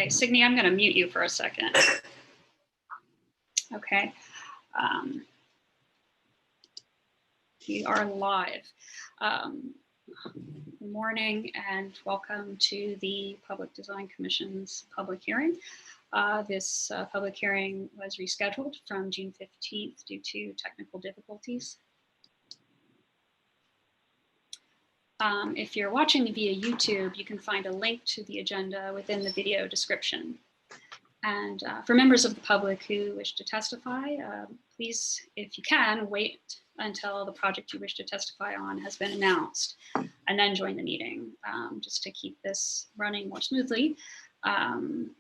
Okay, Signe, I'm going to mute you for a second. Okay. We are live. Good morning and welcome to the Public Design Commission's public hearing. This public hearing was rescheduled from June 15th due to technical difficulties. If you're watching via YouTube, you can find a link to the agenda within the video description. And for members of the public who wish to testify, please, if you can, wait until the project you wish to testify on has been announced and then join the meeting, just to keep this running more smoothly. And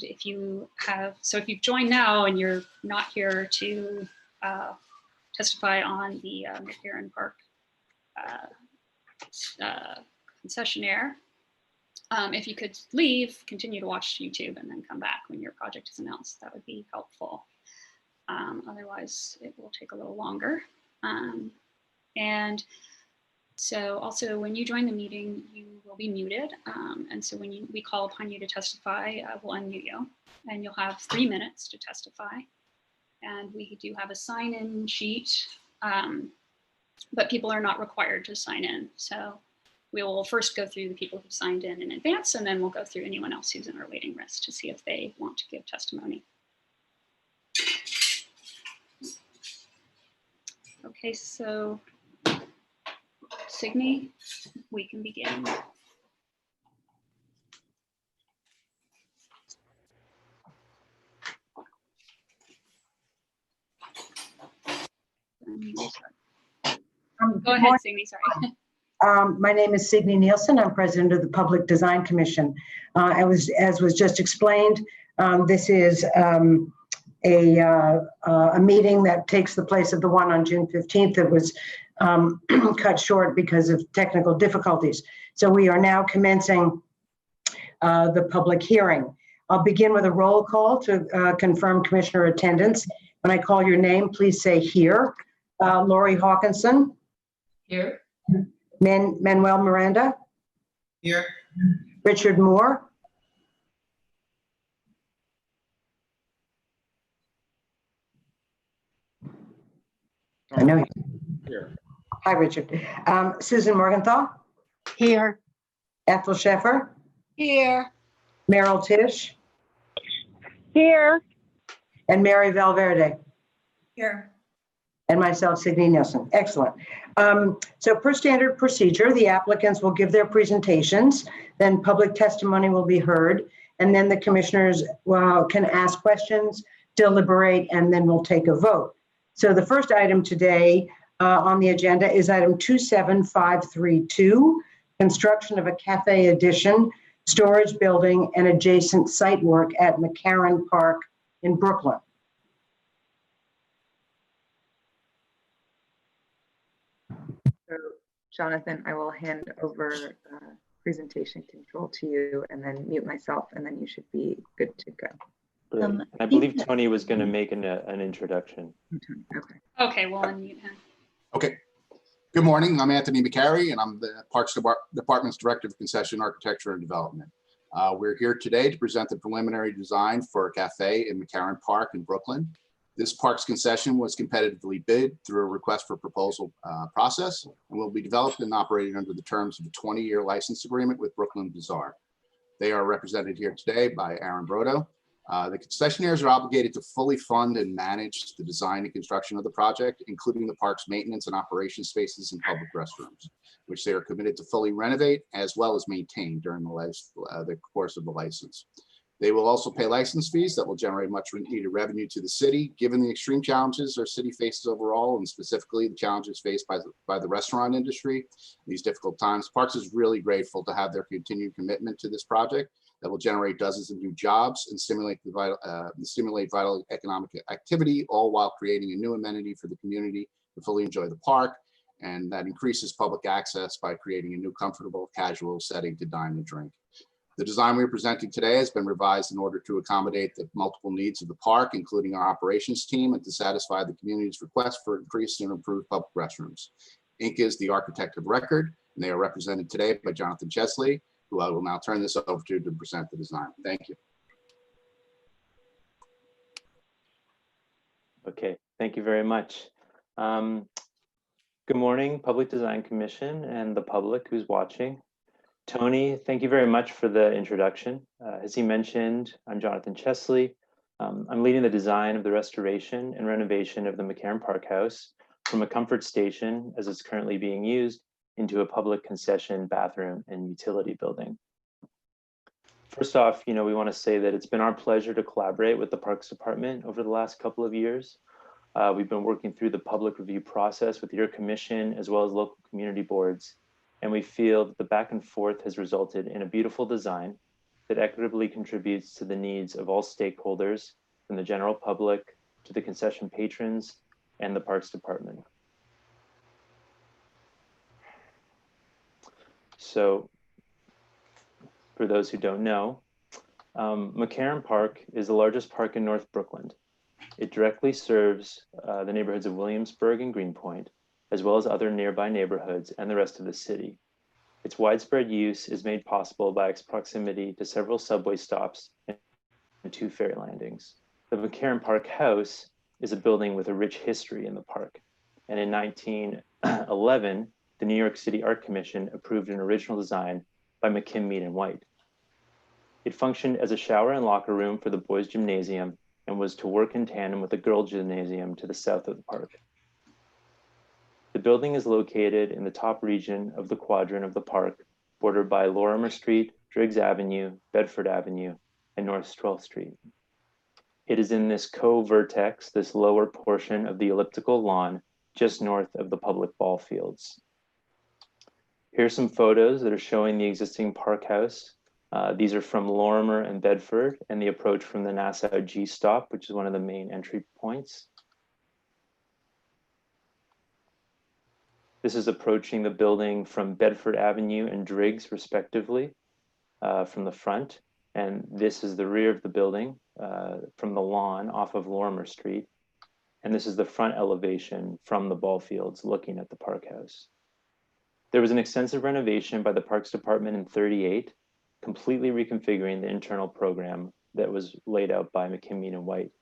if you have, so if you've joined now and you're not here to testify on the McKim Park concessionaire, if you could leave, continue to watch YouTube and then come back when your project is announced, that would be helpful. Otherwise, it will take a little longer. And so also when you join the meeting, you will be muted. And so when we call upon you to testify, we'll unmute you and you'll have 3 minutes to testify. And we do have a sign-in sheet, but people are not required to sign in. So we will first go through the people who signed in advance, and then we'll go through anyone else who's in our waiting list to see if they want to give testimony. Okay, so Signe, we can begin. Go ahead, Signe, sorry. My name is Signe Nielsen. I'm president of the Public Design Commission. As was just explained, this is a meeting that takes the place of the one on June 15th that was cut short because of technical difficulties. So we are now commencing the public hearing. I'll begin with a roll call to confirm commissioner attendance. When I call your name, please say here. Lori Hawkinson. Here. Manuel Miranda. Here. Richard Moore. I know you. Here. Hi, Richard. Susan Morgenthau. Here. Ethel Sheffer. Here. Meryl Tisch. Here. And Mary Valverde. Here. And myself, Signe Nielsen. Excellent. So per standard procedure, the applicants will give their presentations, then public testimony will be heard, and then the commissioners can ask questions, deliberate, and then we'll take a vote. So the first item today on the agenda is item 27532, construction of a cafe addition, storage building, and adjacent site work at McCarran Park in Brooklyn. So, Jonathan, I will hand over presentation control to you and then mute myself, and then you should be good to go. Great. I believe Tony was going to make an introduction. Okay. Okay, we'll unmute him. Okay. Good morning. I'm Anthony McCary, and I'm the Parks Department's Director of Concession Architecture and Development. We're here today to present the preliminary design for a cafe in McCarran Park in Brooklyn. This park's concession was competitively bid through a request for proposal process and will be developed and operated under the terms of a 20-year license agreement with Brooklyn Bazaar. They are represented here today by Aaron Brodo. The concessionaires are obligated to fully fund and manage the design and construction of the project, including the park's maintenance and operation spaces and public restrooms, which they are committed to fully renovate as well as maintain during the course of the license. They will also pay license fees that will generate much needed revenue to the city, given the extreme challenges our city faces overall, and specifically the challenges faced by the restaurant industry in these difficult times. Parks is really grateful to have their continued commitment to this project that will generate dozens of new jobs and stimulate vital economic activity, all while creating a new amenity for the community to fully enjoy the park. And that increases public access by creating a new comfortable, casual setting to dine and drink. The design we are presenting today has been revised in order to accommodate the multiple needs of the park, including our operations team, and to satisfy the community's request for increased and improved public restrooms. Inc. is the architect of record, and they are represented today by Jonathan Chesley, who I will now turn this over to present the design. Thank you. Okay, thank you very much. Good morning, Public Design Commission and the public who's watching. Tony, thank you very much for the introduction. As he mentioned, I'm Jonathan Chesley. I'm leading the design of the restoration and renovation of the McCarran Park House from a comfort station, as it's currently being used, into a public concession, bathroom, and utility building. First off, we want to say that it's been our pleasure to collaborate with the Parks Department over the last couple of years. We've been working through the public review process with your commission as well as local community boards. And we feel that the back and forth has resulted in a beautiful design that equitably contributes to the needs of all stakeholders, from the general public to the concession patrons and the Parks Department. So, for those who don't know, McCarran Park is the largest park in North Brooklyn. It directly serves the neighborhoods of Williamsburg and Greenpoint, as well as other nearby neighborhoods and the rest of the city. Its widespread use is made possible by its proximity to several subway stops and 2 ferry landings. The McCarran Park House is a building with a rich history in the park. And in 1911, the New York City Art Commission approved an original design by McKim, Mead, and White. It functioned as a shower and locker room for the boys' gymnasium and was to work in tandem with the girls' gymnasium to the south of the park. The building is located in the top region of the quadrant of the park, bordered by Lorimer Street, Driggs Avenue, Bedford Avenue, and North 12th Street. It is in this co-vertex, this lower portion of the elliptical lawn, just north of the public ball fields. Here's some photos that are showing the existing park house. These are from Lorimer and Bedford, and the approach from the Nassau G stop, which is one of the main entry points. This is approaching the building from Bedford Avenue and Driggs, respectively, from the front. And this is the rear of the building from the lawn off of Lorimer Street. And this is the front elevation from the ball fields looking at the park house. There was an extensive renovation by the Parks Department in '38, completely reconfiguring the internal program that was laid out by McKim, Mead, and White.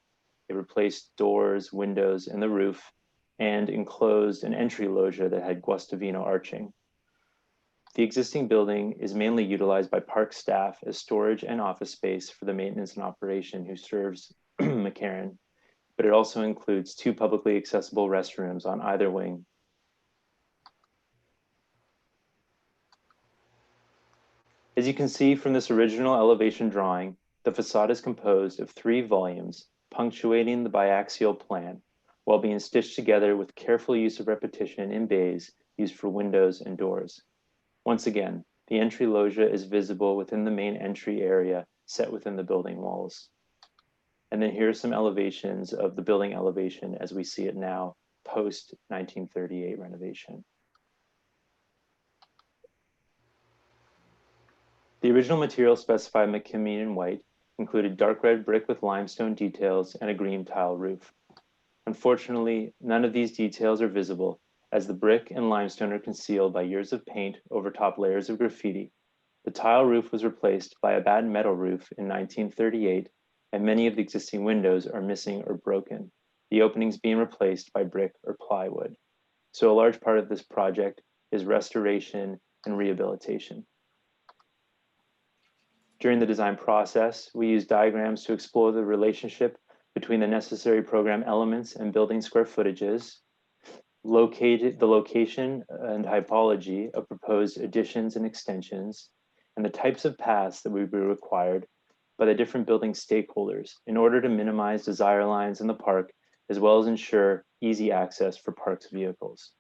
It replaced doors, windows, and the roof, and enclosed an entry loggia that had Guastavino arching. The existing building is mainly utilized by park staff as storage and office space for the maintenance and operation who serves McCarran, but it also includes 2 publicly accessible restrooms on either wing. As you can see from this original elevation drawing, the facade is composed of 3 volumes, punctuating the biaxial plan, while being stitched together with careful use of repetition in bays used for windows and doors. Once again, The entry loggia is visible within the main entry area set within the building walls. And then here are some elevations of the building elevation as we see it now, post 1938 renovation. The original material specified McKim, Mead, and White included dark red brick with limestone details and a green tile roof. Unfortunately, none of these details are visible as the brick and limestone are concealed by years of paint over top layers of graffiti. The tile roof was replaced by a batten metal roof in 1938, and many of the existing windows are missing or broken, the openings being replaced by brick or plywood. So a large part of this project is restoration and rehabilitation. During the design process, we used diagrams to explore the relationship between the necessary program elements and building square footages, the location and typology of proposed additions and extensions, and the types of paths that would be required by the different building stakeholders in order to minimize desire lines in the park, as well as ensure easy access for parks vehicles.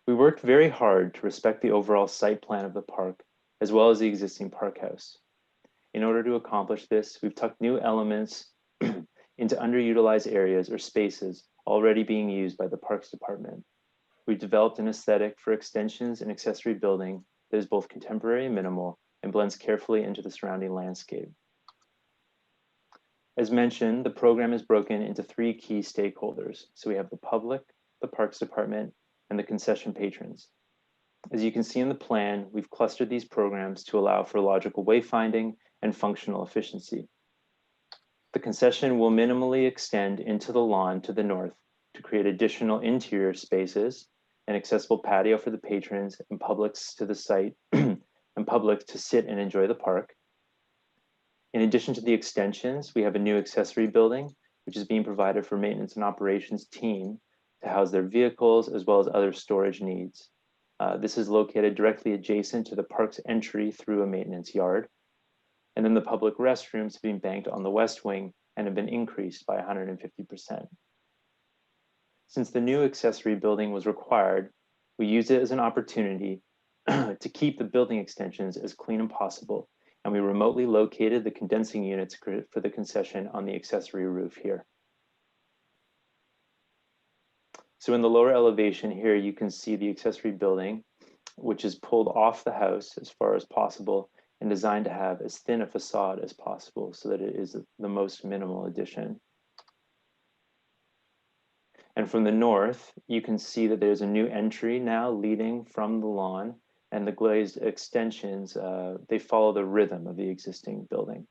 We worked very hard to respect the overall site plan of the park, as well as the existing park house. In order to accomplish this, we've tucked new elements into underutilized areas or spaces already being used by the Parks Department. We've developed an aesthetic for extensions and accessory building that is both contemporary and minimal and blends carefully into the surrounding landscape. As mentioned, the program is broken into 3 key stakeholders. So we have the public, the Parks Department, and the concession patrons. As you can see in the plan, we've clustered these programs to allow for logical wayfinding and functional efficiency. The concession will minimally extend into the lawn to the north to create additional interior spaces, an accessible patio for the patrons and publics to the site and public to sit and enjoy the park. In addition to the extensions, we have a new accessory building, which is being provided for maintenance and operations team to house their vehicles as well as other storage needs. This is located directly adjacent to the park's entry through a maintenance yard. And then the public restrooms have been banked on the west wing and have been increased by 150%. Since the new accessory building was required, we used it as an opportunity to keep the building extensions as clean as possible, and we remotely located the condensing units for the concession on the accessory roof here. So in the lower elevation here, you can see the accessory building, which is pulled off the house as far as possible and designed to have as thin a facade as possible so that it is the most minimal addition. And from the north, you can see that there's a new entry now leading from the lawn, and the glazed extensions, they follow the rhythm of the existing building.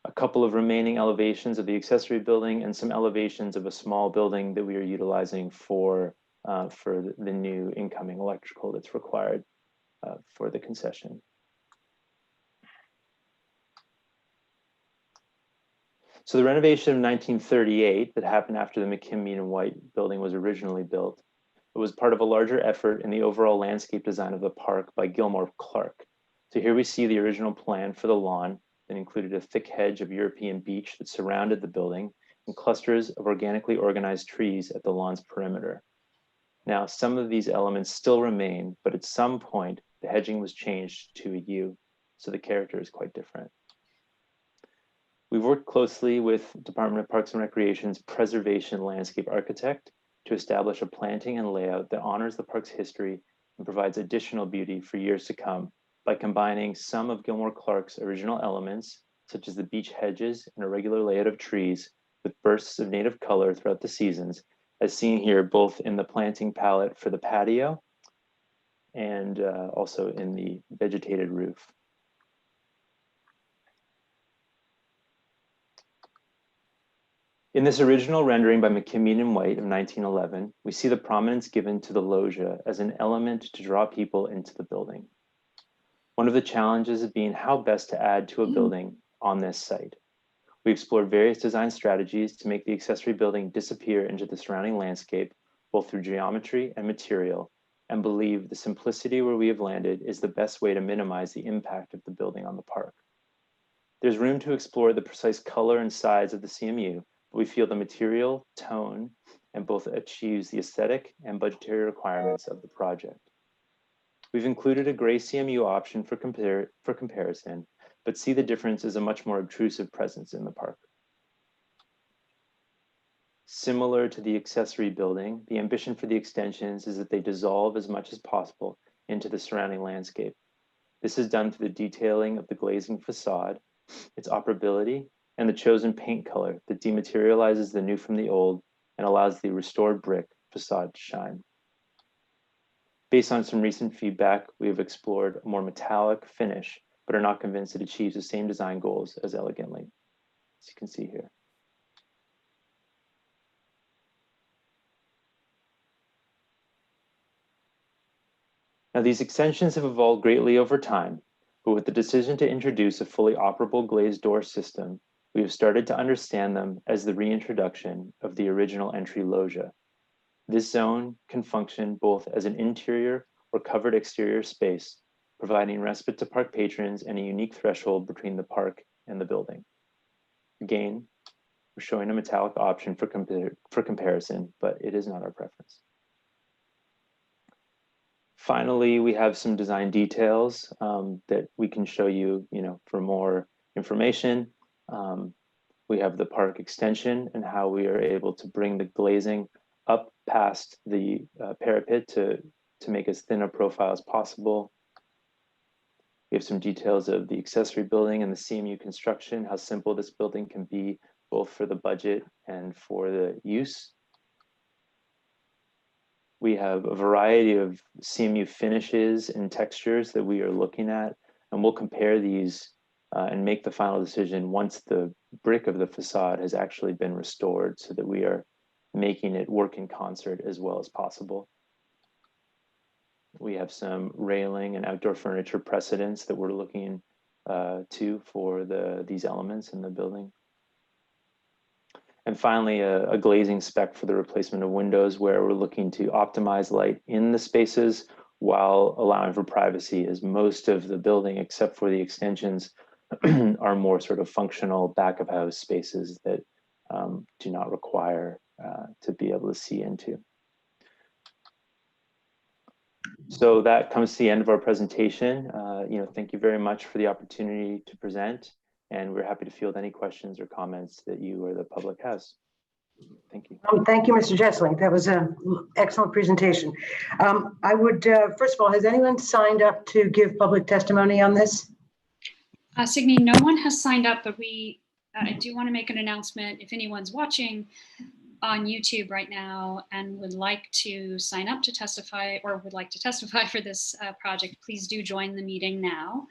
A couple of remaining elevations of the accessory building and some elevations of a small building that we are utilizing for the new incoming electrical that's required for the concession. So the renovation of 1938 that happened after the McKim, Mead, and White building was originally built, it was part of a larger effort in the overall landscape design of the park by Gilmore Clark. So here we see the original plan for the lawn that included a thick hedge of European beech that surrounded the building and clusters of organically organized trees at the lawn's perimeter. Now, some of these elements still remain, but at some point, the hedging was changed to a U, so the character is quite different. We've worked closely with Department of Parks and Recreation's preservation landscape architect to establish a planting and layout that honors the park's history and provides additional beauty for years to come by combining some of Gilmore Clark's original elements, such as the beech hedges and a regular layout of trees, with bursts of native color throughout the seasons, as seen here both in the planting palette for the patio and also in the vegetated roof. In this original rendering by McKim, Mead, and White of 1911, we see the prominence given to the loggia as an element to draw people into the building. One of the challenges is being how best to add to a building on this site. We explored various design strategies to make the accessory building disappear into the surrounding landscape, both through geometry and material, and believe the simplicity where we have landed is the best way to minimize the impact of the building on the park. There's room to explore the precise color and size of the CMU, but we feel the material, tone, and both achieves the aesthetic and budgetary requirements of the project. We've included a gray CMU option for comparison, but see the difference as a much more obtrusive presence in the park. Similar to the accessory building, the ambition for the extensions is that they dissolve as much as possible into the surrounding landscape. This is done through the detailing of the glazing facade, its operability, and the chosen paint color that dematerializes the new from the old and allows the restored brick facade to shine. Based on some recent feedback, we have explored a more metallic finish, but are not convinced it achieves the same design goals as elegantly, as you can see here. Now, these extensions have evolved greatly over time, but with the decision to introduce a fully operable glazed door system, we have started to understand them as the reintroduction of the original entry loggia. This zone can function both as an interior or covered exterior space, providing respite to park patrons and a unique threshold between the park and the building. Again, we're showing a metallic option for comparison, but it is not our preference. Finally, we have some design details that we can show you, for more information. We have the park extension and how we are able to bring the glazing up past the parapet to make as thin a profile as possible. We have some details of the accessory building and the CMU construction, how simple this building can be, both for the budget and for the use. We have a variety of CMU finishes and textures that we are looking at, and we'll compare these and make the final decision once the brick of the facade has actually been restored, so that we are making it work in concert as well as possible. We have some railing and outdoor furniture precedents that we're looking to for these elements in the building. And finally, a glazing spec for the replacement of windows, where we're looking to optimize light in the spaces while allowing for privacy, as most of the building, except for the extensions, are more sort of functional back of house spaces that do not require to be able to see into. So that comes to the end of our presentation. Thank you very much for the opportunity to present, and we're happy to field any questions or comments that you or the public has. Thank you. Thank you, Mr. Chesley. That was an excellent presentation. I would, first of all, has anyone signed up to give public testimony on this? Signe, no one has signed up, but I do want to make an announcement. If anyone's watching on YouTube right now and would like to sign up to testify or would like to testify for this project, please do join the meeting now.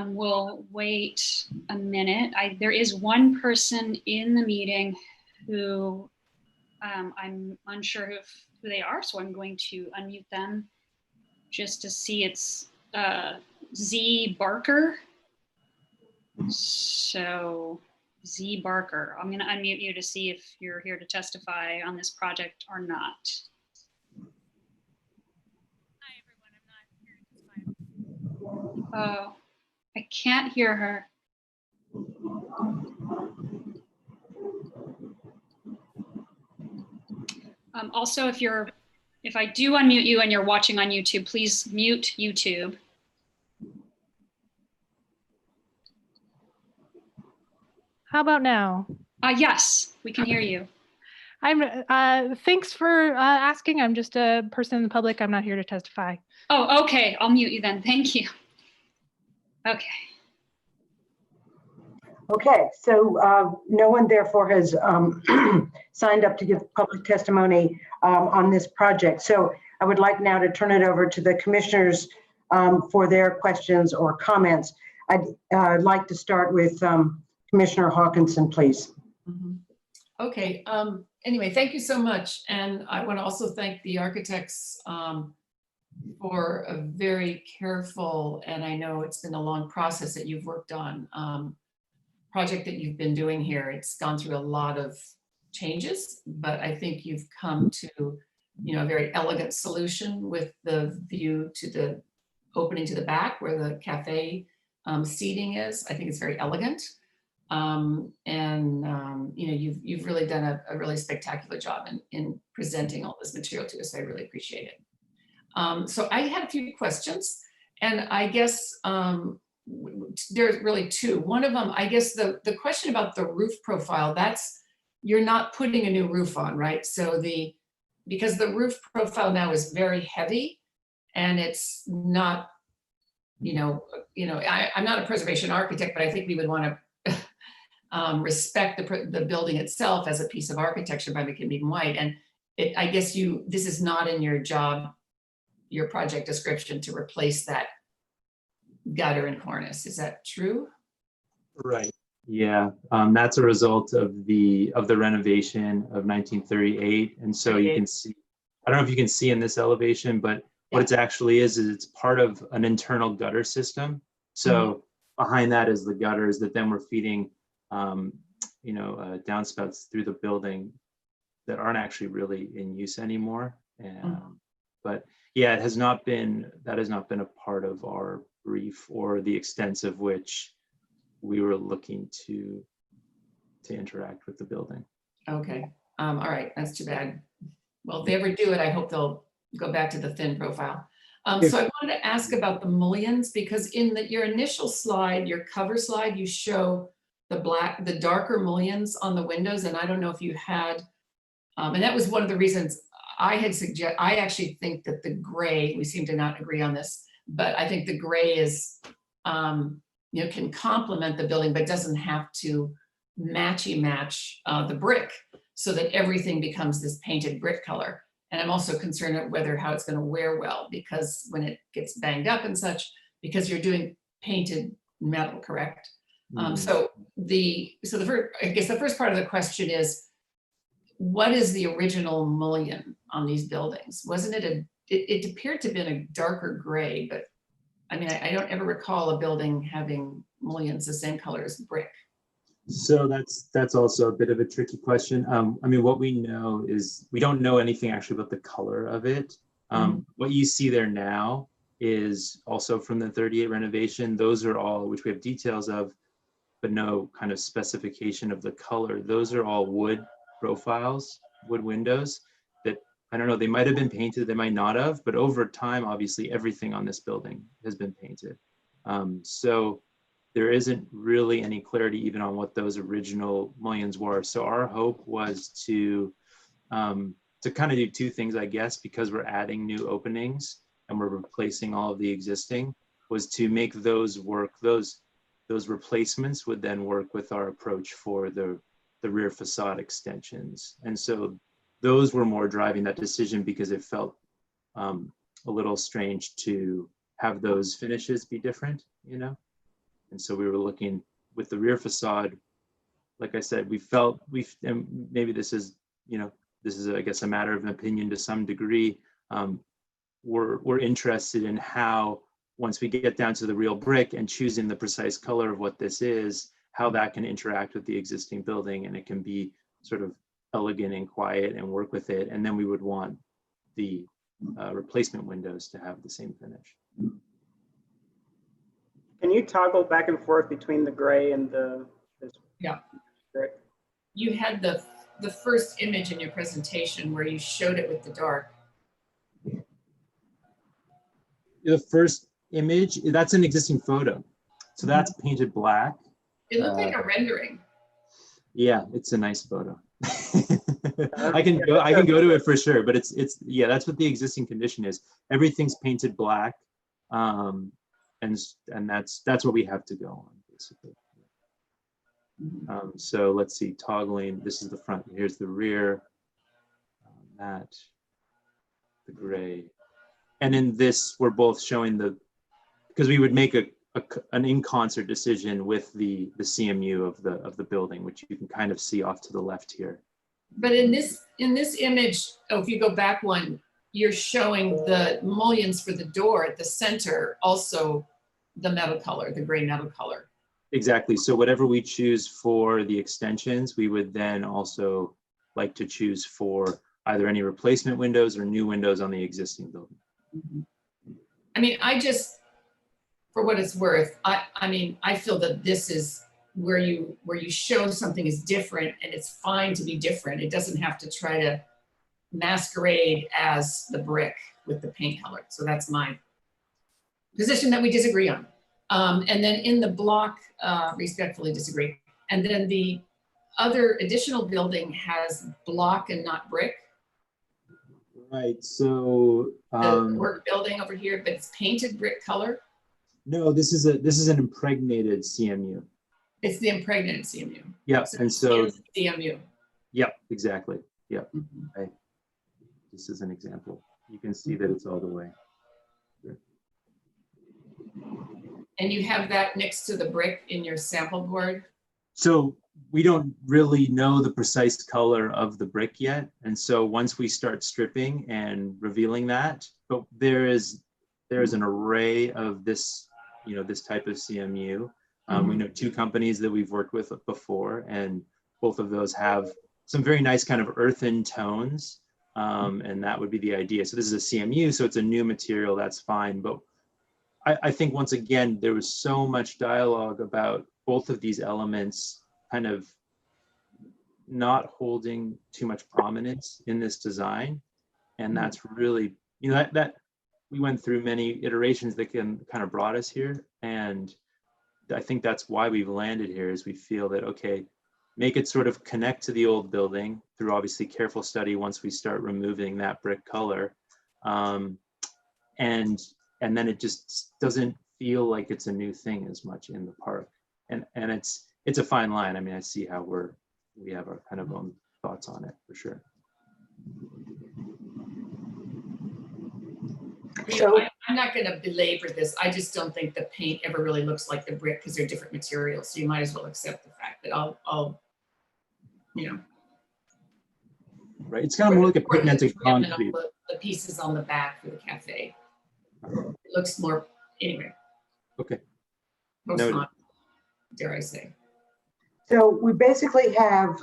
We'll wait a minute. There is one person in the meeting who I'm unsure of who they are, so I'm going to unmute them just to see. It's Z Barker. So Z Barker, I'm going to unmute you to see if you're here to testify on this project or not. Hi everyone, I'm not here to testify. Oh, I can't hear her. Also, if I do unmute you and you're watching on YouTube, please mute YouTube. How about now? Yes, we can hear you. Thanks for asking. I'm just a person in the public. I'm not here to testify. Oh, okay. I'll mute you then. Thank you. Okay. Okay, so no one therefore has signed up to give public testimony on this project. So I would like now to turn it over to the commissioners for their questions or comments. I'd like to start with Commissioner Hawkinson, please. Okay. Anyway, thank you so much. And I want to also thank the architects for a very careful, and I know it's been a long process that you've worked on, project that you've been doing here. It's gone through a lot of changes, but I think you've come to, a very elegant solution with the view to the opening to the back where the cafe seating is. I think it's very elegant. You know, you've really done a really spectacular job in presenting all this material to us. I really appreciate it. So I had a few questions, and I guess there's really two. One of them, I guess the question about the roof profile, that's, you're not putting a new roof on, right? So because the roof profile now is very heavy, and it's not, I'm not a preservation architect, but I think we would want to respect the building itself as a piece of architecture by McKim, Mead and White. And I guess this is not in your project description to replace that gutter and cornice. Is that true? Right. Yeah, that's a result of the renovation of 1938. And so you can see, I don't know if you can see in this elevation, but what it's actually is it's part of an internal gutter system. So behind that is the gutters that then we're feeding, downspouts through the building that aren't actually really in use anymore. And, but yeah, that has not been a part of our brief or the extent of which we were looking to interact with the building. Okay. All right. That's too bad. Well, if they ever do it, I hope they'll go back to the thin profile. So I wanted to ask about the mullions, because in your initial slide, your cover slide, you show the darker mullions on the windows. And I don't know if you had, and that was one of the reasons I actually think that the gray, we seem to not agree on this, but I think the gray is, can complement the building, but doesn't have to match the brick so that everything becomes this painted brick color. And I'm also concerned about how it's going to wear well, because when it gets banged up and such, because you're doing painted metal, correct? So the first part of the question is, what is the original mullion on these buildings? Wasn't it it appeared to have been a darker gray, but I mean, I don't ever recall a building having mullions the same color as brick. So that's also a bit of a tricky question. I mean, what we know is we don't know anything actually about the color of it. What you see there now is also from the 38 renovation. Those are all, which we have details of, but no kind of specification of the color. Those are all wood profiles, wood windows that, I don't know, they might have been painted, they might not have, but over time, obviously everything on this building has been painted. So there isn't really any clarity even on what those original mullions were. So our hope was to kind of do two things, I guess, because we're adding new openings and we're replacing all of the existing, was to make those work. Those replacements would then work with our approach for the rear facade extensions. And so those were more driving that decision, because it felt a little strange to have those finishes be different, And so we were looking with the rear facade, like I said, and maybe this is, I guess, a matter of opinion to some degree. We're interested in how, once we get down to the real brick and choosing the precise color of what this is, how that can interact with the existing building, and it can be sort of elegant and quiet and work with it. And then we would want the replacement windows to have the same finish. Can you toggle back and forth between the gray and this brick? You had the first image in your presentation where you showed it with the dark. The first image, that's an existing photo. So that's painted black. It looked like a rendering. Yeah, it's a nice photo. I can go to it for sure, but it's that's what the existing condition is. Everything's painted black. And that's what we have to go on, basically. So let's see, toggling, this is the front, here's the rear, the gray. And in this, we're both showing because we would make an in-concert decision with the CMU of the building, which you can kind of see off to the left here. But in this image, if you go back one, you're showing the mullions for the door at the center, also the metal color, the gray metal color. Exactly. So whatever we choose for the extensions, we would then also like to choose for either any replacement windows or new windows on the existing building. I mean, for what it's worth, I mean, I feel that this is where you show something is different, and it's fine to be different. It doesn't have to try to masquerade as the brick with the paint color. So that's my position that we disagree on. And then in the block, respectfully disagree. And then the other additional building has block and not brick. Right, so The work building over here, but it's painted brick color. no, this is an impregnated CMU. It's the impregnated CMU. Yeah, and so CMU. yep, exactly. Yep. Mm-hmm. Right. This is an example. You can see that it's all the way. And you have that next to the brick in your sample board. So we don't really know the precise color of the brick yet. And so once we start stripping and revealing that, but there is an array of this, this type of CMU. We know 2 companies that we've worked with before, and both of those have some very nice kind of earthen tones. And that would be the idea. So this is a CMU, so it's a new material, that's fine. But I think once again, there was so much dialogue about both of these elements kind of not holding too much prominence in this design. And that's really, that we went through many iterations that kind of brought us here. And I think that's why we've landed here, is we feel that, okay, make it sort of connect to the old building through obviously careful study once we start removing that brick color. And then it just doesn't feel like it's a new thing as much in the park. And it's a fine line. I mean, I see how we have our kind of own thoughts on it for sure. So I'm not going to belabor this. I just don't think the paint ever really looks like the brick because they're different materials. So you might as well accept the fact that I'll Right. It's kind of more like a pigmented concrete. The pieces on the back for the cafe. It looks more, anyway. Okay. Most Noted. not, dare I say. So we basically have,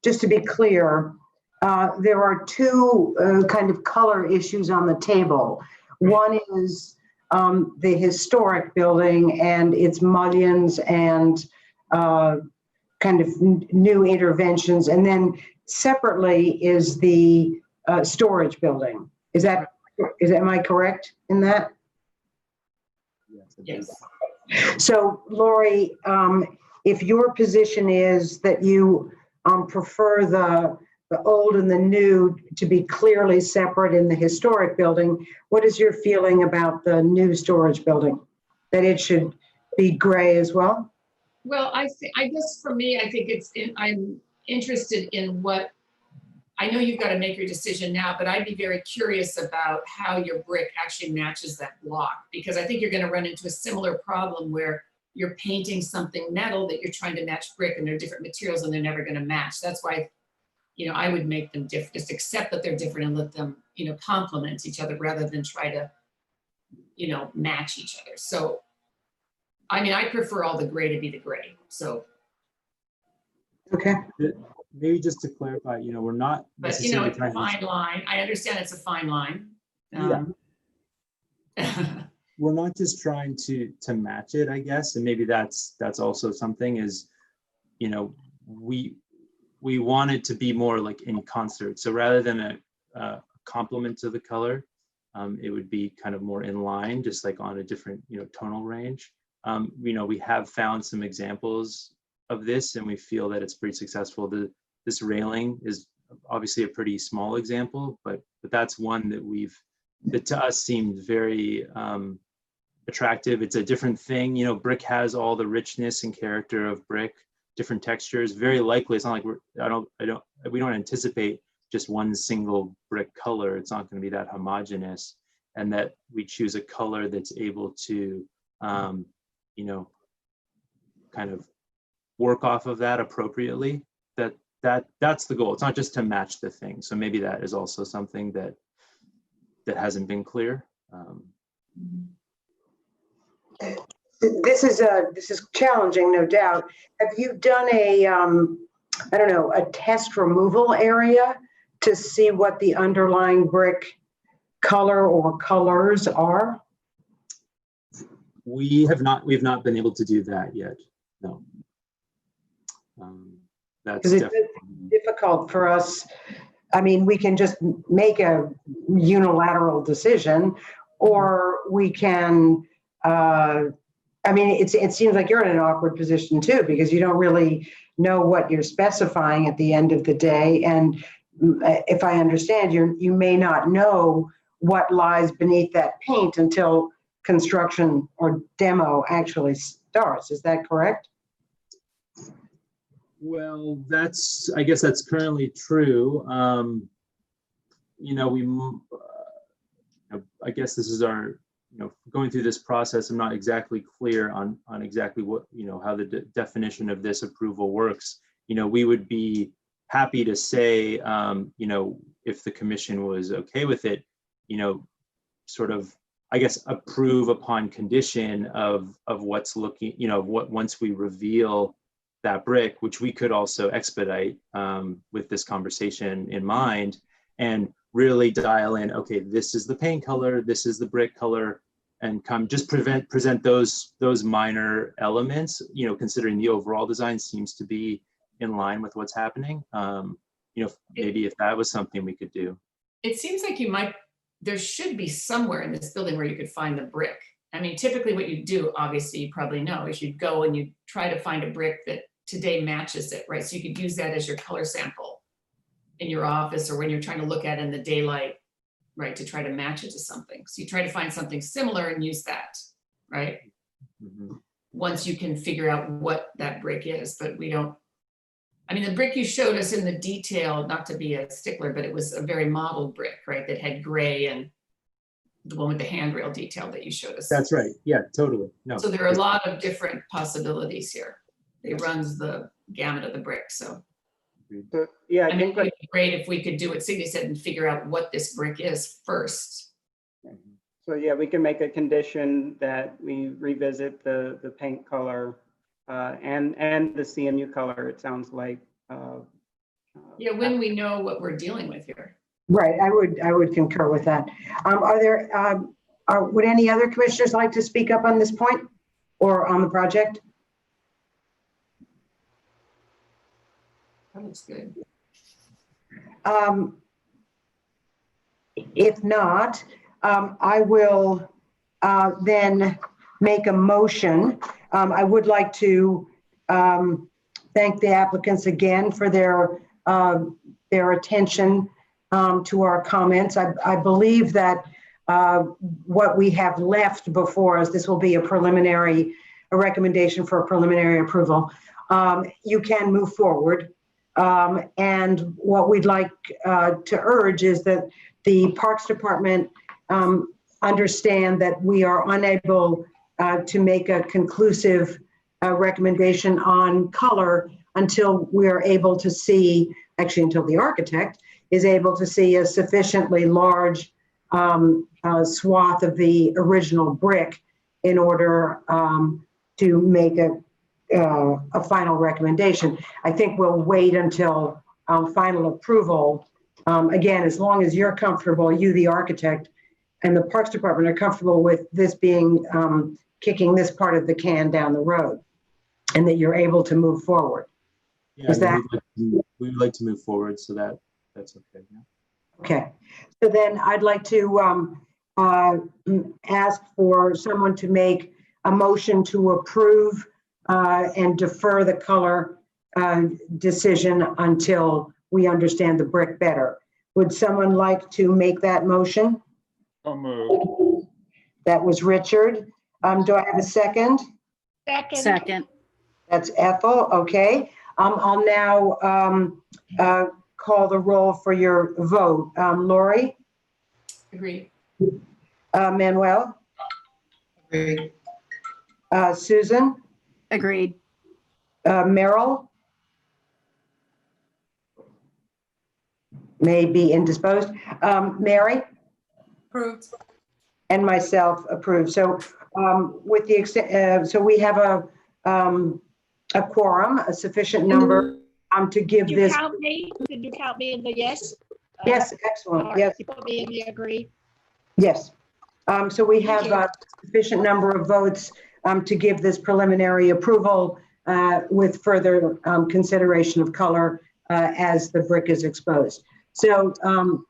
just to be clear, there are 2 kind of color issues on the table. One is the historic building and its mullions and kind of new interventions. And then separately is the storage building. Am I correct in that? Yes. So Lori, if your position is that you prefer the old and the new to be clearly separate in the historic building, what is your feeling about the new storage building? That it should be gray as well? Well, I guess for me, I think I'm interested in what, I know you've got to make your decision now, but I'd be very curious about how your brick actually matches that block, because I think you're going to run into a similar problem where you're painting something metal that you're trying to match brick, and they're different materials and they're never going to match. That's why, I would make them different, just accept that they're different and let them, complement each other rather than try to, match each other. So, I mean, I prefer all the gray to be the gray. So. Okay. Maybe just to clarify, we're not. But it's a fine line. I understand it's a fine line. Yeah. We're not just trying to match it, I guess, and maybe that's also something is, we want it to be more like in concert. So rather than a complement to the color, it would be kind of more in line, just like on a different tonal range. We have found some examples of this, and we feel that it's pretty successful. This railing is obviously a pretty small example, but that's one that to us seemed very attractive. It's a different thing. Brick has all the richness and character of brick, different textures. Very likely, it's not like we don't anticipate just one single brick color. It's not going to be that homogeneous, and that we choose a color that's able to, kind of work off of that appropriately. That's the goal. It's not just to match the thing. So maybe that is also something that hasn't been clear. This is challenging, no doubt. Have you done a test removal area to see what the underlying brick color or colors are? We've not been able to do that yet. No. That's Because definitely. it's difficult for us. I mean, we can just make a unilateral decision, or we can, I mean, it seems like you're in an awkward position too, because you don't really know what you're specifying at the end of the day. And if I understand, you may not know what lies beneath that paint until construction or demo actually starts. Is that correct? Well, I guess that's currently true. You know, I guess this is our, going through this process, I'm not exactly clear on exactly what, how the definition of this approval works. We would be happy to say, if the commission was okay with it, sort of, I guess, approve upon condition of what's looking, what once we reveal that brick, which we could also expedite with this conversation in mind, and really dial in, okay, this is the paint color, this is the brick color, and just present those minor elements, considering the overall design seems to be in line with what's happening. Maybe if that was something we could do. It seems like there should be somewhere in this building where you could find the brick. I mean, typically what you do, obviously you probably know, is you'd go and you try to find a brick that today matches it, right? So you could use that as your color sample in your office, or when you're trying to look at it in the daylight, right, to try to match it to something. So you try to find something similar and use that, right? Mm-hmm. Once you can figure out what that brick is, but we don't, I mean, the brick you showed us in the detail, not to be a stickler, but it was a very modeled brick, right? That had gray, and the one with the handrail detail that you showed us. That's right. Yeah, totally. No. So there are a lot of different possibilities here. It runs the gamut of the brick. So Yeah, I mean, it would be great if we could do what Signy said and figure out what this brick is first. so yeah, we can make a condition that we revisit the paint color and the CMU color, it sounds like. Yeah, when we know what we're dealing with here. Right, I would concur with that. Would any other commissioners like to speak up on this point or on the project? That looks good. If not, I will then make a motion. I would like to thank the applicants again for their attention to our comments. I believe that what we have left before us, this will be a recommendation for a preliminary approval. You can move forward. And what we'd like to urge is that the Parks Department understand that we are unable to make a conclusive recommendation on color until we are able to see, actually until the architect is able to see a sufficiently large swath of the original brick in order to make a final recommendation. I think we'll wait until final approval. Again, as long as you're comfortable, you, the architect, and the Parks Department are comfortable with this being kicking this part of the can down the road, and that you're able to move forward. Yeah, Is that we would like to move forward, so that's okay. Yeah. okay? So then I'd like to ask for someone to make a motion to approve and defer the color decision until we understand the brick better. Would someone like to make that motion? So moved. That was Richard. Do I have a second? Second. That's Ethel. Okay. I'll now call the roll for your vote. Lori? Agreed. Manuel? Agreed. Susan? Agreed. Merrill? May be indisposed. Mary? Approved. And myself approved. So with the so we have a quorum, a sufficient number to give Did this. Did you count me in the yes? Yes, excellent. Yes, You put me in the agree. yes. So we have Thank you. a sufficient number of votes to give this preliminary approval with further consideration of color as the brick is exposed. So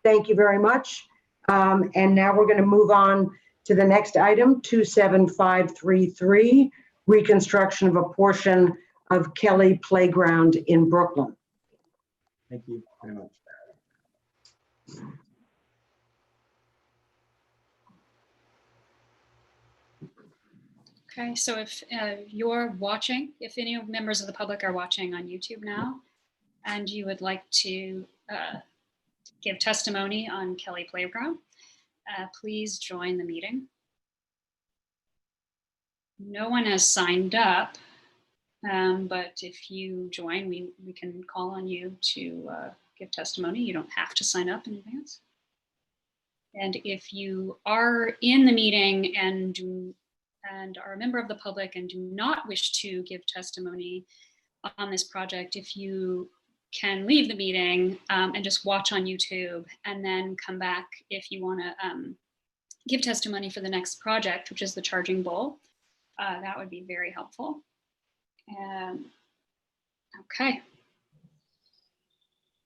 thank you very much. And now we're going to move on to the next item, 27533, reconstruction of a portion of Kelly Playground in Brooklyn. Thank you very much. Okay, so if you're watching, if any members of the public are watching on YouTube now, and you would like to give testimony on Kelly Playground, please join the meeting. No one has signed up, but if you join, we can call on you to give testimony. You don't have to sign up in advance. And if you are in the meeting and are a member of the public and do not wish to give testimony on this project, if you can leave the meeting and just watch on YouTube and then come back if you want to give testimony for the next project, which is the charging bowl. That would be very helpful. Okay.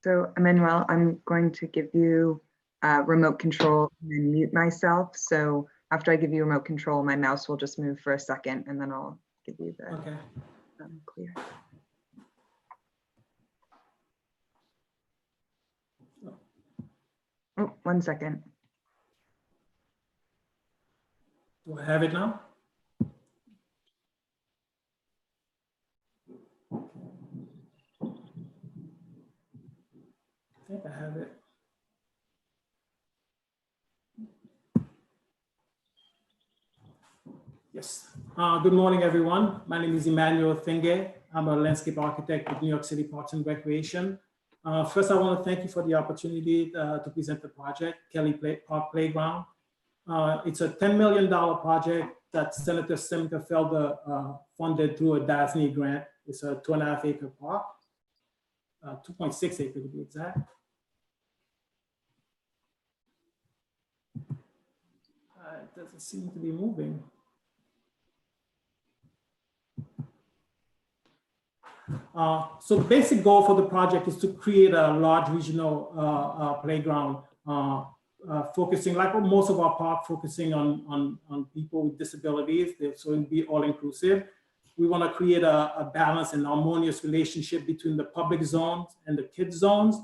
So Emmanuel, I'm going to give you remote control and then mute myself. So after I give you remote control, my mouse will just move for a second and then I'll give you the clear. Oh, 1 second. Do I have it now? I think I have it. Yes. Good morning, everyone. My name is Emmanuel Thingy. I'm a landscape architect with New York City Parks and Recreation. First, I want to thank you for the opportunity to present the project, Kelly Park Playground. It's a $10 million project that Senator Felder funded through a DASNY grant. It's a 2.5 acre park, 2.6 acre to be exact. It doesn't seem to be moving. So the basic goal for the project is to create a large regional playground, focusing, like most of our park, focusing on people with disabilities, so it'll be all inclusive. We want to create a balanced and harmonious relationship between the public zones and the kids zones.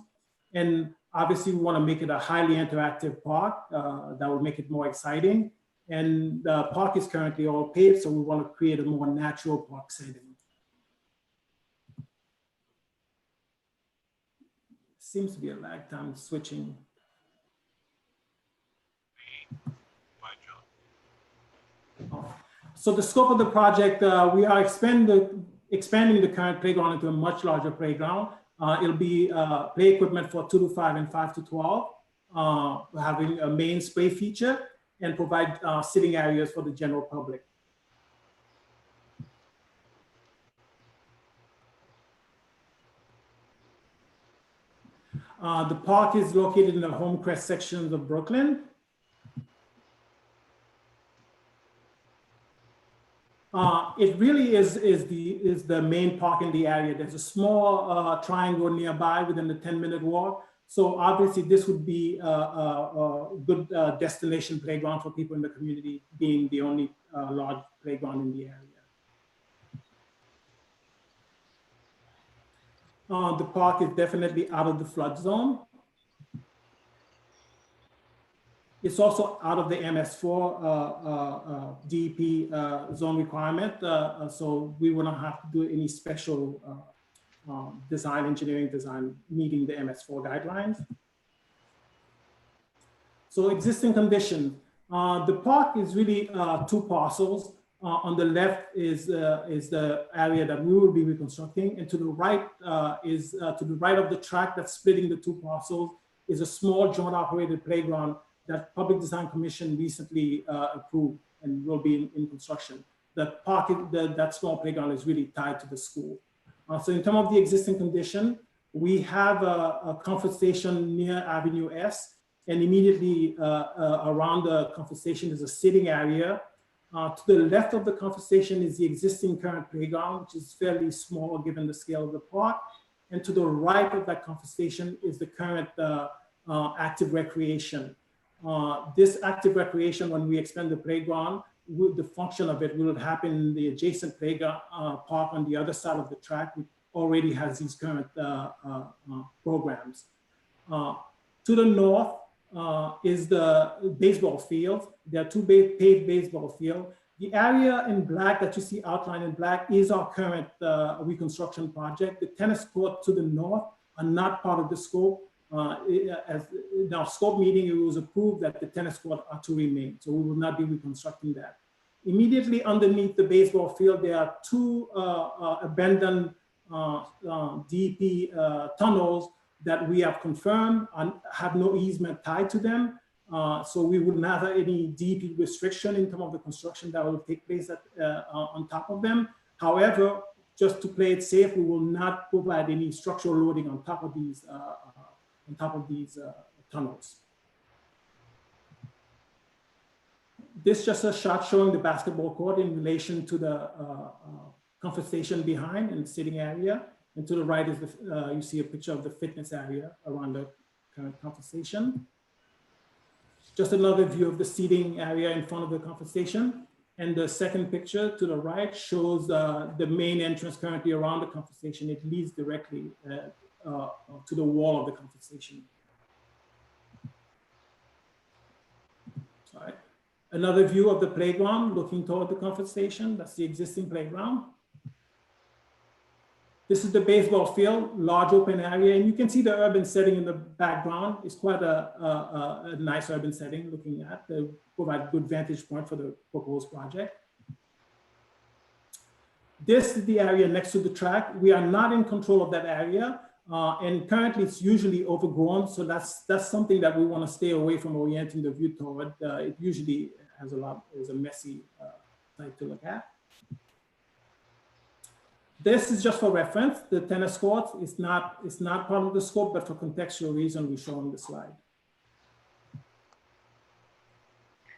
And obviously we want to make it a highly interactive park that will make it more exciting. And the park is currently all paved, so we want to create a more natural park setting. Seems to be a lag time switching. So the scope of the project, we are expanding the current playground into a much larger playground. It'll be play equipment for 2 to 5 and 5 to 12, having a main spray feature and provide sitting areas for the general public. The park is located in the Homecrest section of Brooklyn. It really is the main park in the area. There's a small triangle nearby within the 10-minute walk. So obviously this would be a good destination playground for people in the community, being the only large playground in the area. The park is definitely out of the flood zone. It's also out of the MS4 DEP zone requirement. So we will not have to do any special engineering design meeting the MS4 guidelines. So existing conditions. The park is really 2 parcels. On the left is the area that we will be reconstructing, and to the right to the right of the track that's splitting the 2 parcels is a small joint operated playground that Public Design Commission recently approved and will be in construction. The park, that small playground is really tied to the school. So in terms of the existing condition, we have a comfort station near Avenue S, and immediately around the comfort station is a sitting area. To the left of the conversation is the existing current playground, which is fairly small given the scale of the park. And to the right of that conversation is the current active recreation. This active recreation, when we expand the playground, the function of it will happen in the adjacent playground park on the other side of the track, which already has these current programs. To the north is the baseball field. There are two paved baseball fields. The area in black that you see outlined in black is our current reconstruction project. The tennis court to the north are not part of the scope. As in our scope meeting, it was approved that the tennis court are to remain, so we will not be reconstructing that. Immediately underneath the baseball field, there are two abandoned DEP tunnels that we have confirmed and have no easement tied to them. So we would not have any DEP restriction in terms of the construction that will take place on top of them. However, just to play it safe, we will not provide any structural loading on top of these tunnels. This is just a shot showing the basketball court in relation to the conversation behind and the sitting area. And to the right is you see a picture of the fitness area around the current conversation. Just another view of the seating area in front of the conversation. And the second picture to the right shows the main entrance currently around the conversation. It leads directly to the wall of the conversation. Sorry. Another view of the playground looking toward the conversation. That's the existing playground. This is the baseball field, large open area, and you can see the urban setting in the background. It's quite a nice urban setting looking at. They provide good vantage point for the proposed project. This is the area next to the track. We are not in control of that area, and currently it's usually overgrown. So that's something that we want to stay away from orienting the view toward. It usually has is a messy site to look at. This is just for reference. The tennis court is not part of the scope, but for contextual reason, we show on the slide.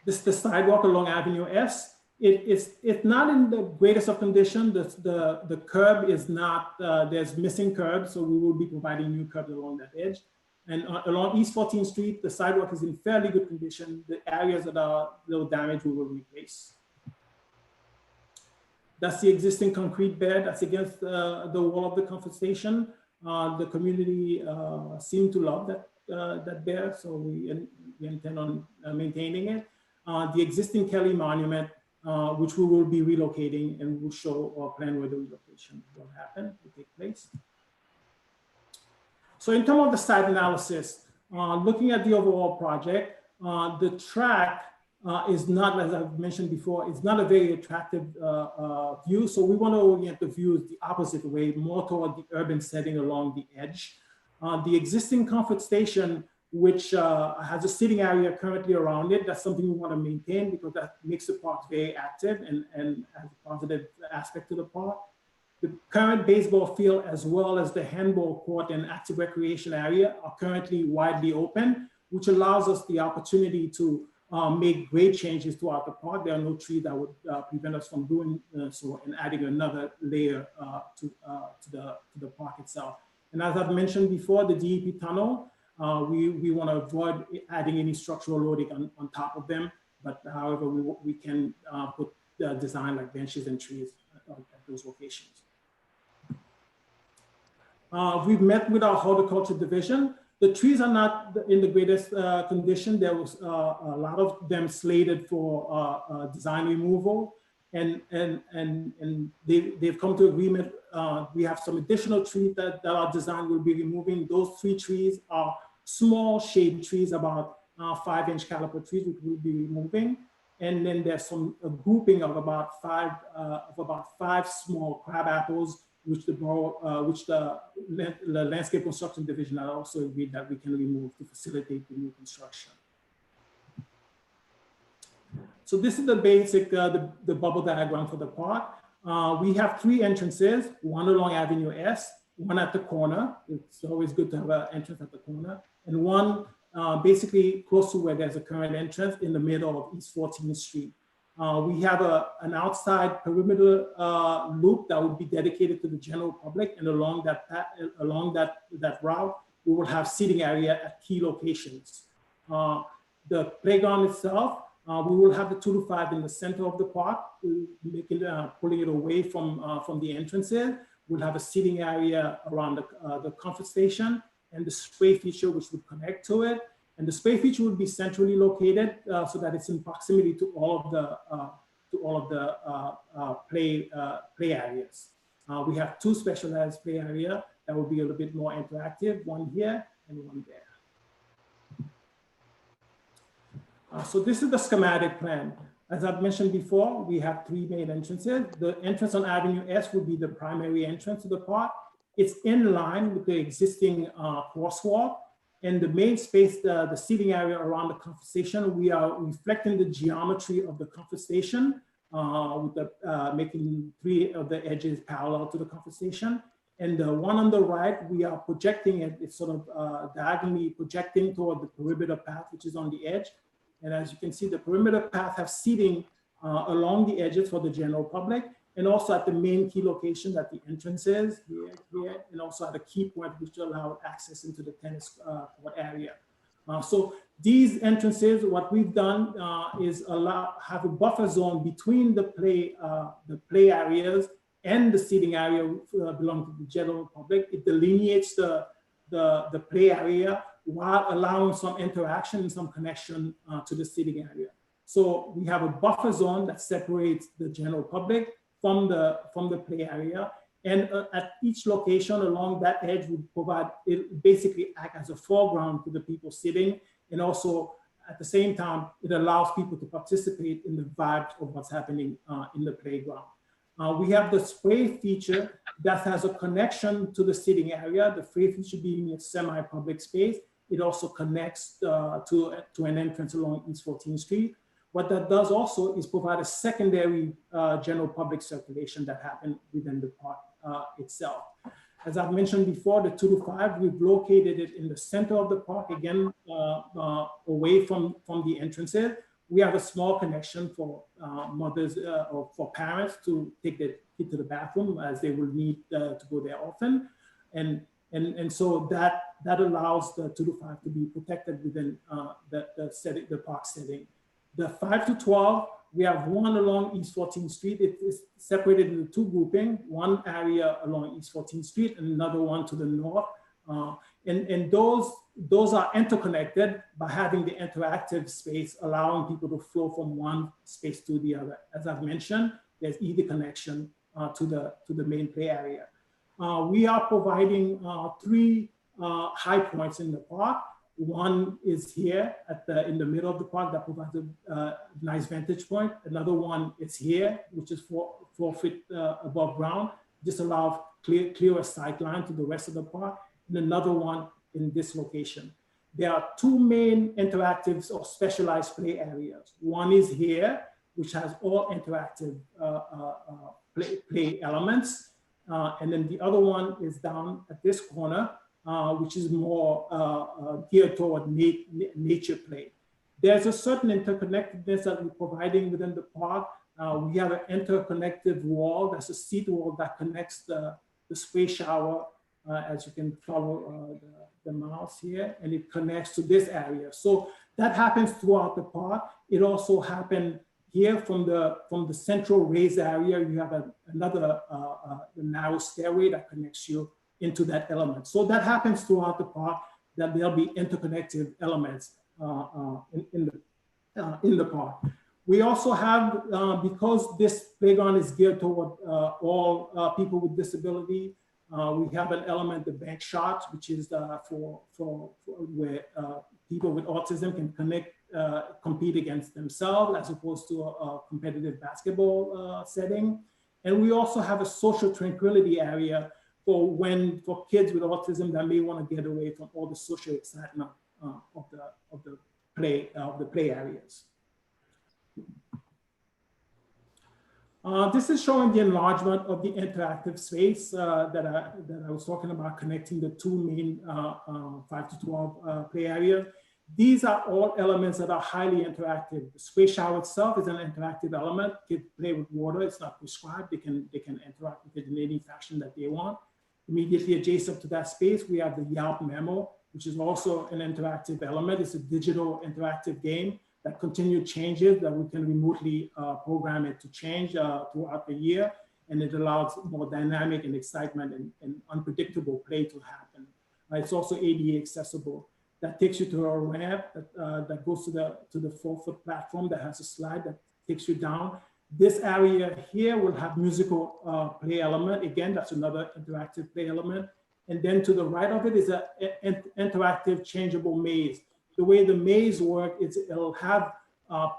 This is the sidewalk along Avenue S. It's not in the greatest of condition. The curb is not, there's missing curb, so we will be providing new curbs along that edge. And along East 14th Street, the sidewalk is in fairly good condition. The areas that are a little damaged, we will replace. That's the existing concrete bed that's against the wall of the conversation. The community seemed to love that bed, so we intend on maintaining it. The existing Kelly Monument, which we will be relocating, and we'll show our plan where the relocation will happen, will take place. So in terms of the site analysis, looking at the overall project, the track is not, as I've mentioned before, it's not a very attractive view. So we want to orient the views the opposite way, more toward the urban setting along the edge. The existing comfort station, which has a sitting area currently around it, that's something we want to maintain because that makes the park very active and has a positive aspect to the park. The current baseball field, as well as the handball court and active recreation area, are currently widely open, which allows us the opportunity to make grade changes throughout the park. There are no trees that would prevent us from doing so and adding another layer to the park itself. And as I've mentioned before, the DEP tunnel, we want to avoid adding any structural loading on top of them. But however, we can put design like benches and trees at those locations. We've met with our horticulture division. The trees are not in the greatest condition. There was a lot of them slated for design removal, and they've come to agreement. We have some additional trees that our design will be removing. Those 3 trees are small shade trees, about 5-inch caliper trees, which we'll be removing. And then there's a grouping of about five small crab apples, which the landscape construction division had also agreed that we can remove to facilitate the new construction. So this is the basic, the bubble diagram for the park. We have 3 entrances, one along Avenue S, one at the corner. It's always good to have an entrance at the corner, and one basically close to where there's a current entrance in the middle of East 14th Street. We have an outside perimeter loop that would be dedicated to the general public, and along that route, we will have seating area at key locations. The playground itself, we will have the 2 to 5 in the center of the park, pulling it away from the entrances. We'll have a seating area around the comfort station and the spray feature which would connect to it. And the spray feature would be centrally located so that it's in proximity to all of the play areas. We have 2 specialized play areas that will be a little bit more interactive, one here and one there. So this is the schematic plan. As I've mentioned before, we have 3 main entrances. The entrance on Avenue S will be the primary entrance to the park. It's in line with the existing crosswalk. And the main space, the seating area around the comfort station, we are reflecting the geometry of the comfort station, making 3 of the edges parallel to the comfort station. And the one on the right, we are projecting it, it's sort of diagonally projecting toward the perimeter path, which is on the edge. And as you can see, the perimeter path have seating along the edges for the general public, and also at the main key location at the entrances here, and also at a key point which allow access into the tennis court area. So these entrances, what we've done is have a buffer zone between the play areas and the seating area belonging to the general public. It delineates the play area while allowing some interaction and some connection to the seating area. So we have a buffer zone that separates the general public from the play area. And at each location along that edge, we provide, it basically act as a foreground to the people sitting. And also at the same time, it allows people to participate in the vibe of what's happening in the playground. We have the spray feature that has a connection to the seating area, the spray feature being a semi-public space. It also connects to an entrance along East 14th Street. What that does also is provide a secondary general public circulation that happens within the park itself. As I've mentioned before, the 2 to 5, we've located it in the center of the park, again, away from the entrances. We have a small connection for mothers or for parents to take their kid to the bathroom, as they will need to go there often. And so that allows the 2 to 5 to be protected within the park setting. The 5 to 12, we have one along East 14th Street. It is separated into 2 groupings, one area along East 14th Street and another one to the north. And those are interconnected by having the interactive space, allowing people to flow from one space to the other. As I've mentioned, there's easy connection to the main play area. We are providing 3 high points in the park. One is here in the middle of the park that provides a nice vantage point. Another one is here, which is 4 feet above ground. This allows clearer sight line to the rest of the park. And another one in this location. There are 2 main interactive or specialized play areas. One is here, which has all interactive play elements. And then the other one is down at this corner, which is more geared toward nature play. There's a certain interconnectedness that we're providing within the park. We have an interconnected wall. That's a seat wall that connects the spray shower, as you can follow the mouse here, and it connects to this area. So that happens throughout the park. It also happened here from the central raised area. You have another narrow stairway that connects you into that element. So that happens throughout the park, that there'll be interconnected elements in the park. We also have, because this playground is geared toward all people with disability, we have an element, the bank shot, which is for where people with autism can compete against themselves as opposed to a competitive basketball setting. And we also have a social tranquility area for kids with autism that may want to get away from all the social excitement of the play areas. This is showing the enlargement of the interactive space that I was talking about, connecting the 2 main 5 to 12 play areas. These are all elements that are highly interactive. The spray shower itself is an interactive element. Kids play with water. It's not prescribed. They can interact with it in any fashion that they want. Immediately adjacent to that space, we have the Yelp memo, which is also an interactive element. It's a digital interactive game that continually changes, that we can remotely program it to change throughout the year. And it allows more dynamic and excitement and unpredictable play to happen. It's also ADA accessible. That takes you to a ramp that goes to the 4-foot platform that has a slide that takes you down. This area here will have musical play element. Again, that's another interactive play element. And then to the right of it is an interactive changeable maze. The way the maze works is it'll have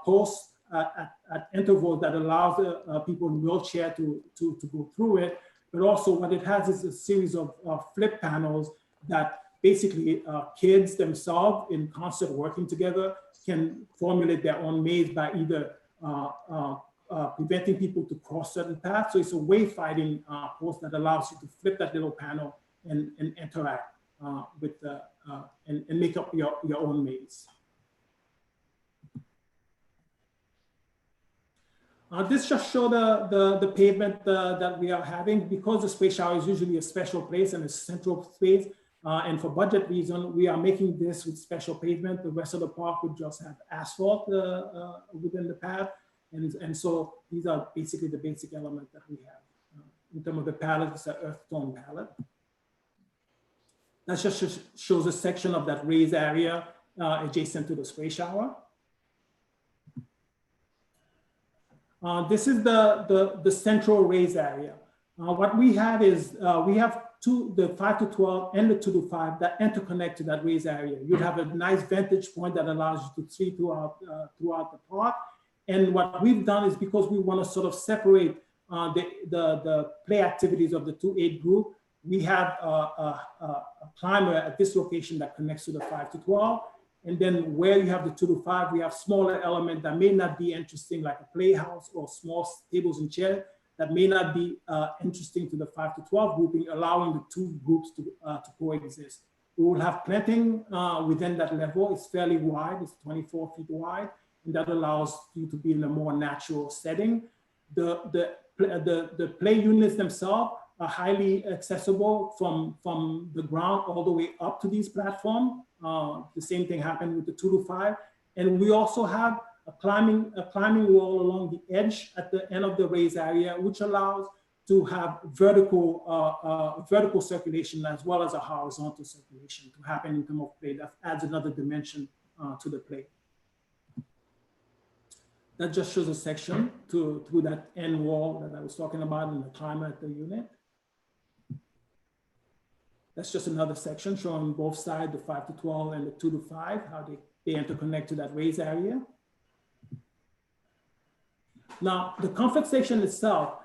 posts at intervals that allows people in wheelchair to go through it. But also what it has is a series of flip panels that basically kids themselves in concert working together can formulate their own maze by either preventing people to cross certain paths. So it's a wayfinding post that allows you to flip that little panel and interact with and make up your own maze. This just shows the pavement that we are having. Because the spray shower is usually a special place and a central space, and for budget reason, we are making this with special pavement. The rest of the park would just have asphalt within the path. And so these are basically the basic element that we have. In terms of the palette, it's an earth tone palette. That just shows a section of that raised area adjacent to the spray shower. This is the central raised area. What we have is we have the 5 to 12 and the 2 to 5 that interconnect to that raised area. You'd have a nice vantage point that allows you to see throughout the park. And what we've done is, because we want to sort of separate the play activities of the 2-8 group, we have a climber at this location that connects to the 5 to 12. And then where you have the 2 to 5, we have smaller elements that may not be interesting, like a playhouse or small tables and chairs that may not be interesting to the 5 to 12 grouping, allowing the two groups to coexist. We will have planting within that level. It's fairly wide, it's 24 feet wide, and that allows you to be in a more natural setting. The play units themselves are highly accessible from the ground all the way up to these platforms. The same thing happened with the 2 to 5. And we also have a climbing wall along the edge at the end of the raised area, which allows to have vertical circulation as well as a horizontal circulation to happen in terms of play. That adds another dimension to the play. That just shows a section through that end wall that I was talking about in the climber at the unit. That's just another section showing both sides, the 5 to 12 and the 2 to 5, how they interconnect to that raised area. Now, the comfort station itself,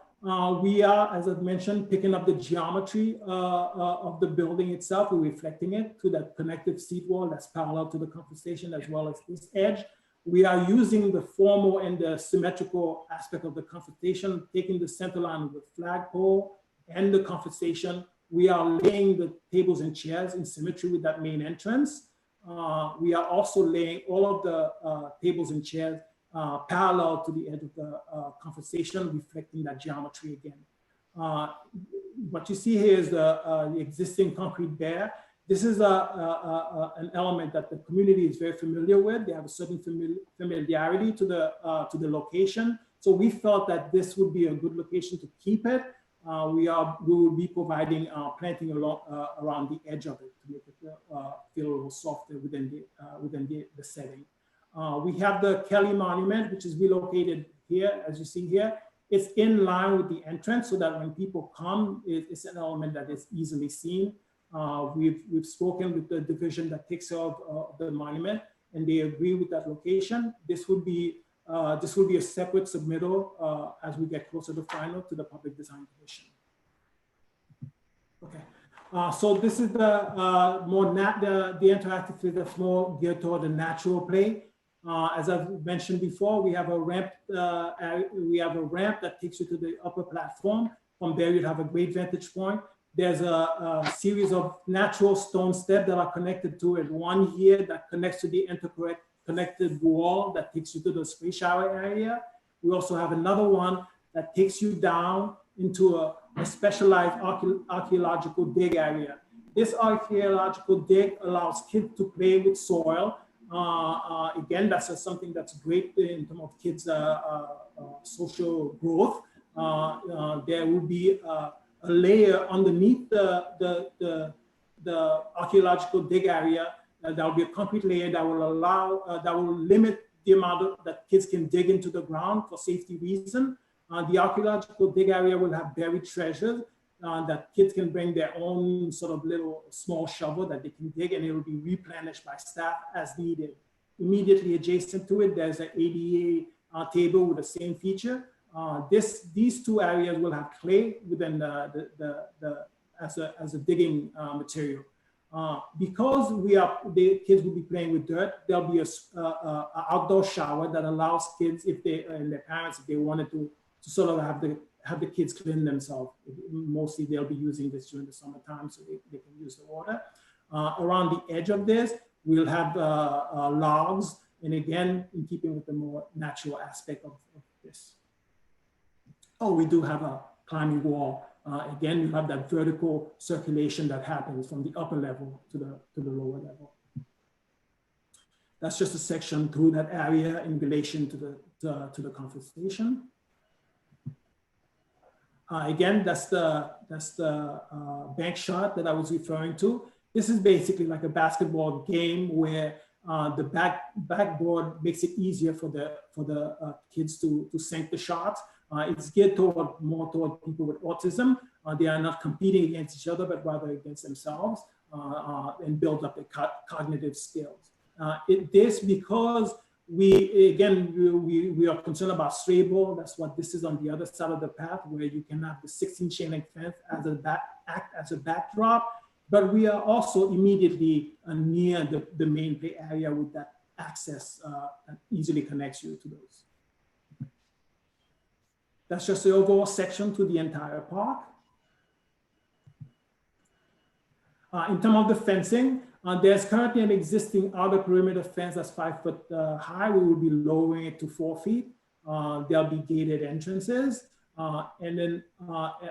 we are, as I've mentioned, picking up the geometry of the building itself. We're reflecting it to that connective seat wall that's parallel to the comfort station, as well as this edge. We are using the formal and the symmetrical aspect of the comfort station, taking the center line of the flagpole and the comfort station. We are laying the tables and chairs in symmetry with that main entrance. We are also laying all of the tables and chairs parallel to the edge of the comfort station, reflecting that geometry again. What you see here is the existing concrete bear. This is an element that the community is very familiar with. They have a certain familiarity to the location. So we felt that this would be a good location to keep it. We will be providing planting around the edge of it to make it feel a little softer within the setting. We have the Kelly Monument, which is relocated here, as you see here. It's in line with the entrance so that when people come, it's an element that is easily seen. We've spoken with the division that takes care of the monument, and they agree with that location. This will be a separate submittal as we get closer to final to the Public Design Commission. Okay, so this is the interactive field that's more geared toward the natural play. As I've mentioned before, we have a ramp. We have a ramp that takes you to the upper platform. From there, you have a great vantage point. There's a series of natural stone steps that are connected to it. One here that connects to the interconnected wall that takes you to the spray shower area. We also have another one that takes you down into a specialized archaeological dig area. This archaeological dig allows kids to play with soil. Again, that's something that's great in terms of kids' social growth. There will be a layer underneath the archaeological dig area. There will be a concrete layer that will allow, that will limit the amount that kids can dig into the ground for safety reasons. The archaeological dig area will have buried treasures that kids can bring their own sort of little small shovel that they can dig, and it will be replenished by staff as needed. Immediately adjacent to it, there's an ADA table with the same feature. These two areas will have clay within as a digging material. Because the kids will be playing with dirt, there'll be a outdoor shower that allows kids, if they and their parents, if they wanted to sort of have the kids clean themselves. Mostly they'll be using this during the summertime, so they can use the water. Around the edge of this, we'll have logs, and again, in keeping with the more natural aspect of this. Oh, we do have a climbing wall. Again, you have that vertical circulation that happens from the upper level to the lower level. That's just a section through that area in relation to the conference station. Again, that's the bank shot that I was referring to. This is basically like a basketball game where the backboard makes it easier for the kids to sink the shots. It's geared more toward people with autism. They are not competing against each other, but rather against themselves and build up their cognitive skills. Because we are concerned about stray ball. That's what this is on the other side of the path, where you can have the 16 chain link fence act as a backdrop. But we are also immediately near the main play area with that access that easily connects you to those. That's just the overall section to the entire park. In terms of the fencing, there's currently an existing outer perimeter fence that's 5 foot high. We will be lowering it to 4 feet. There'll be gated entrances. And then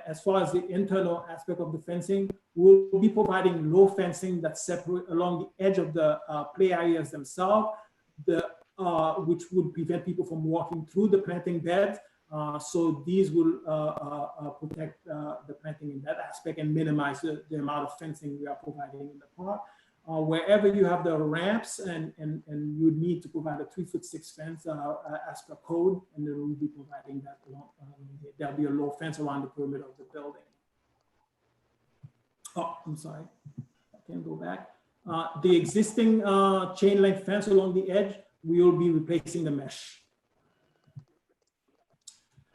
as far as the internal aspect of the fencing, we'll be providing low fencing that's separate along the edge of the play areas themselves, which would prevent people from walking through the planting beds. So these will protect the planting in that aspect and minimize the amount of fencing we are providing in the park. Wherever you have the ramps and you need to provide a 3'6" fence as per code, and then we'll be providing that along. There'll be a low fence around the perimeter of the building. Oh, I'm sorry, I can go back. The existing chain link fence along the edge, we will be replacing the mesh.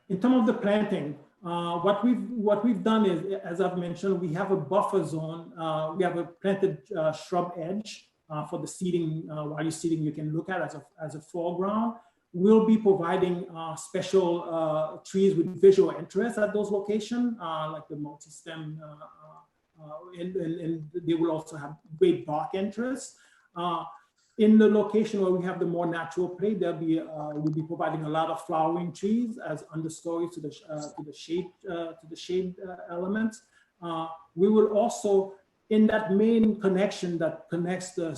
In terms of the planting, what we've done is, as I've mentioned, we have a buffer zone. We have a planted shrub edge for the seating. While you're seating, you can look at as a foreground. We'll be providing special trees with visual interest at those locations, like the multi-stem, and they will also have great bark interest. In the location where we have the more natural play, we'll be providing a lot of flowering trees as understories to the shade elements. We will also, in that main connection that connects the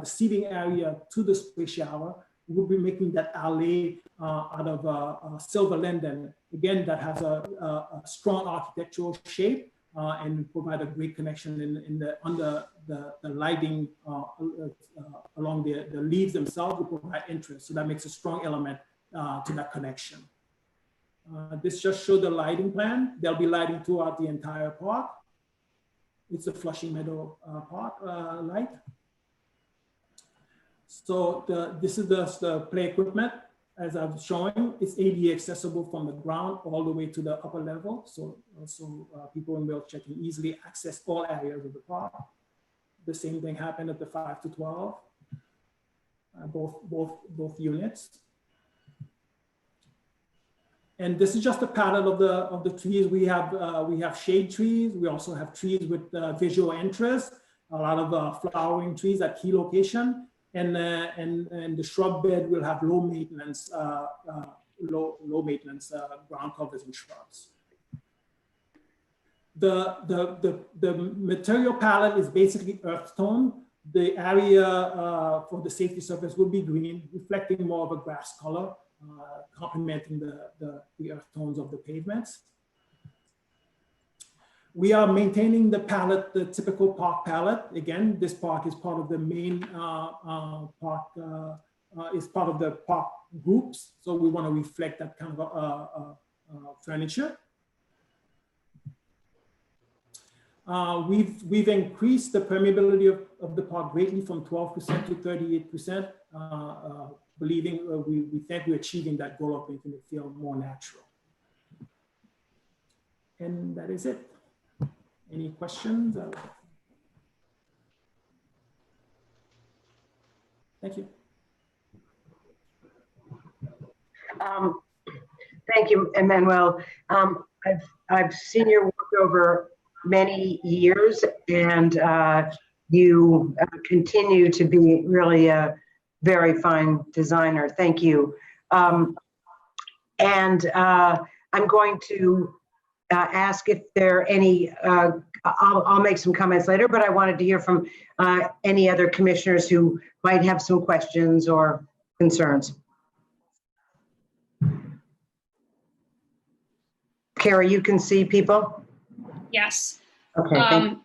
seating area to the spray shower, we'll be making that alley out of silver linden. Again, that has a strong architectural shape. And provide a great connection under the lighting along the leaves themselves will provide interest. So that makes a strong element to that connection. This just shows the lighting plan. There'll be lighting throughout the entire park. It's a Flushing Meadow Park light. So this is the play equipment. As I'm showing, it's ADA accessible from the ground all the way to the upper level. So people in wheelchair can easily access all areas of the park. The same thing happened at the 5 to 12, both units. And this is just a palette of the trees. We have shade trees. We also have trees with visual interest, a lot of flowering trees at key location. And the shrub bed will have low maintenance ground covers and shrubs. The material palette is basically earth tone. The area for the safety surface will be green, reflecting more of a grass color, complementing the earth tones of the pavements. We are maintaining the palette, the typical park palette. Again, this park is part of the main park, is part of the park groups. So we want to reflect that kind of furniture. We've increased the permeability of the park greatly from 12% to 38%, believing we think we're achieving that goal of making it feel more natural. And that is it. Any questions? Thank you. Thank you, Emmanuel. I've seen your work over many years, and you continue to be really a very fine designer. Thank you. I'm going to ask if there are any, I'll make some comments later, but I wanted to hear from any other commissioners who might have some questions or concerns. Carrie, you can see people? Yes. Okay.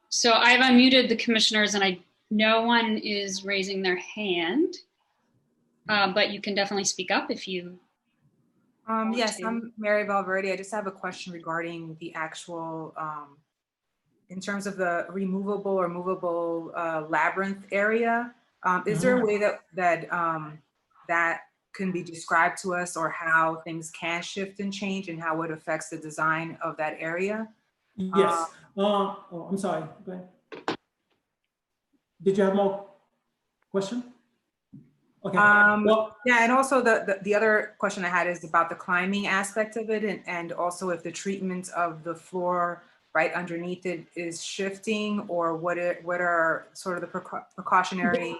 So I've unmuted the commissioners and no one is raising their hand, but you can definitely speak up if you Yes, I'm Mary Valverde. I just have a question regarding the actual, in terms of the removable or movable labyrinth area. Is there a way that can be described to us, or how things can shift and change and how it affects the design of that area? Yes. Oh, I'm sorry. Go ahead. Did you have more question? Okay. Well, yeah, and also the other question I had is about the climbing aspect of it, and also if the treatment of the floor right underneath it is shifting, or what are sort of the precautionary,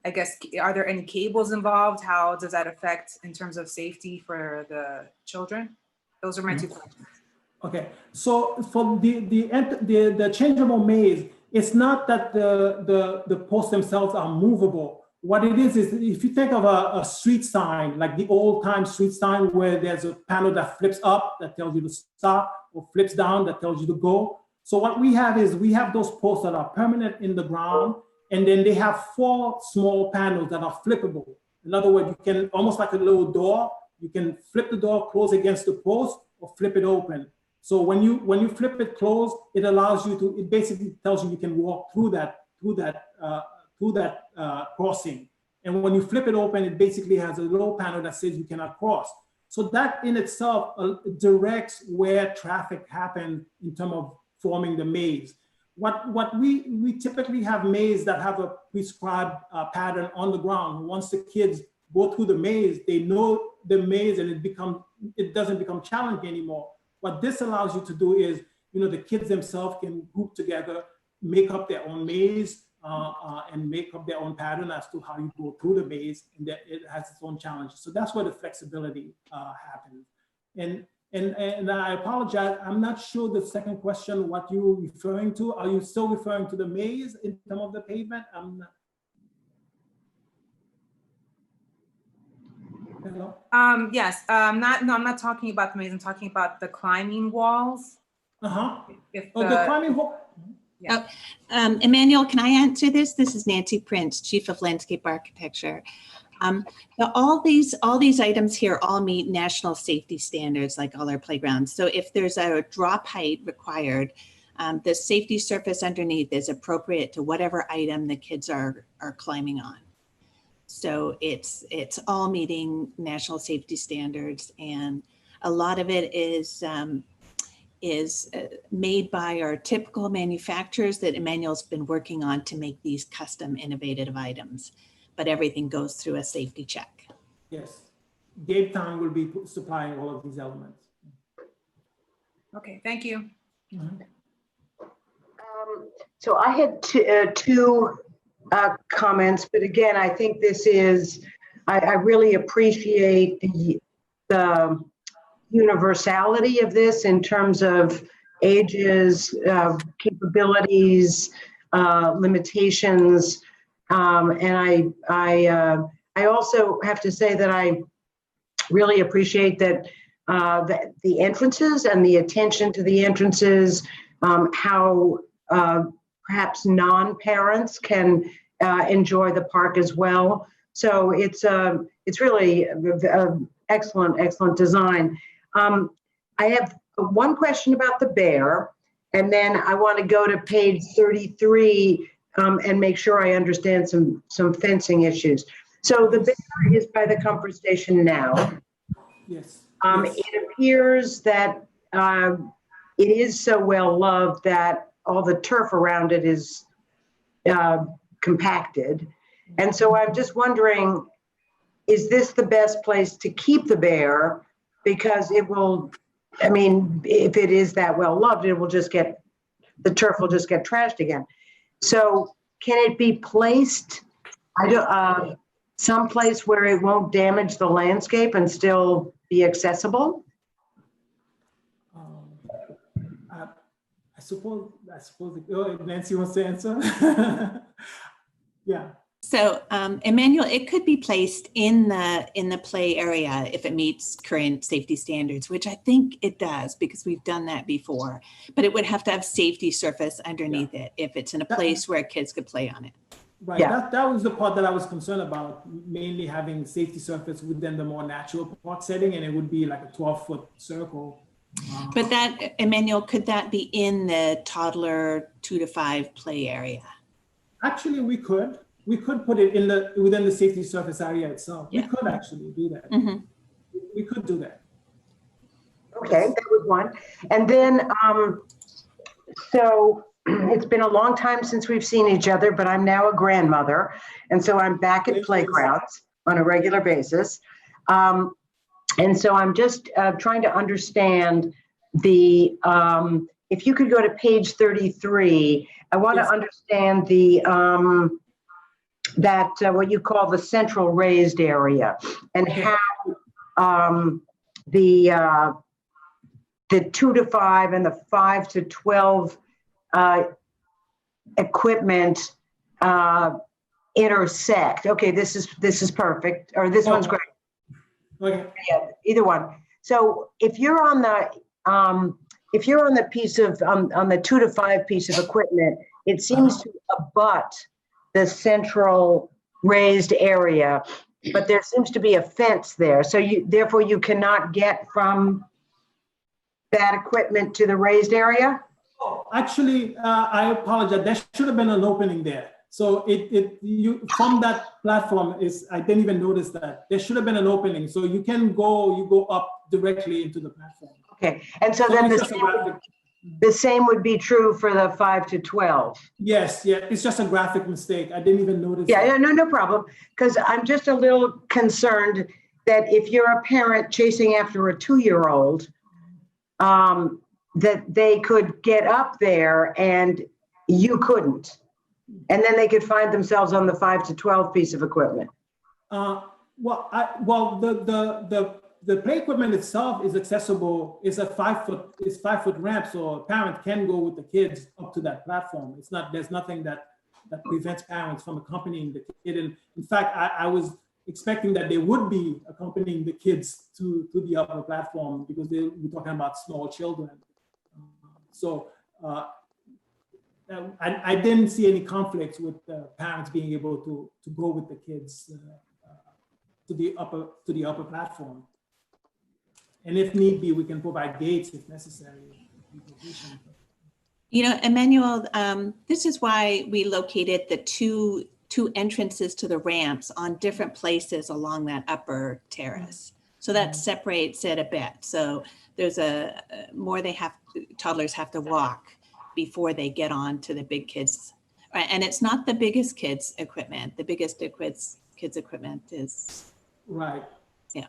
I guess, are there any cables involved? How does that affect in terms of safety for the children? Those are my two questions. Okay, so for the changeable maze, it's not that the posts themselves are movable. What it is if you think of a street sign, like the old time street sign where there's a panel that flips up that tells you to stop, or flips down that tells you to go. So what we have is we have those posts that are permanent in the ground, and then they have 4 small panels that are flippable. In other words, you can, almost like a little door, you can flip the door close against the post or flip it open. So when you flip it closed, it allows you to, it basically tells you can walk through that crossing. And when you flip it open, it basically has a little panel that says you cannot cross. So that in itself directs where traffic happens in terms of forming the maze. What we typically have mazes that have a prescribed pattern on the ground. Once the kids go through the maze, they know the maze, and it doesn't become challenging anymore. What this allows you to do is, the kids themselves can group together, make up their own maze, and make up their own pattern as to how you go through the maze, and that it has its own challenges. So that's where the flexibility happens. And I apologize, I'm not sure the second question, what you're referring to. Are you still referring to the maze in terms of the pavement? I'm not. Hello? Yes, I'm not talking about the maze. I'm talking about the climbing walls. The climbing wall. Yeah. Emmanuel, can I answer this? This is Nancy Prince, Chief of Landscape Architecture. All these items here all meet national safety standards, like all our playgrounds. So if there's a drop height required, the safety surface underneath is appropriate to whatever item the kids are climbing on. So it's all meeting national safety standards, and a lot of it is made by our typical manufacturers that Emmanuel's been working on to make these custom innovative items, but everything goes through a safety check. Yes. Gabe Town will be supplying all of these elements. Okay, thank you. So I had two comments, but again, I think this is, I really appreciate the universality of this in terms of ages, capabilities, limitations. And I also have to say that I really appreciate that the entrances and the attention to the entrances, how perhaps non-parents can enjoy the park as well. So it's really excellent design. I have one question about the bear, and then I want to go to page 33 and make sure I understand some fencing issues. So the bear is by the comfort station now. Yes. It appears that it is so well loved that all the turf around it is compacted. And so I'm just wondering, is this the best place to keep the bear? Because it will, I mean, if it is that well loved, it will just get, the turf will just get trashed again. So can it be placed someplace where it won't damage the landscape and still be accessible? I suppose Nancy wants to answer. Yeah. So Emmanuel, it could be placed in the play area if it meets current safety standards, which I think it does because we've done that before. But it would have to have safety surface underneath it if it's in a place where kids could play on it. Right. Yeah. That was the part that I was concerned about, mainly having safety surface within the more natural park setting, and it would be like a 12-foot circle. But that, Emmanuel, could that be in the toddler 2 to 5 play area? Actually, we could put it in within the safety surface area itself. Yeah. We could actually do that. Mm-hmm. We could do that. Okay, that was one. And then, so it's been a long time since we've seen each other, but I'm now a grandmother. And so I'm back at playgrounds on a regular basis. And so I'm just trying to understand the, if you could go to page 33, I want to understand the, what you call the central raised area, and how the 2 to 5 and the 5 to 12 equipment intersect. Okay, this is perfect, or this one's great. Okay. Yeah, either one. So if you're on the piece of on the 2 to 5 piece of equipment, it seems to abut the central raised area, but there seems to be a fence there. So therefore you cannot get from that equipment to the raised area? Oh, actually, I apologize. There should have been an opening there. So you from that platform I didn't even notice that. There should have been an opening. So you go up directly into the platform. Okay, and so then the same would be true for the 5 to 12. Yes, yeah, it's just a graphic mistake. I didn't even notice. Yeah, no problem. Because I'm just a little concerned that if you're a parent chasing after a 2-year-old, that they could get up there and you couldn't. And then they could find themselves on the 5 to 12 piece of equipment. The play equipment itself is accessible. It's a 5-foot ramp, so a parent can go with the kids up to that platform. There's nothing that prevents parents from accompanying the kid. And in fact, I was expecting that they would be accompanying the kids to the upper platform because we're talking about small children. I didn't see any conflicts with parents being able to go with the kids to the upper platform. And if need be, we can provide gates if necessary. You know, Emmanuel, this is why we located the two entrances to the ramps on different places along that upper terrace. So that separates it a bit. So there's toddlers have to walk before they get on to the big kids. And it's not the biggest kids equipment. The biggest kids equipment is. Right. Yeah.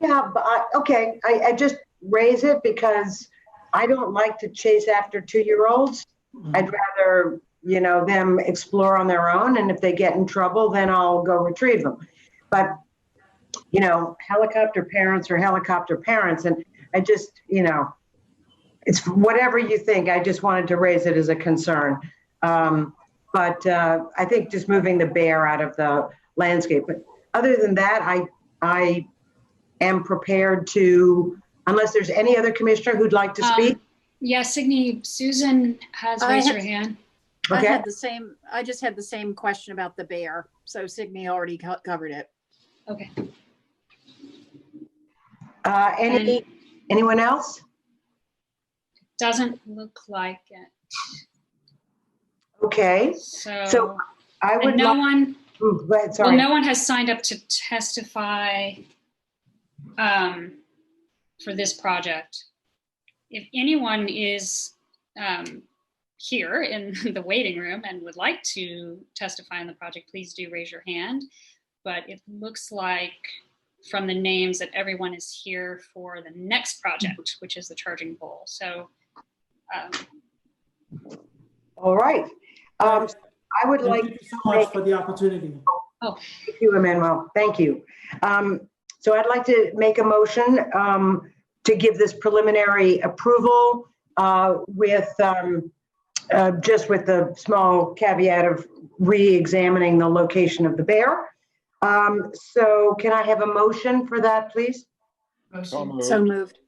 Yeah, but okay, I just raise it because I don't like to chase after 2-year-olds. I'd rather, them explore on their own, and if they get in trouble, then I'll go retrieve them. But, helicopter parents are helicopter parents, and I just, it's whatever you think. I just wanted to raise it as a concern. But I think just moving the bear out of the landscape. But other than that, I am prepared to, unless there's any other commissioner who'd like to speak. Yeah, Signe, Susan has raised her hand. Okay. I just had the same question about the bear. So Signe already covered it. Okay. Anyone else? Doesn't look like it. Okay. So I would no one. Go ahead, sorry. Well, no one has signed up to testify for this project. If anyone is here in the waiting room and would like to testify on the project, please do raise your hand. But it looks like from the names that everyone is here for the next project, which is the charging pole. So. All right. I would like Thank you so much for the opportunity. Oh, thank you, Emmanuel. Thank you. So I'd like to make a motion to give this preliminary approval with just with the small caveat of re-examining the location of the bear. So can I have a motion for that, please? Motion. So moved.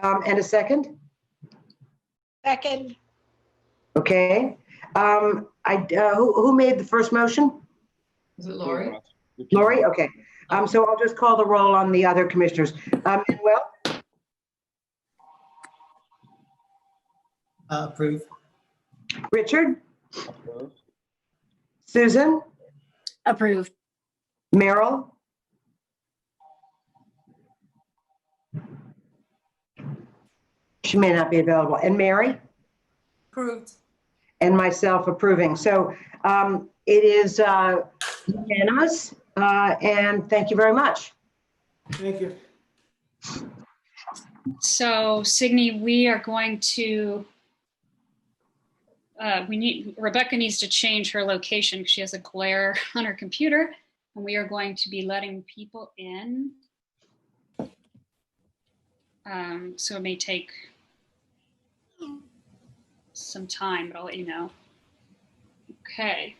And a second? Second. Okay. Who made the first motion? Is it Lori? Lori? Okay. So I'll just call the roll on the other commissioners. Manuel? Approve. Richard? Susan? Approved. Meryl? She may not be available. And Mary? Approved. And myself approving. So it is unanimous, and thank you very much. Thank you. So Signe, we are going to, Rebecca needs to change her location because she has a glare on her computer, and we are going to be letting people in. So it may take some time, but I'll let you know. Okay.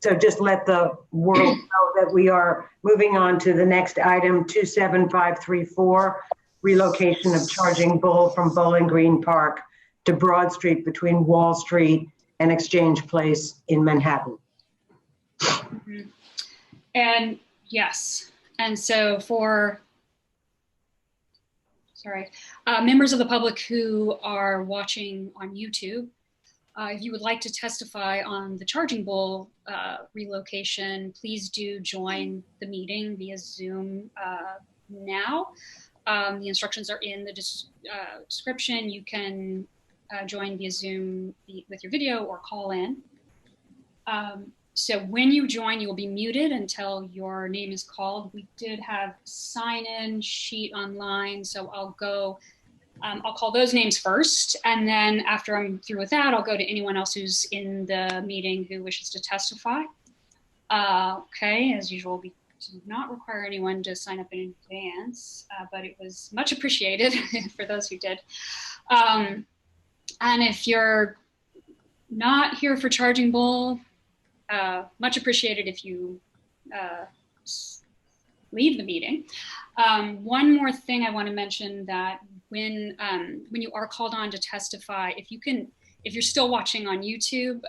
So just let the world know that we are moving on to the next item, 27534, relocation of charging bull from Bowling Green Park to Broad Street between Wall Street and Exchange Place in Manhattan. Mm-hmm. And yes, and so for members of the public who are watching on YouTube, if you would like to testify on the charging bull relocation, please do join the meeting via Zoom now. The instructions are in the description. You can join via Zoom with your video or call in. So when you join, you will be muted until your name is called. We did have sign-in sheet online, so I'll call those names first, and then after I'm through with that, I'll go to anyone else who's in the meeting who wishes to testify. Okay, as usual, we do not require anyone to sign up in advance, but it was much appreciated for those who did. And if you're not here for Charging Bull, much appreciated if you leave the meeting. One more thing I want to mention, that when you are called on to testify, if you're still watching on YouTube,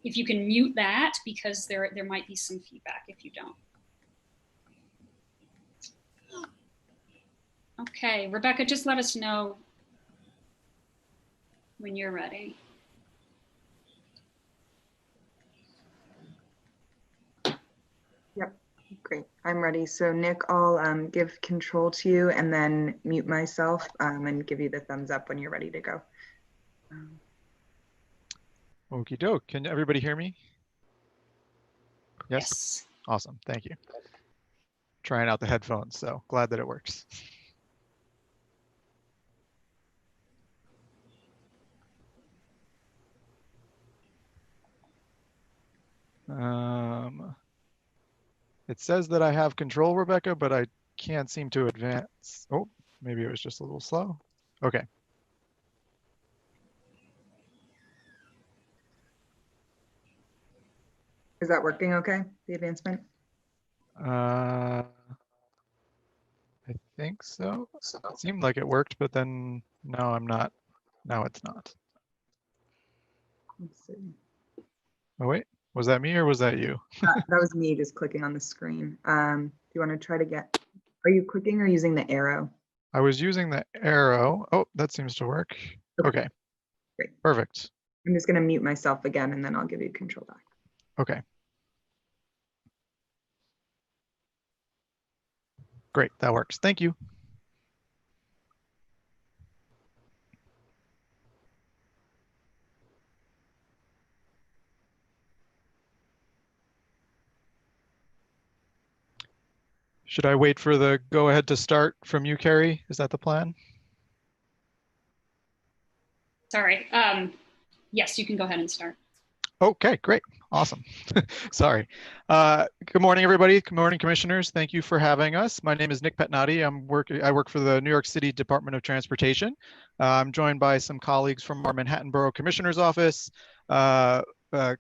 if you can mute that, because there might be some feedback if you don't. Okay, Rebecca, just let us know when you're ready. Yep, great. I'm ready. So Nick, I'll give control to you and then mute myself and give you the thumbs up when you're ready to go. Okie doke. Can everybody hear me? Yes. Awesome. Thank you. Trying out the headphones, so glad that it works. It says that I have control, Rebecca, but I can't seem to advance. Oh, maybe it was just a little slow. Okay. Is that working okay, the advancement? I think so. It seemed like it worked, but then no, I'm not. Now it's not. Let's see. Oh, wait. Was that me or was that you? That was me just clicking on the screen. Do you want to try to get, are you clicking or using the arrow? I was using the arrow. Oh, that seems to work. Okay. Great. Perfect. I'm just going to mute myself again and then I'll give you control back. Okay. Great. That works. Thank you. Should I wait for the go ahead to start from you, Carrie? Is that the plan? Sorry. Yes, you can go ahead and start. Okay, great. Awesome. Sorry. Good morning, everybody. Good morning, commissioners. Thank you for having us. My name is Nick Petnati. I work for the New York City Department of Transportation. I'm joined by some colleagues from our Manhattan Borough Commissioner's Office.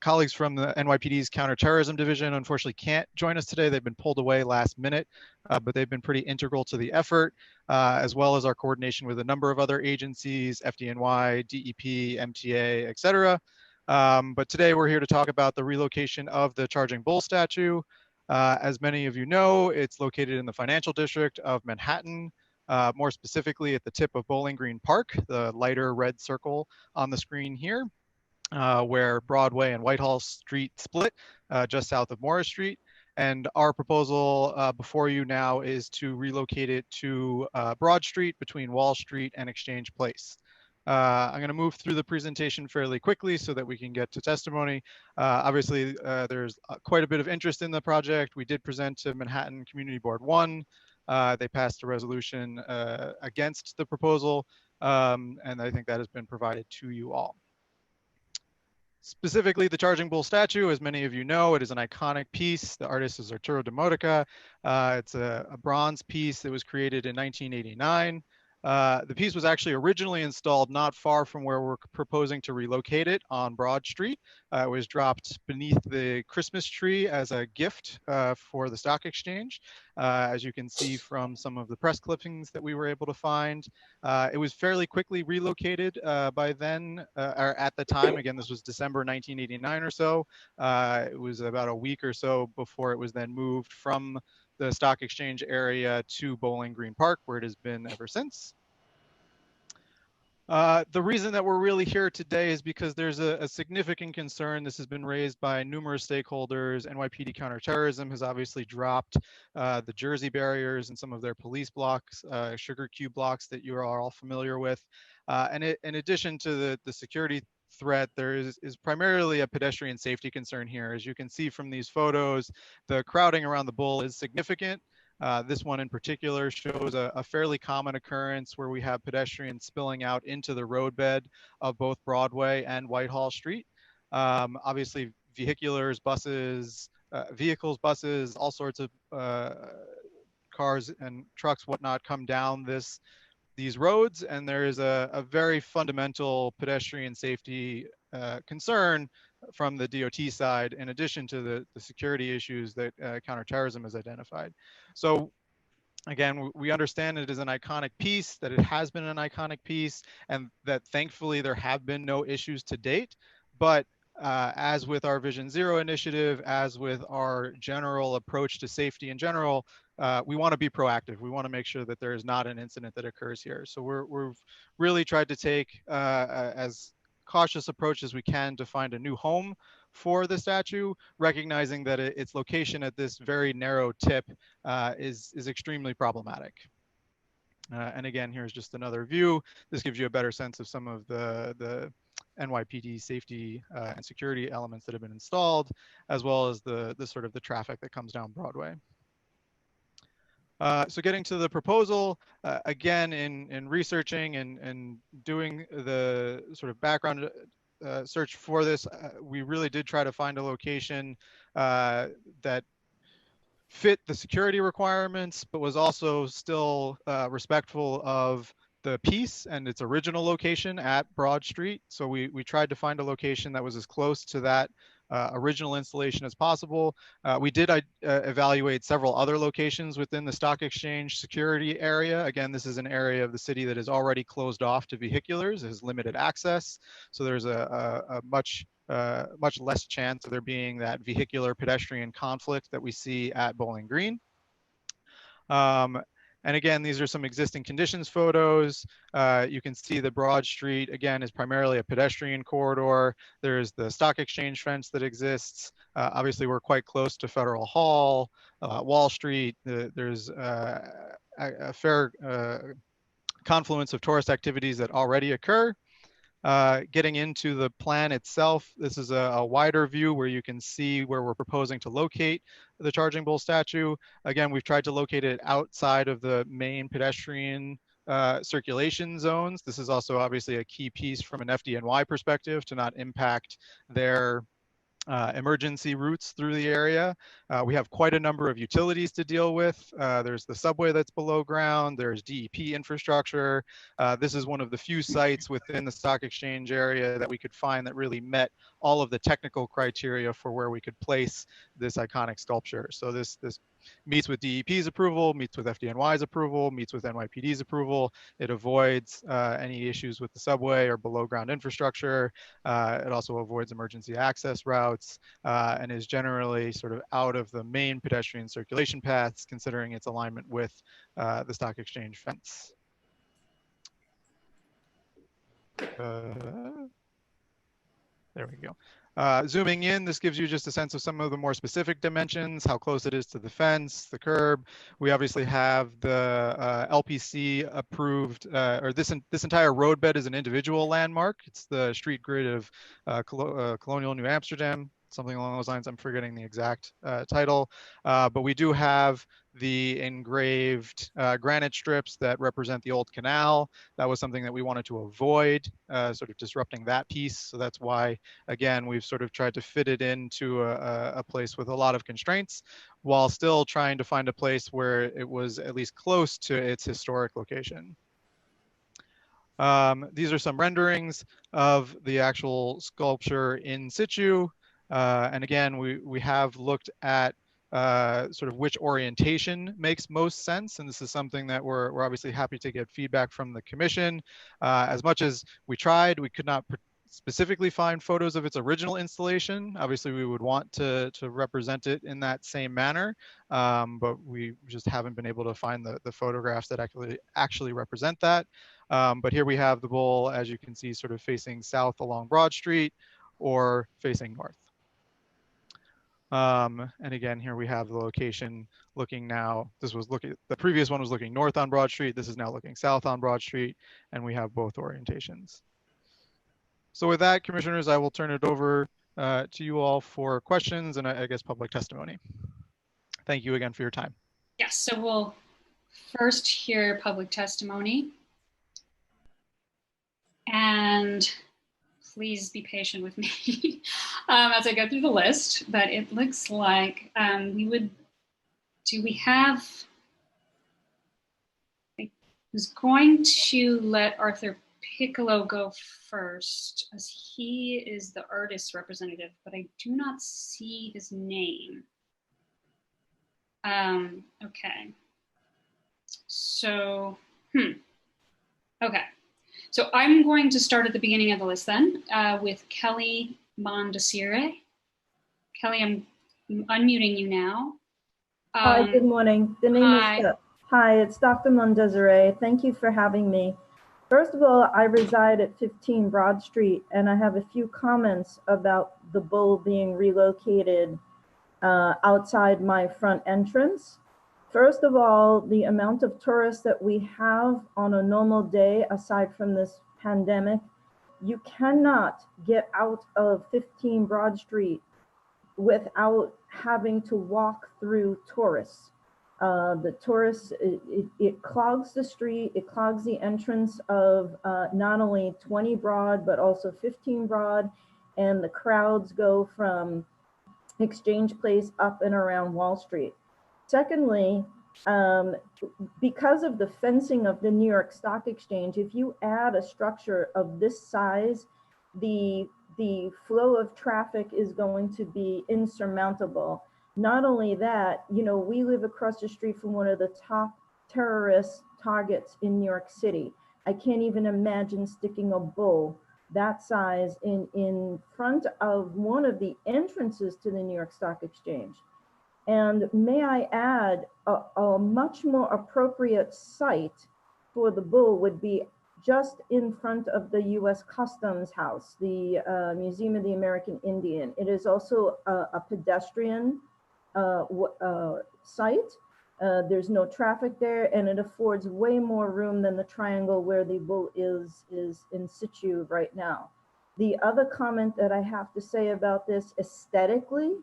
Colleagues from the NYPD's Counterterrorism Division unfortunately can't join us today. They've been pulled away last minute, but they've been pretty integral to the effort, as well as our coordination with a number of other agencies, FDNY, DEP, MTA, et cetera. But today we're here to talk about the relocation of the Charging Bull statue. As many of you know, it's located in the financial district of Manhattan, more specifically at the tip of Bowling Green Park, the lighter red circle on the screen here. Where Broadway and Whitehall Street split, just south of Morris Street. And our proposal before you now is to relocate it to Broad Street between Wall Street and Exchange Place. I'm going to move through the presentation fairly quickly so that we can get to testimony. Obviously, there's quite a bit of interest in the project. We did present to Manhattan Community Board 1. They passed a resolution against the proposal, and I think that has been provided to you all. Specifically, the Charging Bull statue, as many of you know, it is an iconic piece. The artist is Arturo de Modica. It's a bronze piece that was created in 1989. The piece was actually originally installed not far from where we're proposing to relocate it on Broad Street. It was dropped beneath the Christmas tree as a gift for the stock exchange. As you can see from some of the press clippings that we were able to find. It was fairly quickly relocated by then, or at the time. Again, this was December 1989 or so. It was about a week or so before it was then moved from the stock exchange area to Bowling Green Park, where it has been ever since. The reason that we're really here today is because there's a significant concern. This has been raised by numerous stakeholders. NYPD Counterterrorism has obviously dropped the Jersey barriers and some of their police blocks, sugar cube blocks that you are all familiar with. And in addition to the security threat, there is primarily a pedestrian safety concern here. As you can see from these photos, the crowding around the bull is significant. This one in particular shows a fairly common occurrence where we have pedestrians spilling out into the roadbed of both Broadway and Whitehall Street. Obviously, vehicles, buses, all sorts of cars and trucks, whatnot, come down these roads, and there is a very fundamental pedestrian safety concern from the DOT side, in addition to the security issues that counterterrorism has identified. So again, we understand it is an iconic piece, that it has been an iconic piece, and that thankfully there have been no issues to date. But as with our Vision Zero initiative, as with our general approach to safety in general, we want to be proactive. We want to make sure that there is not an incident that occurs here. So we've really tried to take as cautious approach as we can to find a new home for the statue, recognizing that its location at this very narrow tip is extremely problematic. And again, here's just another view. This gives you a better sense of some of the NYPD safety and security elements that have been installed, as well as the sort of the traffic that comes down Broadway. So getting to the proposal, again, in researching and doing the sort of background search for this, we really did try to find a location that fit the security requirements, but was also still respectful of the piece and its original location at Broad Street. So we tried to find a location that was as close to that original installation as possible. We did evaluate several other locations within the Stock Exchange security area. Again, this is an area of the city that is already closed off to vehiculars, has limited access. So there's a much less chance of there being that vehicular pedestrian conflict that we see at Bowling Green. And again, these are some existing conditions photos. You can see the Broad Street, again, is primarily a pedestrian corridor. There's the Stock Exchange fence that exists. Obviously, we're quite close to Federal Hall, Wall Street. There's a fair confluence of tourist activities that already occur. Getting into the plan itself, this is a wider view where you can see where we're proposing to locate the Charging Bull statue. Again, we've tried to locate it outside of the main pedestrian circulation zones. This is also obviously a key piece from an FDNY perspective to not impact their emergency routes through the area. We have quite a number of utilities to deal with. There's the subway that's below ground. There's DEP infrastructure. This is one of the few sites within the Stock Exchange area that we could find that really met all of the technical criteria for where we could place this iconic sculpture. So this meets with DEP's approval, meets with FDNY's approval, meets with NYPD's approval. It avoids any issues with the subway or below ground infrastructure. It also avoids emergency access routes and is generally sort of out of the main pedestrian circulation paths, considering its alignment with the Stock Exchange fence. There we go. Zooming in, this gives you just a sense of some of the more specific dimensions, how close it is to the fence, the curb. We obviously have the LPC approved, or this entire roadbed is an individual landmark. It's the street grid of Colonial New Amsterdam, something along those lines. I'm forgetting the exact title, but we do have the engraved granite strips that represent the old canal. That was something that we wanted to avoid, sort of disrupting that piece. So that's why, again, we've sort of tried to fit it into a place with a lot of constraints, while still trying to find a place where it was at least close to its historic location. These are some renderings of the actual sculpture in situ. And again, we have looked at sort of which orientation makes most sense. And this is something that we're obviously happy to get feedback from the commission. As much as we tried, we could not specifically find photos of its original installation. Obviously, we would want to represent it in that same manner, but we just haven't been able to find the photographs that actually represent that. But here we have the bull, as you can see, sort of facing south along Broad Street or facing north. And again, here we have the location looking now. The previous one was looking north on Broad Street. This is now looking south on Broad Street, and we have both orientations. So with that, commissioners, I will turn it over to you all for questions and I guess public testimony. Thank you again for your time. Yes, so we'll first hear public testimony. And please be patient with me as I go through the list, but it looks like I was going to let Arthur Piccolo go first, as he is the artist representative, but I do not see his name. Okay. So, okay. So I'm going to start at the beginning of the list then with Kelly Mondesire. Kelly, I'm unmuting you now. Hi, good morning. The name is, hi, it's Dr. Mondesire. Thank you for having me. First of all, I reside at 15 Broad Street, and I have a few comments about the bull being relocated outside my front entrance. First of all, the amount of tourists that we have on a normal day, aside from this pandemic, You cannot get out of 15 Broad Street without having to walk through tourists. The tourists, it clogs the street, it clogs the entrance of not only 20 Broad, but also 15 Broad, and the crowds go from Exchange Place up and around Wall Street. Secondly, because of the fencing of the New York Stock Exchange, if you add a structure of this size, the flow of traffic is going to be insurmountable. Not only that, you know, we live across the street from one of the top terrorist targets in New York City. I can't even imagine sticking a bull that size in front of one of the entrances to the New York Stock Exchange. And may I add, a much more appropriate site for the bull would be just in front of the U.S. Customs House, the Museum of the American Indian. It is also a pedestrian site. There's no traffic there, and it affords way more room than the triangle where the bull is in situ right now. The other comment that I have to say about this aesthetically,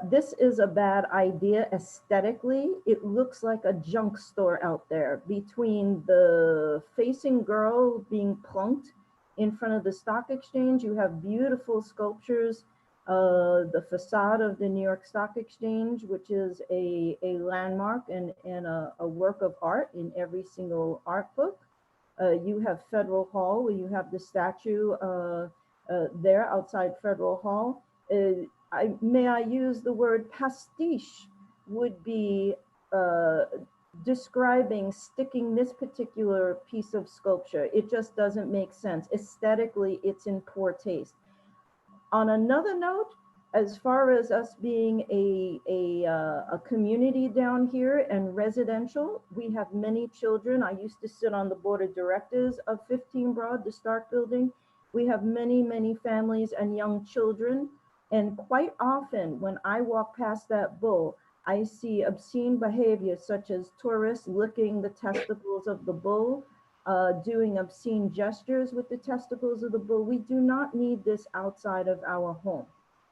this is a bad idea aesthetically. It looks like a junk store out there between the facing girl being plunked in front of the stock exchange. You have beautiful sculptures, the facade of the New York Stock Exchange, which is a landmark and a work of art in every single art book. You have Federal Hall, where you have the statue there outside Federal Hall. May I use the word pastiche would be describing sticking this particular piece of sculpture. It just doesn't make sense. Aesthetically, it's in poor taste. On another note, as far as us being a community down here and residential, we have many children. I used to sit on the board of directors of 15 Broad, the Stark Building. We have many, many families and young children. And quite often when I walk past that bull, I see obscene behavior such as tourists licking the testicles of the bull, doing obscene gestures with the testicles of the bull. We do not need this outside of our home.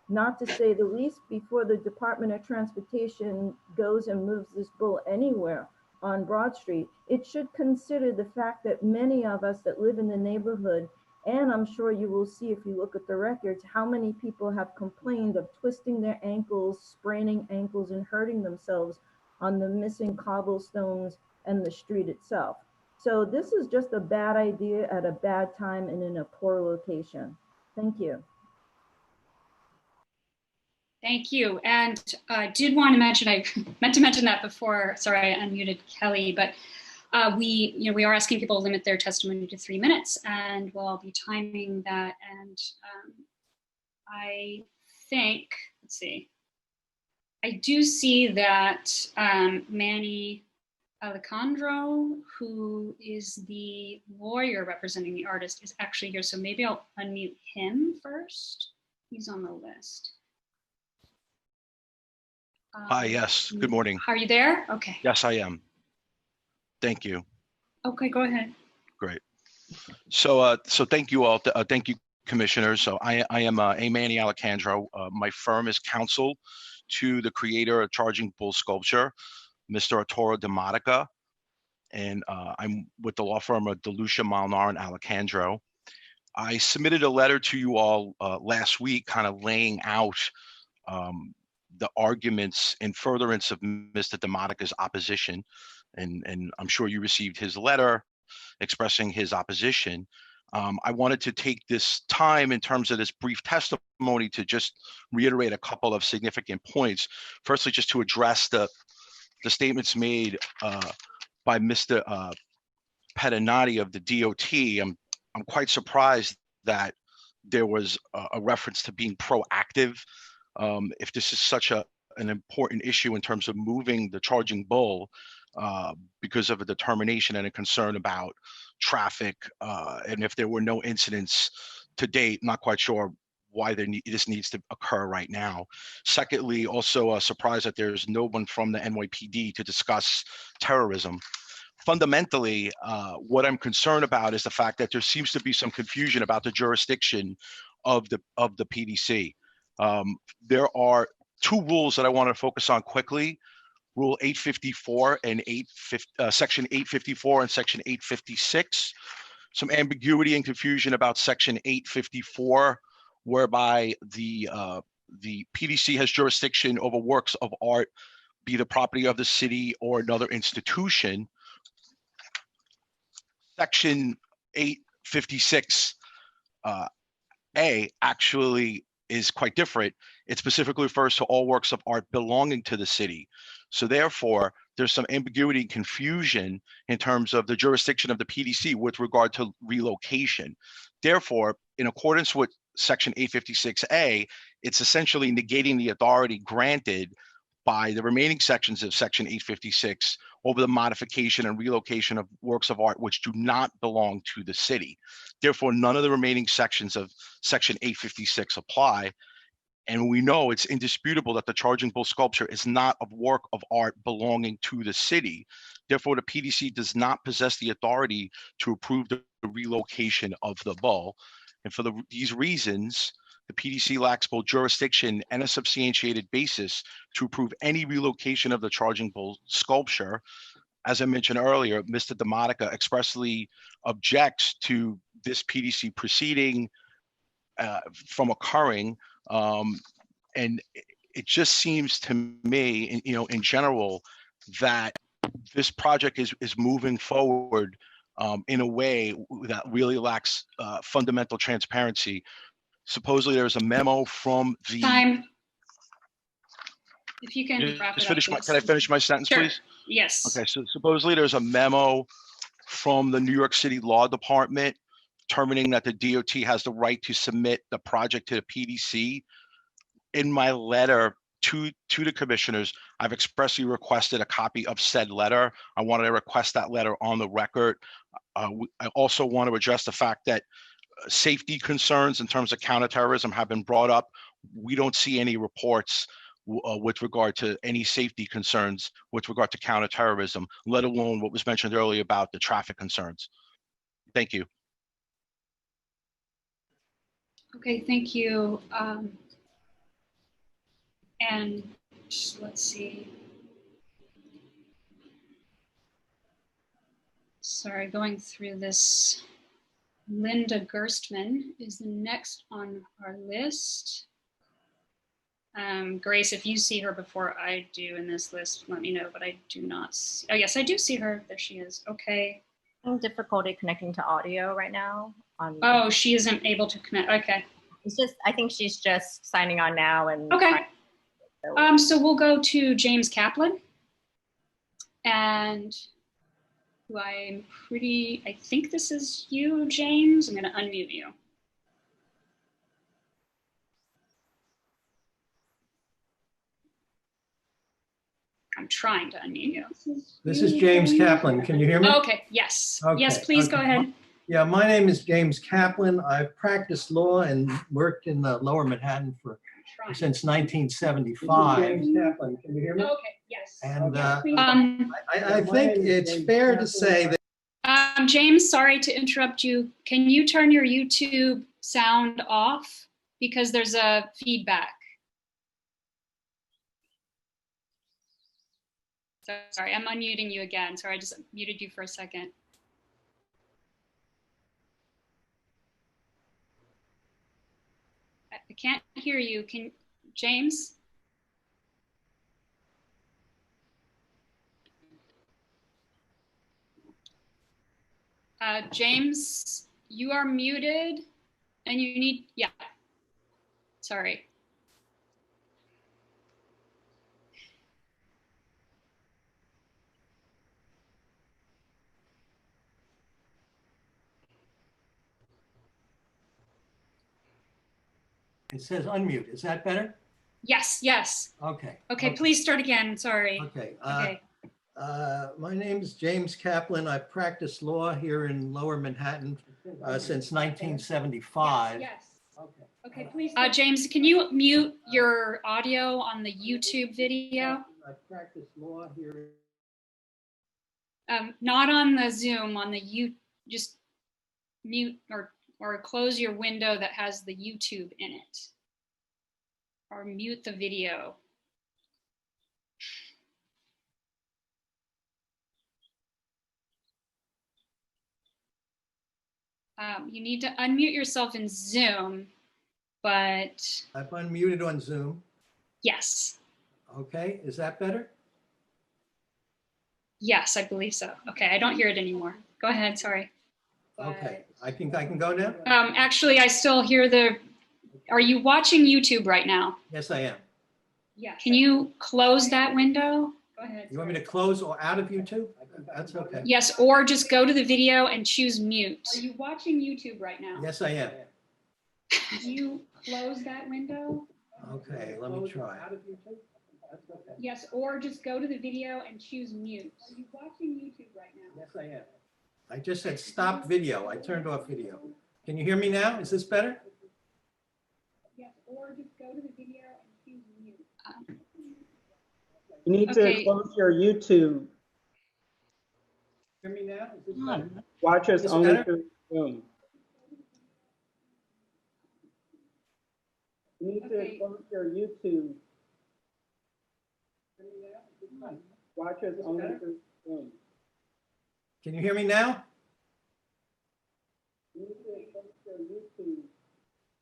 Not to say the least, before the Department of Transportation goes and moves this bull anywhere on Broad Street, it should consider the fact that many of us that live in the neighborhood, and I'm sure you will see if you look at the records, how many people have complained of twisting their ankles, spraining ankles, and hurting themselves on the missing cobblestones and the street itself. So this is just a bad idea at a bad time and in a poor location. Thank you. Thank you. And I did want to mention, I meant to mention that before, sorry, I unmuted Kelly, but we are asking people to limit their testimony to 3 minutes, and we'll be timing that. And I think, let's see, I do see that Manny Alejandro, who is the lawyer representing the artist, is actually here. So maybe I'll unmute him first. He's on the list. Hi, yes. Good morning. Are you there? Okay. Yes, I am. Thank you. Okay, go ahead. Great. So, thank you all. Thank you, commissioners. So I am A. Manny Alejandro. My firm is counsel to the creator of Charging Bull Sculpture, Mr. Arturo DeModica, and I'm with the law firm of DeLucia, Malnar, and Alejandro. I submitted a letter to you all last week, kind of laying out the arguments in furtherance of Mr. DeModica's opposition, and I'm sure you received his letter expressing his opposition. I wanted to take this time in terms of this brief testimony to just reiterate a couple of significant points. Firstly, just to address the statements made by Mr. Pedinati of the DOT. I'm quite surprised that there was a reference to being proactive. If this is such an important issue in terms of moving the charging bull because of a determination and a concern about traffic, and if there were no incidents to date, not quite sure why this needs to occur right now. Secondly, also surprised that there's no one from the NYPD to discuss terrorism. fundamentally, what I'm concerned about is the fact that there seems to be some confusion about the jurisdiction of the PDC. There are two rules that I want to focus on quickly. Rule 854 and Section 854 and Section 856. Some ambiguity and confusion about Section 854, whereby the PDC has jurisdiction over works of art, be the property of the city or another institution. Section 856 A actually is quite different. It specifically refers to all works of art belonging to the city. So therefore, there's some ambiguity and confusion in terms of the jurisdiction of the PDC with regard to relocation. Therefore, in accordance with Section 856A, it's essentially negating the authority granted by the remaining sections of Section 856 over the modification and relocation of works of art which do not belong to the city. Therefore, none of the remaining sections of Section 856 apply. And we know it's indisputable that the Charging Bull sculpture is not a work of art belonging to the city. Therefore, the PDC does not possess the authority to approve the relocation of the bull. And for these reasons, the PDC lacks both jurisdiction and a substantiated basis to approve any relocation of the Charging Bull sculpture. As I mentioned earlier, Mr. DeMonica expressly objects to this PDC proceeding from occurring. And it just seems to me, in general, that this project is moving forward in a way that really lacks fundamental transparency. Supposedly there's a memo from the— Time. If you can wrap it up, can I finish my sentence, sure. please? Yes. Okay, so supposedly there's a memo from the New York City Law Department determining that the DOT has the right to submit the project to the PDC. In my letter to the commissioners, I've expressly requested a copy of said letter. I wanted to request that letter on the record. I also want to address the fact that safety concerns in terms of counterterrorism have been brought up. We don't see any reports with regard to any safety concerns with regard to counterterrorism, let alone what was mentioned earlier about the traffic concerns. Thank you. Okay, thank you. And let's see. Sorry, going through this. Linda Gerstmann is the next on our list. Grace, if you see her before I do in this list, let me know, but I do not see. Oh, yes, I do see her. There she is. Okay. Difficulty connecting to audio right now. Oh, she isn't able to connect. Okay. It's just, I think she's just signing on now. And okay. So we'll go to James Kaplan. And who I think this is you, James. I'm going to unmute you. I'm trying to unmute you. This is James Kaplan. Can you hear me? Okay, yes. Okay. Yes, please go ahead. Yeah, my name is James Kaplan. I've practiced law and worked in Lower Manhattan since 1975. James Kaplan, can you hear me? Okay, yes. And I think it's fair to say that James, sorry to interrupt you. Can you turn your YouTube sound off? Because there's a feedback. Sorry, I'm unmuting you again. Sorry, I just muted you for a second. I can't hear you. James? James, you are muted and you need, yeah. Sorry. it says unmute. Is that better? Yes, yes. Okay. Okay, please start again. Sorry. Okay. Okay. My name is James Kaplan. I've practiced law here in Lower Manhattan since 1975. Yes. Okay, please. James, can you mute your audio on the YouTube video? I practiced law here. Not on the Zoom, on the just mute or close your window that has the YouTube in it. Or mute the video. You need to unmute yourself in Zoom, but I've unmuted on Zoom. yes. Okay, is that better? Yes, I believe so. Okay, I don't hear it anymore. Go ahead, sorry. Okay, I can go now? Actually, I still hear are you watching YouTube right now? Yes, I am. Yeah. Can you close that window? Go ahead. You want me to close or out of YouTube? That's okay. Yes, or just go to the video and choose mute. Are you watching YouTube right now? Yes, I am. Can you close that window? Okay, let me try. Yes, or just go to the video and choose mute. Are you watching YouTube right now? Yes, I am. I just said stop video. I turned off video. Can you hear me now? Is this better? Yes, or just go to the video and choose mute. You need to close your YouTube. Hear me now? Is this better? Watch us only through Zoom. You need to close your YouTube. Watch us only through Zoom. Can you hear me now? You need to close your YouTube.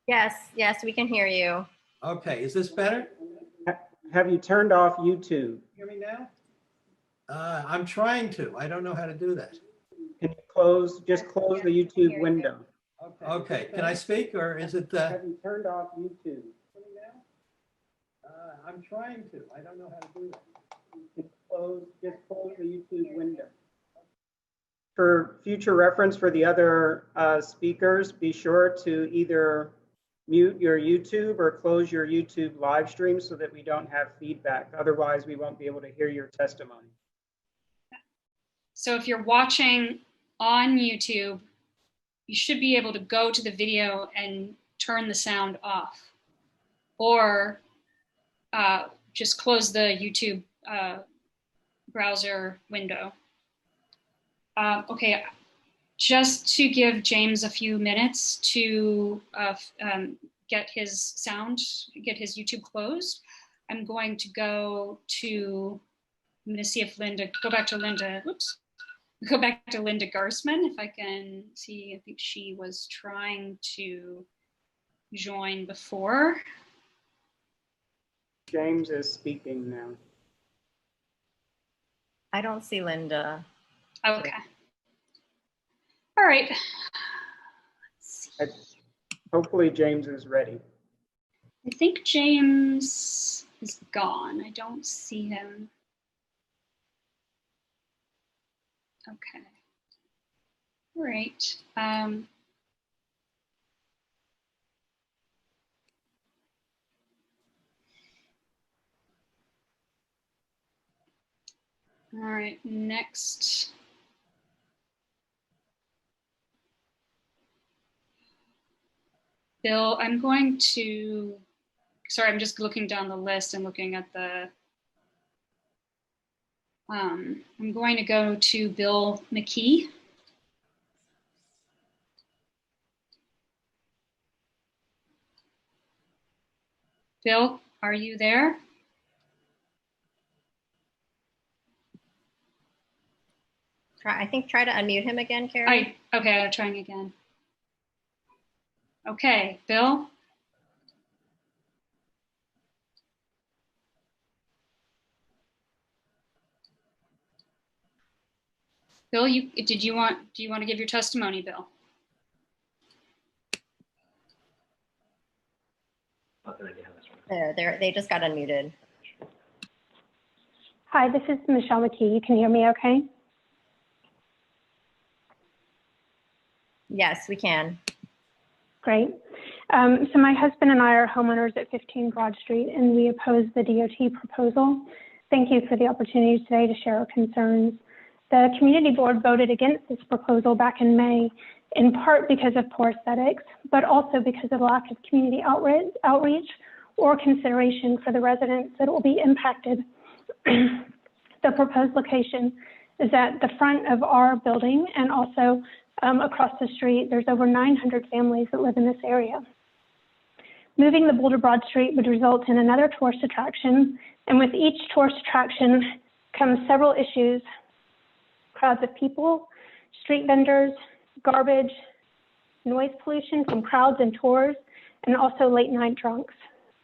Yes, yes, we can hear you. Okay, is this better? Have you turned off YouTube? Hear me now? I'm trying to. I don't know how to do that. Can you just close the YouTube window? Okay, can I speak or is it? Have you turned off YouTube? I'm trying to. I don't know how to do that. Just close the YouTube window. For future reference for the other speakers, be sure to either mute your YouTube or close your YouTube live stream so that we don't have feedback. Otherwise, we won't be able to hear your testimony. So if you're watching on YouTube, you should be able to go to the video and turn the sound off, or just close the YouTube browser window. Okay, just to give James a few minutes to get his YouTube closed, I'm going to go to see if go back to Linda Garsman, if I can see. I think she was trying to join before. James is speaking now. I don't see Linda. Okay. All right. Hopefully James is ready. I think James is gone. I don't see him. Okay. All right. All right, next. Bill, I'm going to, sorry, I'm just looking down the list and looking at the, I'm going to go to Bill McKee. Bill, are you there? I think try to unmute him again, Carrie. Okay, I'm trying again. Okay, Bill. Bill, do you want to give your testimony, Bill? They just got unmuted. Hi, this is Michelle McKee. You can hear me okay? Yes, we can. Great. So my husband and I are homeowners at 15 Broad Street, and we oppose the DOT proposal. Thank you for the opportunity today to share our concerns. The community board voted against this proposal back in May, in part because of poor aesthetics, but also because of lack of community outreach or consideration for the residents that will be impacted. The proposed location is at the front of our building and also across the street. There's over 900 families that live in this area. Moving the Boulder Broad Street would result in another tourist attraction, and with each tourist attraction comes several issues: crowds of people, street vendors, garbage, noise pollution from crowds and tours, and also late night drunks.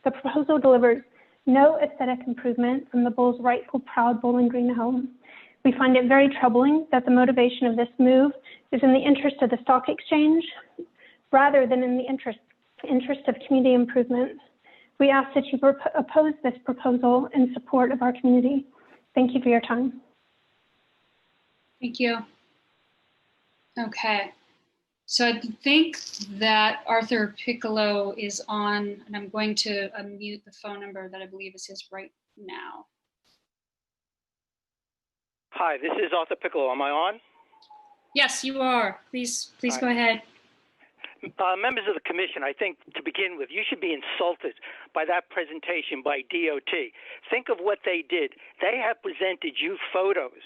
The proposal delivers no aesthetic improvement from the Bulls' rightful proud Bowling Green home. We find it very troubling that the motivation of this move is in the interest of the stock exchange rather than in the interest of community improvement. We ask that you oppose this proposal in support of our community. Thank you for your time. Thank you. Okay. So I think that Arthur Piccolo is on, and I'm going to unmute the phone number that I believe is his right now. Hi, this is Arthur Piccolo. Am I on? Yes, you are. Please go ahead. Members of the commission, I think to begin with, you should be insulted by that presentation by DOT. Think of what they did. They have presented you photos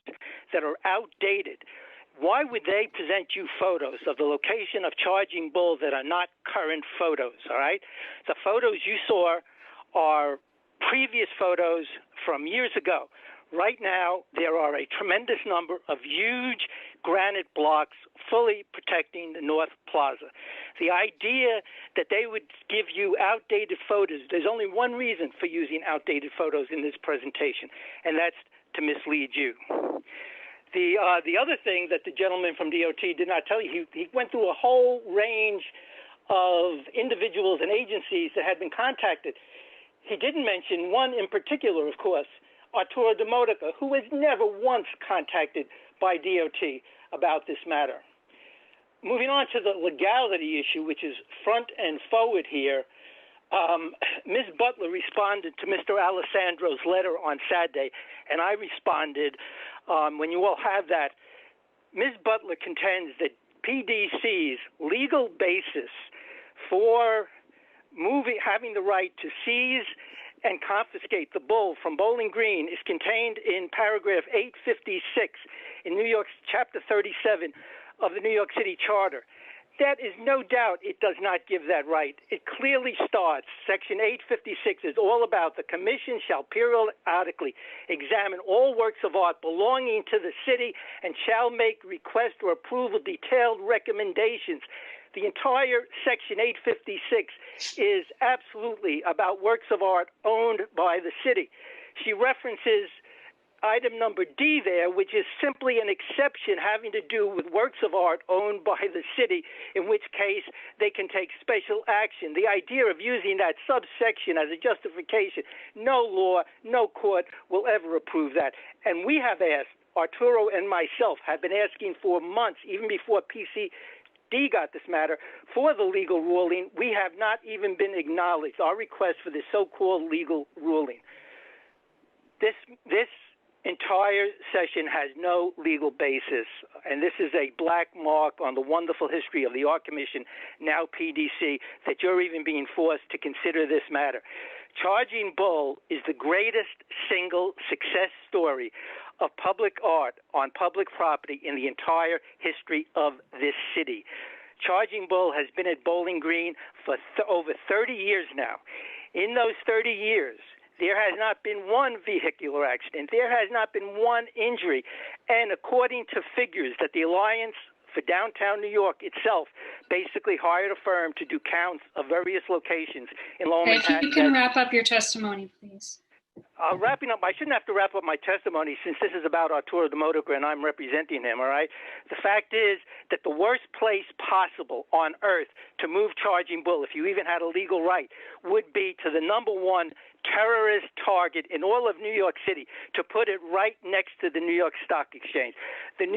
that are outdated. Why would they present you photos of the location of Charging Bull that are not current photos, all right? The photos you saw are previous photos from years ago. Right now, there are a tremendous number of huge granite blocks fully protecting the North Plaza. The idea that they would give you outdated photos, there's only one reason for using outdated photos in this presentation, and that's to mislead you. The other thing that the gentleman from DOT did not tell you, he went through a whole range of individuals and agencies that had been contacted. He didn't mention one in particular, of course, Arturo Demodica, who was never once contacted by DOT about this matter. Moving on to the legality issue, which is front and forward here, Ms. Butler responded to Mr. Alessandro's letter on Saturday, and I responded when you all have that. Ms. Butler contends that PDC's legal basis for having the right to seize and confiscate the bull from Bowling Green is contained in paragraph 856 in New York's Chapter 37 of the New York City Charter. That is no doubt it does not give that right. It clearly starts, Section 856 is all about the commission shall periodically examine all works of art belonging to the city and shall make request or approval detailed recommendations. The entire Section 856 is absolutely about works of art owned by the city. She references item number D there, which is simply an exception having to do with works of art owned by the city, in which case they can take special action. The idea of using that subsection as a justification, no law, no court will ever approve that. And we have asked, Arturo and myself have been asking for months, even before PCD got this matter, for the legal ruling. We have not even been acknowledged, our request for this so-called legal ruling. This entire session has no legal basis, and this is a black mark on the wonderful history of the Art Commission, now PDC, that you're even being forced to consider this matter. Charging Bull is the greatest single success story of public art on public property in the entire history of this city. Charging Bull has been at Bowling Green for over 30 years now. In those 30 years, there has not been one vehicular accident. There has not been one injury. And according to figures that the Alliance for Downtown New York itself basically hired a firm to do counts of various locations in Lower Manhattan. If you can wrap up your testimony, please. Wrapping up, I shouldn't have to wrap up my testimony since this is about Arturo Demodica and I'm representing him, all right? The fact is that the worst place possible on earth to move Charging Bull, if you even had a legal right, would be to the #1 terrorist target in all of New York City, to put it right next to the New York Stock Exchange. The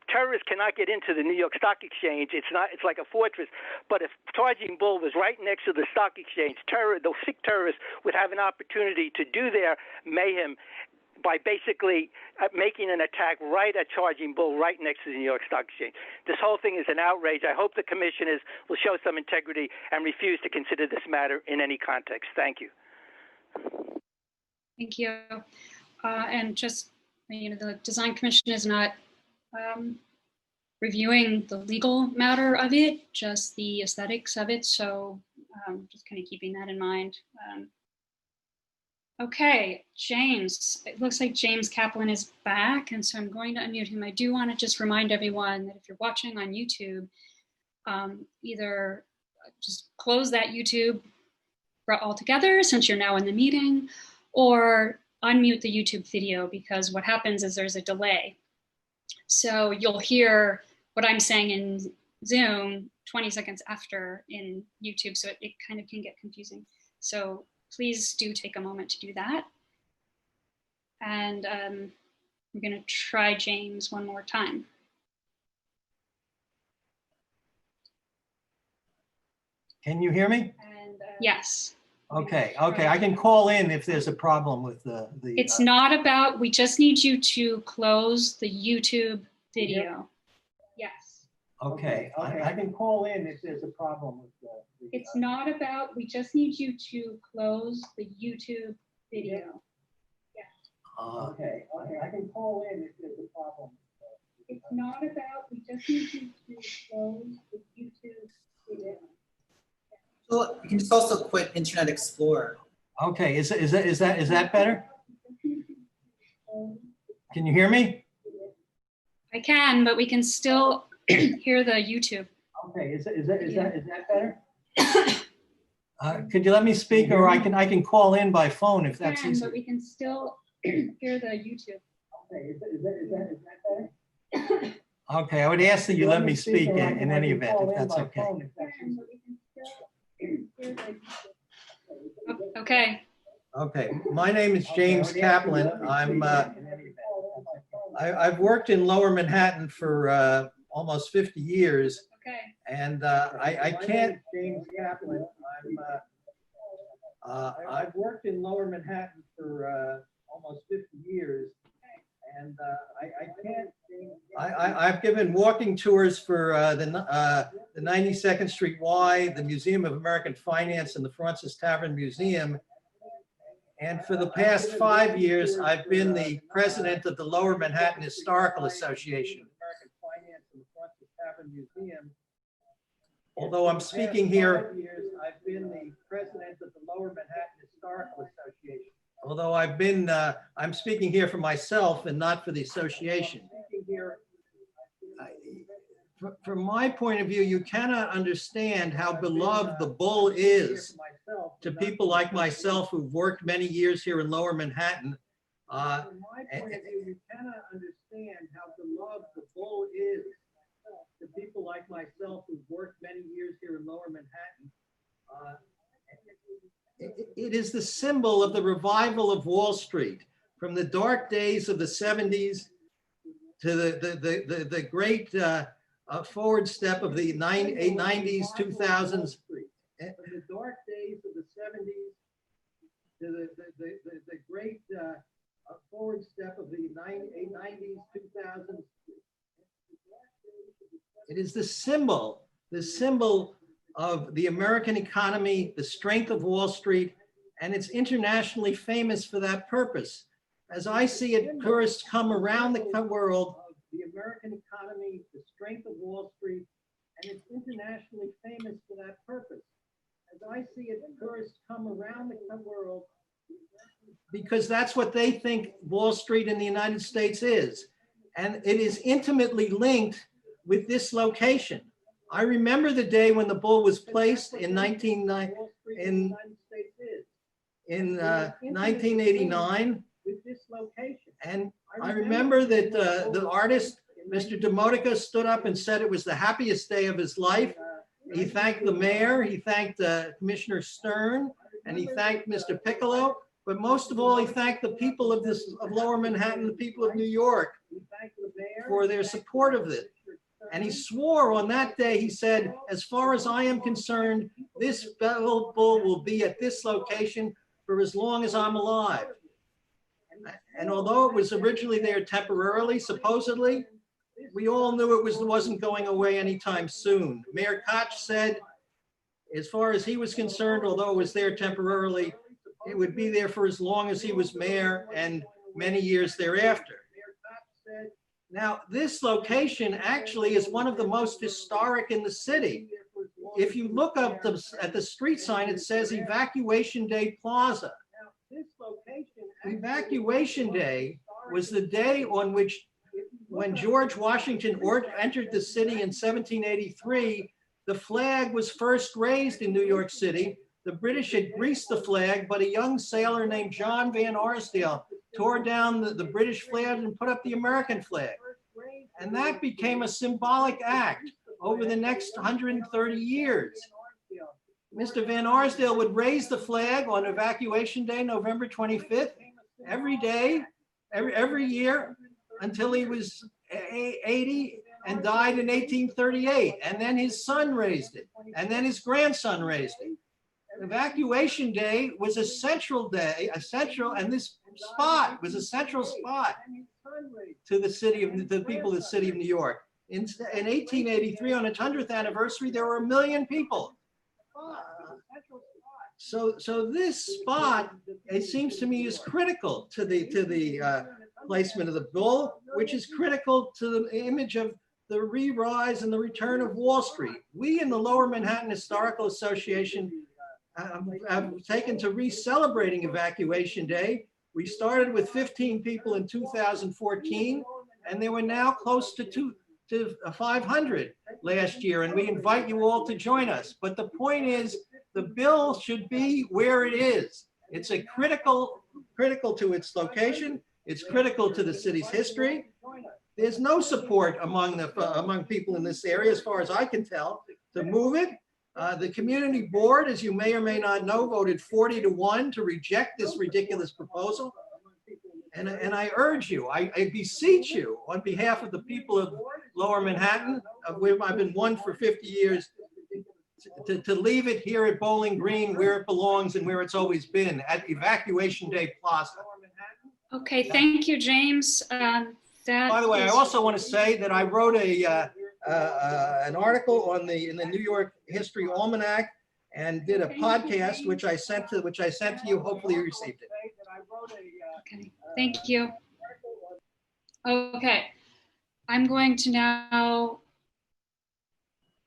terrorists cannot get into the New York Stock Exchange. It's like a fortress. But if Charging Bull was right next to the stock exchange, the sick terrorists would have an opportunity to do their mayhem by basically making an attack right at Charging Bull, right next to the New York Stock Exchange. This whole thing is an outrage. I hope the commissioners will show some integrity and refuse to consider this matter in any context. Thank you. Thank you. And just the design commission is not reviewing the legal matter of it, just the aesthetics of it. So just kind of keeping that in mind. Okay, James, it looks like James Kaplan is back, and so I'm going to unmute him. I do want to just remind everyone that if you're watching on YouTube, either just close that YouTube altogether since you're now in the meeting, or unmute the YouTube video, because what happens is there's a delay. So you'll hear what I'm saying in Zoom 20 seconds after in YouTube, so it kind of can get confusing. So please do take a moment to do that. And I'm gonna try James one more time. Can you hear me? And, yes. Okay, I can call in if there's a problem with the. It's not about, we just need you to close the YouTube video. Yes. Okay, I can call in if there's a problem with the. It's not about, we just need you to close the YouTube video. Yes. Okay, I can call in if there's a problem. It's not about, we just need you to close the YouTube video. So you can just also quit Internet Explorer. Okay, is that better? Can you hear me? I can, but we can still hear the YouTube. Okay, is that better? Could you let me speak, or I can call in by phone if that's easy. But we can still hear the YouTube. Okay, is that better? Okay, I would ask that you let me speak in any event, if that's okay. Okay. Okay, my name is James Kaplan. I've worked in Lower Manhattan for almost 50 years. Okay. And I can't, James Kaplan, I've worked in Lower Manhattan for almost 50 years. And I've given walking tours for the 92nd Street Y, the Museum of American Finance, and the Francis Tavern Museum. And for the past 5 years, I've been the president of the Lower Manhattan Historical Association. American Finance and the Francis Tavern Museum. Although I'm speaking here, I've been the president of the Lower Manhattan Historical Association. Although I'm speaking here for myself and not for the association. From my point of view, you cannot understand how beloved the bull is to people like myself who've worked many years here in Lower Manhattan. From my point of view, you cannot understand how beloved the bull is to people like myself who've worked many years here in Lower Manhattan. It is the symbol of the revival of Wall Street, from the dark days of the 70s to the great forward step of the 90s, 2000s. From the dark days of the 70s to the great forward step of the 90s, 2000s. It is the symbol of the American economy, the strength of Wall Street, and it's internationally famous for that purpose. As I see it, tourists come around the world, the American economy, the strength of Wall Street, and it's internationally famous for that purpose. As I see it, tourists come around the world because that's what they think Wall Street in the United States is. And it is intimately linked with this location. I remember the day when the bull was placed in 1989, and I remember that the artist, Mr. Demotica, stood up and said it was the happiest day of his life. He thanked the mayor, he thanked Commissioner Stern, and he thanked Mr. Piccolo, but most of all, he thanked the people of Lower Manhattan, the people of New York, for their support of it. And he swore on that day, he said, as far as I am concerned, this bull will be at this location for as long as I'm alive. And although it was originally there temporarily, supposedly, we all knew it wasn't going away anytime soon. Mayor Koch said, as far as he was concerned, although it was there temporarily, it would be there for as long as he was mayor and many years thereafter. Now, this location actually is one of the most historic in the city. If you look up at the street sign, it says Evacuation Day Plaza. Evacuation Day was the day on which, when George Washington entered the city in 1783, the flag was first raised in New York City. The British had greased the flag, but a young sailor named John Van Arsdale tore down the British flag and put up the American flag. And that became a symbolic act over the next 130 years. Mr. Van Arsdale would raise the flag on Evacuation Day, November 25th, every day, every year until he was 80 and died in 1838. And then his son raised it. And then his grandson raised it. Evacuation Day was a central day, and this spot was a central spot to the people of the city of New York. In 1883, on its 100th anniversary, there were 1 million people. So this spot, it seems to me, is critical to the placement of the bull, which is critical to the image of the re-rise and the return of Wall Street. We in the Lower Manhattan Historical Association have taken to re-celebrating Evacuation Day. We started with 15 people in 2014, and they were now close to 500 last year, and we invite you all to join us. But the point is, the bill should be where it is. It's a critical to its location. It's critical to the city's history. There's no support among people in this area, as far as I can tell, to move it. The community board, as you may or may not know, voted 40-1 to reject this ridiculous proposal. And I urge you, I beseech you on behalf of the people of Lower Manhattan, of where I've been one for 50 years, to leave it here at Bowling Green where it belongs and where it's always been, at Evacuation Day Plaza. Okay, thank you, James. By the way, I also want to say that I wrote an article in the New York History Almanac and did a podcast, which I sent to you. Hopefully you received it. Okay, thank you. Okay, I'm going to now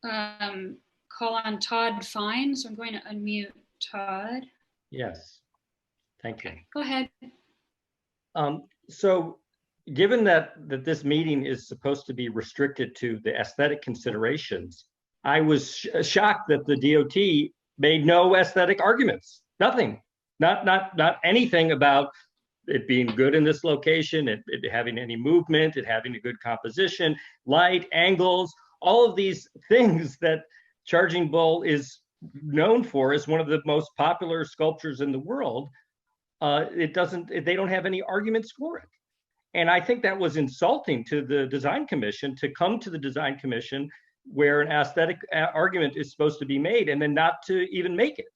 call on Todd Fine. So I'm going to unmute Todd. Yes, thank you. Go ahead. So given that this meeting is supposed to be restricted to the aesthetic considerations, I was shocked that the DOT made no aesthetic arguments. Nothing, not anything about it being good in this location, it having any movement, it having a good composition, light, angles, all of these things that Charging Bull is known for as one of the most popular sculptures in the world. They don't have any arguments for it. And I think that was insulting to the Design Commission to come to the Design Commission where an aesthetic argument is supposed to be made and then not to even make it,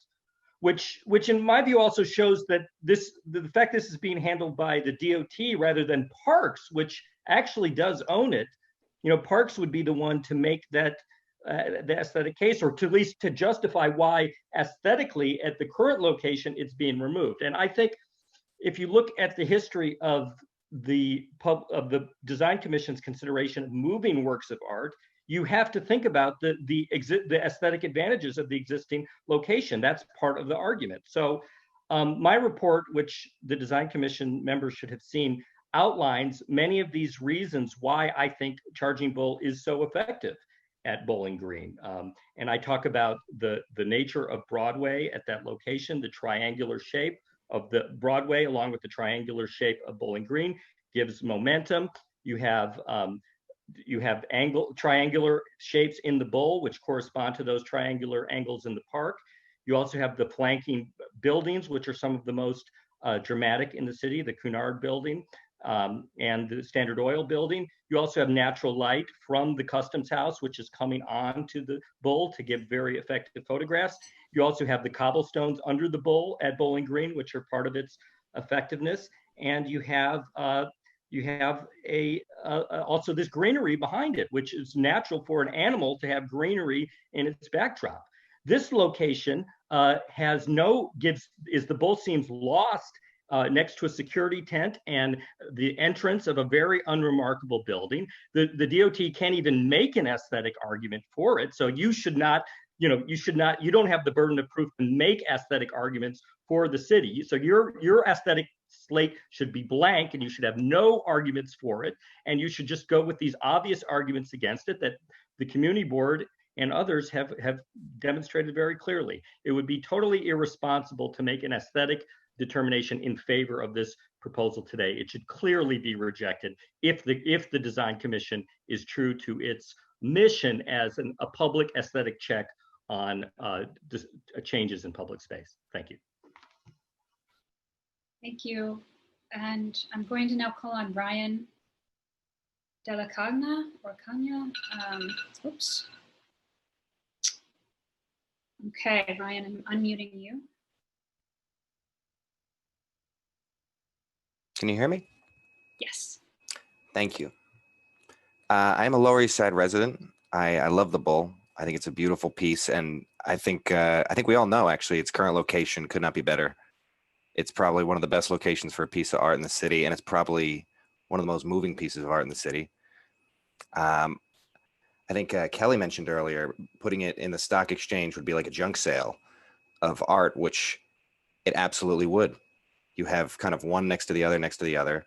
which in my view also shows that the fact this is being handled by the DOT rather than Parks, which actually does own it. You know, Parks would be the one to make that the aesthetic case, or to at least to justify why aesthetically at the current location it's being removed. And I think if you look at the history of the Design Commission's consideration of moving works of art, you have to think about the aesthetic advantages of the existing location. That's part of the argument. So my report, which the Design Commission members should have seen, outlines many of these reasons why I think Charging Bull is so effective at Bowling Green. And I talk about the nature of Broadway at that location, the triangular shape of the Broadway along with the triangular shape of Bowling Green gives momentum. You have triangular shapes in the bowl, which correspond to those triangular angles in the park. You also have the flanking buildings, which are some of the most dramatic in the city, the Cunard building and the Standard Oil building. You also have natural light from the Customs House, which is coming on to the bowl to give very effective photographs. You also have the cobblestones under the bowl at Bowling Green, which are part of its effectiveness. And you have also this greenery behind it, which is natural for an animal to have greenery in its backdrop. This location the bowl seems lost next to a security tent and the entrance of a very unremarkable building. The DOT can't even make an aesthetic argument for it. So you should not, you don't have the burden of proof to make aesthetic arguments for the city. So your aesthetic slate should be blank and you should have no arguments for it. And you should just go with these obvious arguments against it that the community board and others have demonstrated very clearly. It would be totally irresponsible to make an aesthetic determination in favor of this proposal today. It should clearly be rejected if the design commission is true to its mission as a public aesthetic check on changes in public space. Thank you. Thank you. And I'm going to now call on Ryan Delacagna or Cagna. Oops. Okay, Ryan, I'm unmuting you. Can you hear me? Yes. Thank you. I'm a Lower East Side resident. I love the Bull. I think it's a beautiful piece, and I think we all know actually its current location could not be better. It's probably one of the best locations for a piece of art in the city, and it's probably one of the most moving pieces of art in the city. I think Kelly mentioned earlier, putting it in the stock exchange would be like a junk sale of art, which it absolutely would. You have kind of one next to the other, next to the other.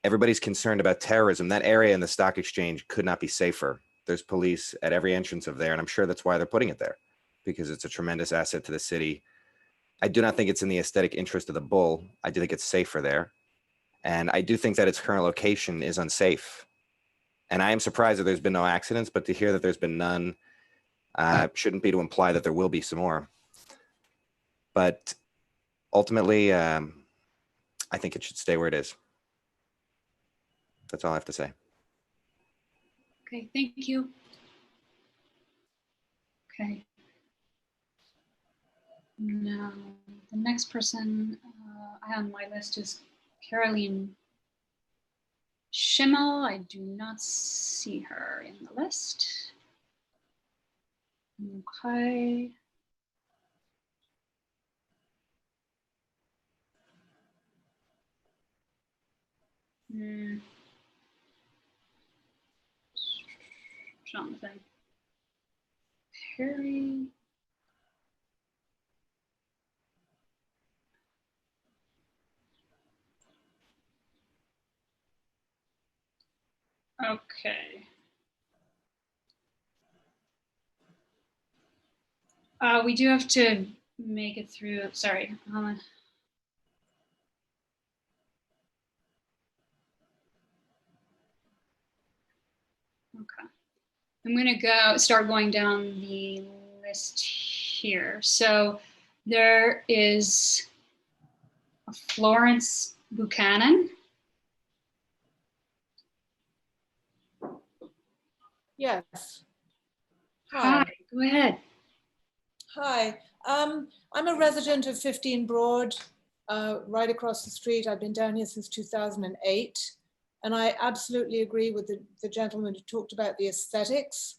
Everybody's concerned about terrorism. That area in the stock exchange could not be safer. There's police at every entrance of there, and I'm sure that's why they're putting it there, because it's a tremendous asset to the city. I do not think it's in the aesthetic interest of the Bull. I do think it's safer there. And I do think that its current location is unsafe. And I am surprised that there's been no accidents, but to hear that there's been none shouldn't be to imply that there will be some more. But ultimately, I think it should stay where it is. That's all I have to say. Okay, thank you. Okay. Now, the next person on my list is Caroline Schimmel. I do not see her in the list. Okay. Jonathan Perry. Okay. We do have to make it through. Sorry. Okay. I'm going to start going down the list here. So there is Florence Buchanan. Yes. Hi, go ahead. Hi. I'm a resident of 15 Broad, right across the street. I've been down here since 2008. And I absolutely agree with the gentleman who talked about the aesthetics.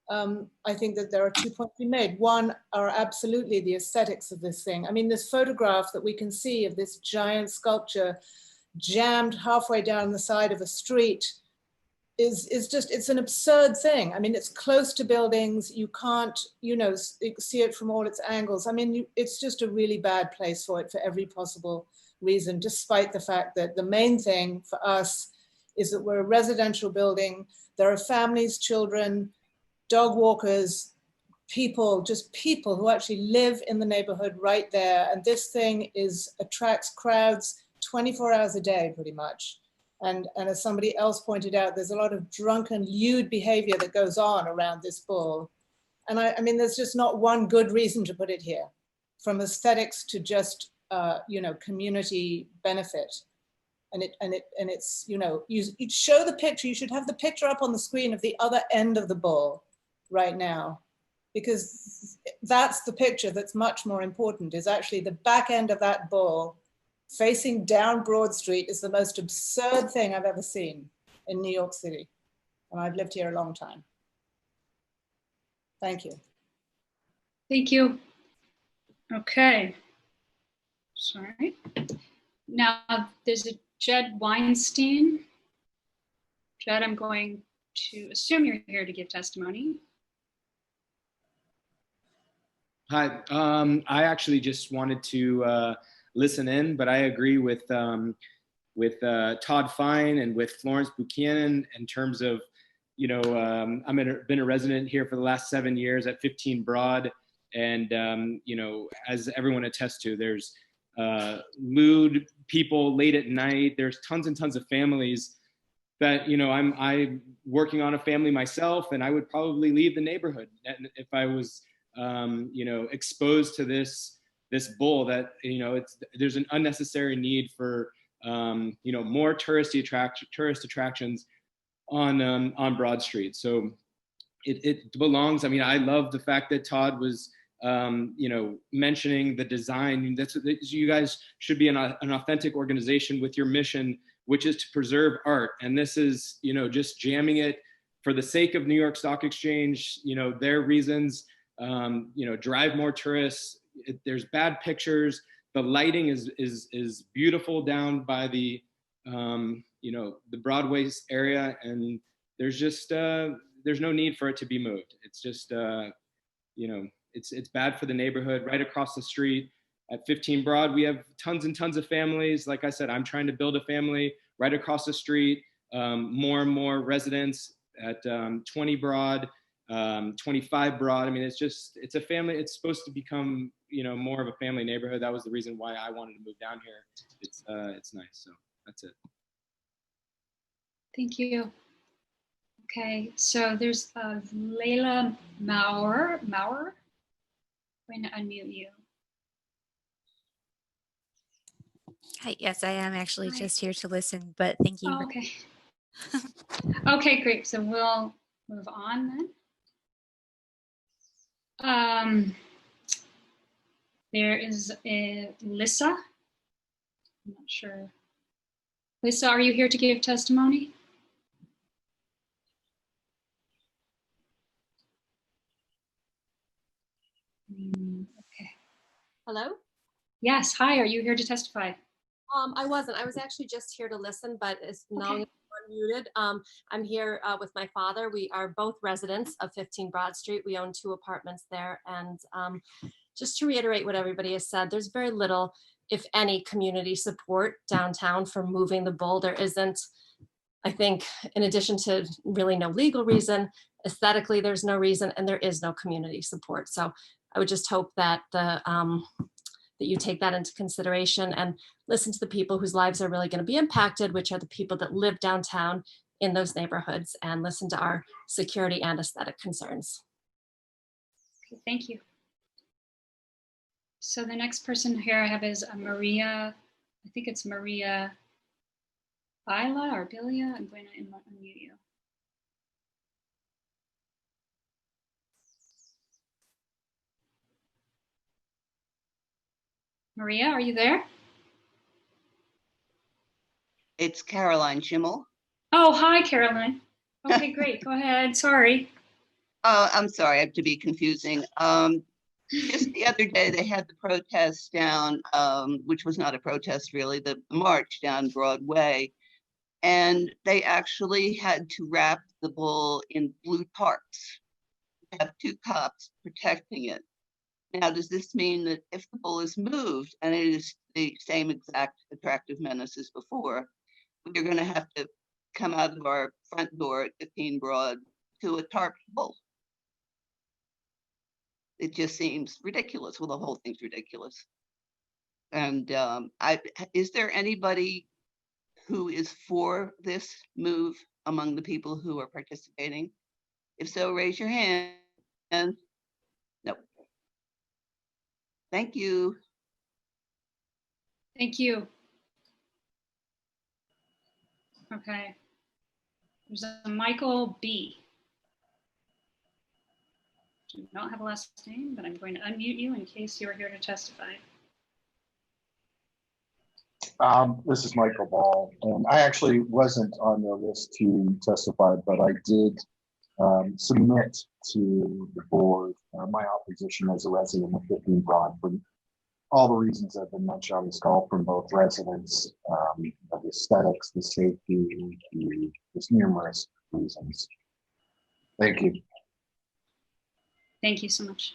I think that there are 2 points to be made. One are absolutely the aesthetics of this thing. I mean, this photograph that we can see of this giant sculpture jammed halfway down the side of a street is just, it's an absurd thing. I mean, it's close to buildings. You can't, see it from all its angles. I mean, it's just a really bad place for it for every possible reason, despite the fact that the main thing for us is that we're a residential building. There are families, children, dog walkers, people, just people who actually live in the neighborhood right there. And this thing attracts crowds 24 hours a day, pretty much. And as somebody else pointed out, there's a lot of drunken, lewd behavior that goes on around this Bull. And I mean, there's just not one good reason to put it here, from aesthetics to just, community benefit. And it's, you show the picture, you should have the picture up on the screen of the other end of the Bull right now, because that's the picture that's much more important, is actually the back end of that Bull facing down Broad Street is the most absurd thing I've ever seen in New York City. And I've lived here a long time. Thank you. Thank you. Okay. Sorry. Now there's a Jed Weinstein. Jed, I'm going to assume you're here to give testimony. Hi, I actually just wanted to listen in, but I agree with Todd Fine and with Florence Buchanan in terms of, you know, been a resident here for the last 7 years at 15 Broad, and you know, as everyone attests to, there's lewd people late at night. There's tons and tons of families that, you know, I'm working on a family myself, and I would probably leave the neighborhood if I was you know, exposed to this bull. That, you know, there's an unnecessary need for you know, more tourist attractions on Broad Street. So it belongs. I mean, I love the fact that Todd was you know, mentioning the design. You guys should be an authentic organization with your mission, which is to preserve art. And this is, you know, just jamming it for the sake of New York Stock Exchange, you know, their reasons. You know, drive more tourists. There's bad pictures. The lighting is beautiful down by the, you know, the Broadway area, and there's just there's no need for it to be moved. It's just you know, it's bad for the neighborhood. Right across the street at 15 Broad, we have tons and tons of families. Like I said, I'm trying to build a family right across the street. More and more residents at 20 Broad. 25 Broad. I mean, it's a family. It's supposed to become, you know, more of a family neighborhood. That was the reason why I wanted to move down here. It's nice. So that's it. Thank you. Okay, so there's Layla Maurer. I'm going to unmute you. Hi, yes, I am actually just here to listen, but thank you. Oh, okay. Okay, great. So we'll move on then. There is Lissa. I'm not sure. Lissa, are you here to give testimony? Okay. Hello? Yes, hi, are you here to testify? I wasn't. I was actually just here to listen, but it's now unmuted. I'm here with my father. We are both residents of 15 Broad Street. We own 2 apartments there. And just to reiterate what everybody has said, there's very little, if any, community support downtown for moving the bull. There isn't, I think, in addition to really no legal reason, aesthetically, there's no reason, and there is no community support. So I would just hope that that you take that into consideration and listen to the people whose lives are really going to be impacted, which are the people that live downtown in those neighborhoods, and listen to our security and aesthetic concerns. Okay, thank you. So the next person here I have is Maria, I think it's Maria Bila or Bilia. I'm going to unmute you. Maria, are you there? It's Caroline Schimmel. Oh, hi, Caroline. Okay, great. Go ahead. Sorry. I'm sorry, I have to be confusing. Just the other day, they had the protest down, which was not a protest really, the march down Broadway. And they actually had to wrap the bull in blue tarps. They have 2 cops protecting it. Now, does this mean that if the bull is moved and it is the same exact attractive menace as before, we're going to have to come out of our front door at 15 Broad to a tarp bull? It just seems ridiculous. Well, the whole thing's ridiculous. And is there anybody who is for this move among the people who are participating? If so, raise your hand. No. Thank you. Thank you. Okay. There's a Michael B. Do not have a last name, but I'm going to unmute you in case you're here to testify. This is Michael Ball, and I actually wasn't on the list to testify, but I did submit to the board my opposition as a resident of 15 Broad for all the reasons that have been mentioned on this call from both residents, the aesthetics, the safety, there's numerous reasons. Thank you. Thank you so much.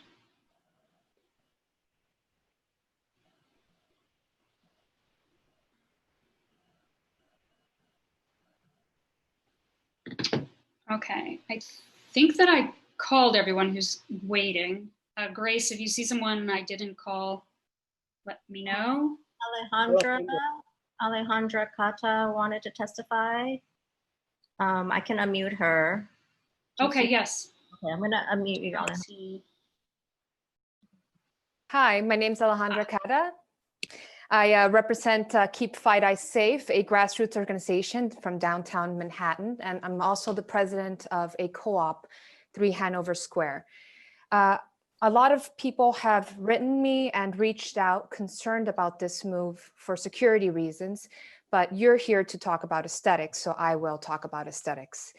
Okay, I think that I called everyone who's waiting. Grace, if you see someone I didn't call, let me know. Alejandra Cata wanted to testify. I can unmute her. Okay, yes. Okay, I'm gonna unmute you, Alejandra. Hi, my name's Alejandra Cata. I represent Keep Fight Eye Safe, a grassroots organization from downtown Manhattan, and I'm also the president of a co-op, 3 Hanover Square. A lot of people have written me and reached out concerned about this move for security reasons, but you're here to talk about aesthetics, so I will talk about aesthetics.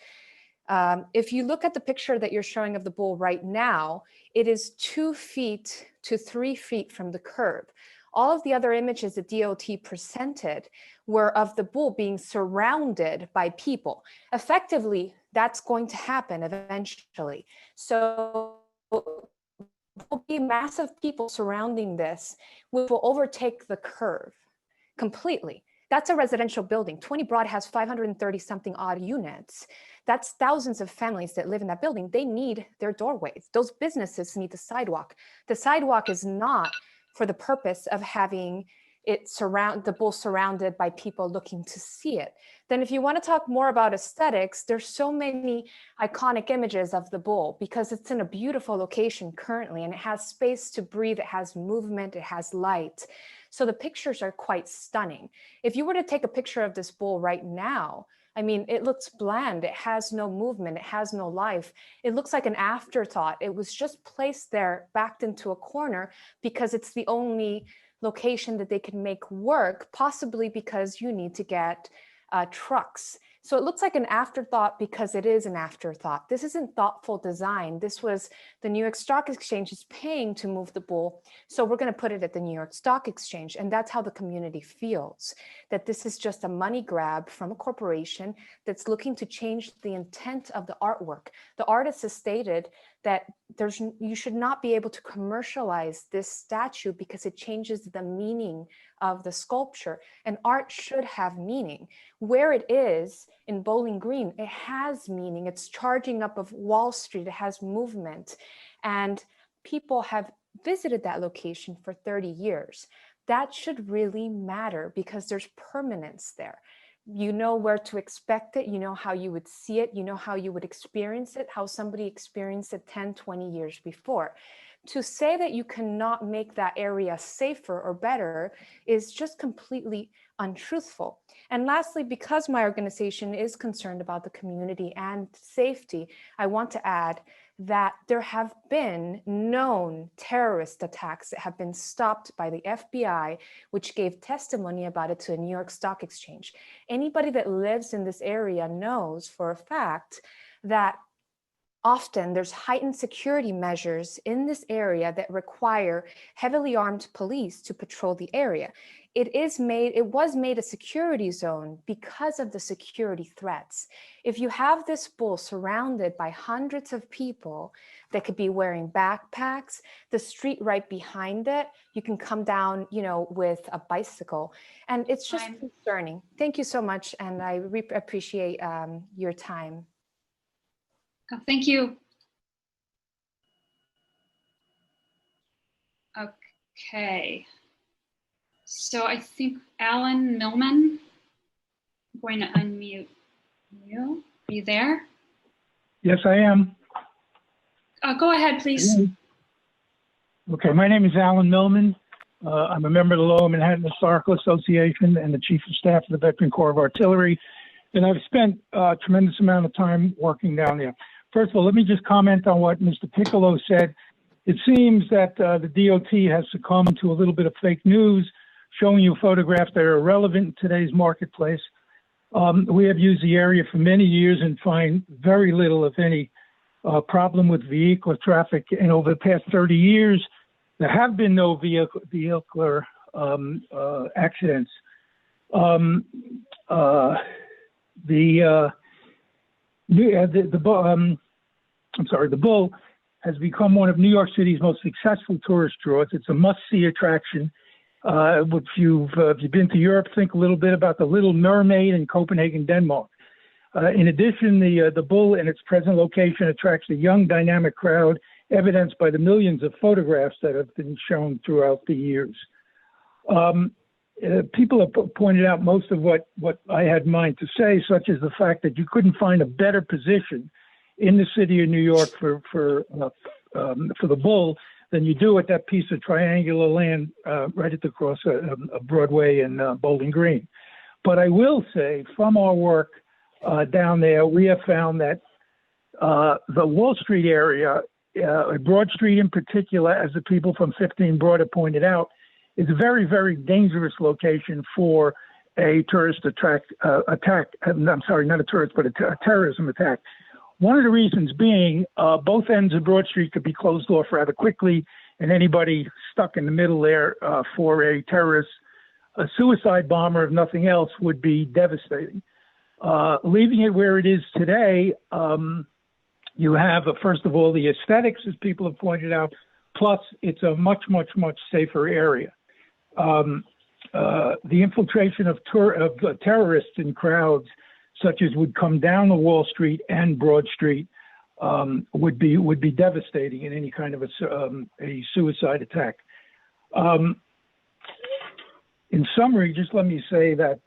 If you look at the picture that you're showing of the bull right now, it is 2 feet to 3 feet from the curb. All of the other images that DOT presented were of the bull being surrounded by people. Effectively, that's going to happen eventually. So there'll be massive people surrounding this, which will overtake the curve completely. That's a residential building. 20 Broad has 530 something odd units. That's thousands of families that live in that building. They need their doorways. Those businesses need the sidewalk. The sidewalk is not for the purpose of having it the bull surrounded by people looking to see it. Then if you want to talk more about aesthetics, there's so many iconic images of the bull because it's in a beautiful location currently and it has space to breathe, it has movement, it has light. So the pictures are quite stunning. If you were to take a picture of this bull right now, I mean, it looks bland, it has no movement, it has no life. It looks like an afterthought. It was just placed there, backed into a corner because it's the only location that they can make work, possibly because you need to get trucks. So it looks like an afterthought because it is an afterthought. This isn't thoughtful design. This was the New York Stock Exchange is paying to move the bull. So we're going to put it at the New York Stock Exchange. And that's how the community feels, that this is just a money grab from a corporation that's looking to change the intent of the artwork. The artist has stated that you should not be able to commercialize this statue because it changes the meaning of the sculpture, and art should have meaning. Where it is in Bowling Green, it has meaning. It's charging up of Wall Street, it has movement, and people have visited that location for 30 years. That should really matter because there's permanence there. You know where to expect it, you know how you would see it, you know how you would experience it, how somebody experienced it 10, 20 years before. To say that you cannot make that area safer or better is just completely untruthful. And lastly, because my organization is concerned about the community and safety, I want to add that there have been known terrorist attacks that have been stopped by the FBI, which gave testimony about it to the New York Stock Exchange. Anybody that lives in this area knows for a fact that often there's heightened security measures in this area that require heavily armed police to patrol the area. It was made a security zone because of the security threats. If you have this bull surrounded by hundreds of people that could be wearing backpacks, the street right behind it, you can come down, with a bicycle, and it's just concerning. Thank you so much, and I appreciate your time. Oh, thank you. Okay. So I think Alan Millman, I'm going to unmute you. Are you there? Yes, I am. Go ahead, please. Okay, my name is Alan Millman. I'm a member of the Lower Manhattan Historical Association and the Chief of Staff of the Veteran Corps of Artillery. And I've spent a tremendous amount of time working down there. First of all, let me just comment on what Mr. Piccolo said. It seems that the DOT has succumbed to a little bit of fake news, showing you photographs that are irrelevant in today's marketplace. We have used the area for many years and find very little, if any, problem with vehicle traffic. And over the past 30 years, there have been no vehicular accidents. The Bull has become one of New York City's most successful tourist draws. It's a must-see attraction. If you've been to Europe, think a little bit about the Little Mermaid in Copenhagen, Denmark. In addition, the Bull in its present location attracts a young, dynamic crowd, evidenced by the millions of photographs that have been shown throughout the years. People have pointed out most of what I had in mind to say, such as the fact that you couldn't find a better position in the city of New York for the Bull than you do at that piece of triangular land right at the cross of Broadway and Bowling Green. But I will say, from our work down there, we have found that the Wall Street area, Broad Street in particular, as the people from 15 Broad have pointed out, is a very, very dangerous location for a tourist attack. I'm sorry, not a tourist, but a terrorism attack. One of the reasons being both ends of Broad Street could be closed off rather quickly, and anybody stuck in the middle there for a terrorist, a suicide bomber, if nothing else, would be devastating. Leaving it where it is today, you have, first of all, the aesthetics, as people have pointed out, plus it's a much, much, much safer area. The infiltration of terrorists in crowds, such as would come down the Wall Street and Broad Street, would be devastating in any kind of a suicide attack. In summary, just let me say that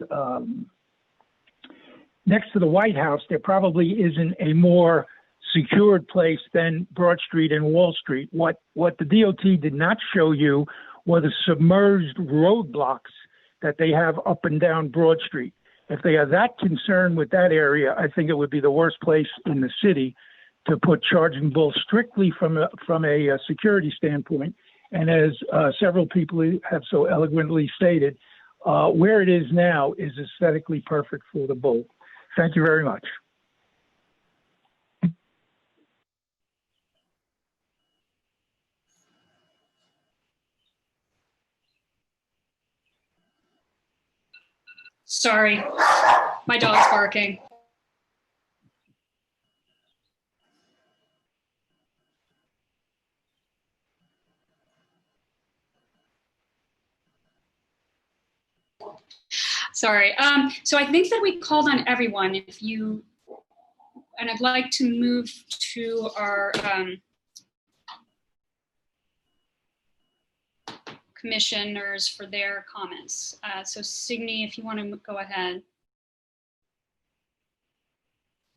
next to the White House, there probably isn't a more secured place than Broad Street and Wall Street. What the DOT did not show you were the submerged roadblocks that they have up and down Broad Street. If they are that concerned with that area, I think it would be the worst place in the city to put Charging Bull strictly from a security standpoint. And as several people have so eloquently stated, where it is now is aesthetically perfect for the Bull. Thank you very much. Sorry, my dog's barking. Sorry. So I think that we called on everyone. And I'd like to move to our commissioners for their comments. So Signe, if you want to go ahead.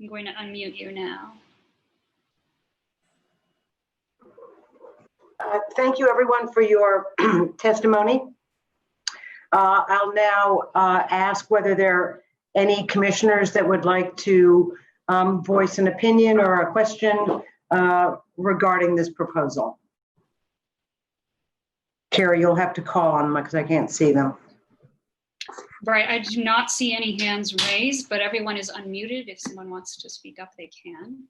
I'm going to unmute you now. Thank you everyone for your testimony. I'll now ask whether there are any commissioners that would like to voice an opinion or a question regarding this proposal. Carrie, you'll have to call on them because I can't see them. Right, I do not see any hands raised, but everyone is unmuted. If someone wants to speak up, they can.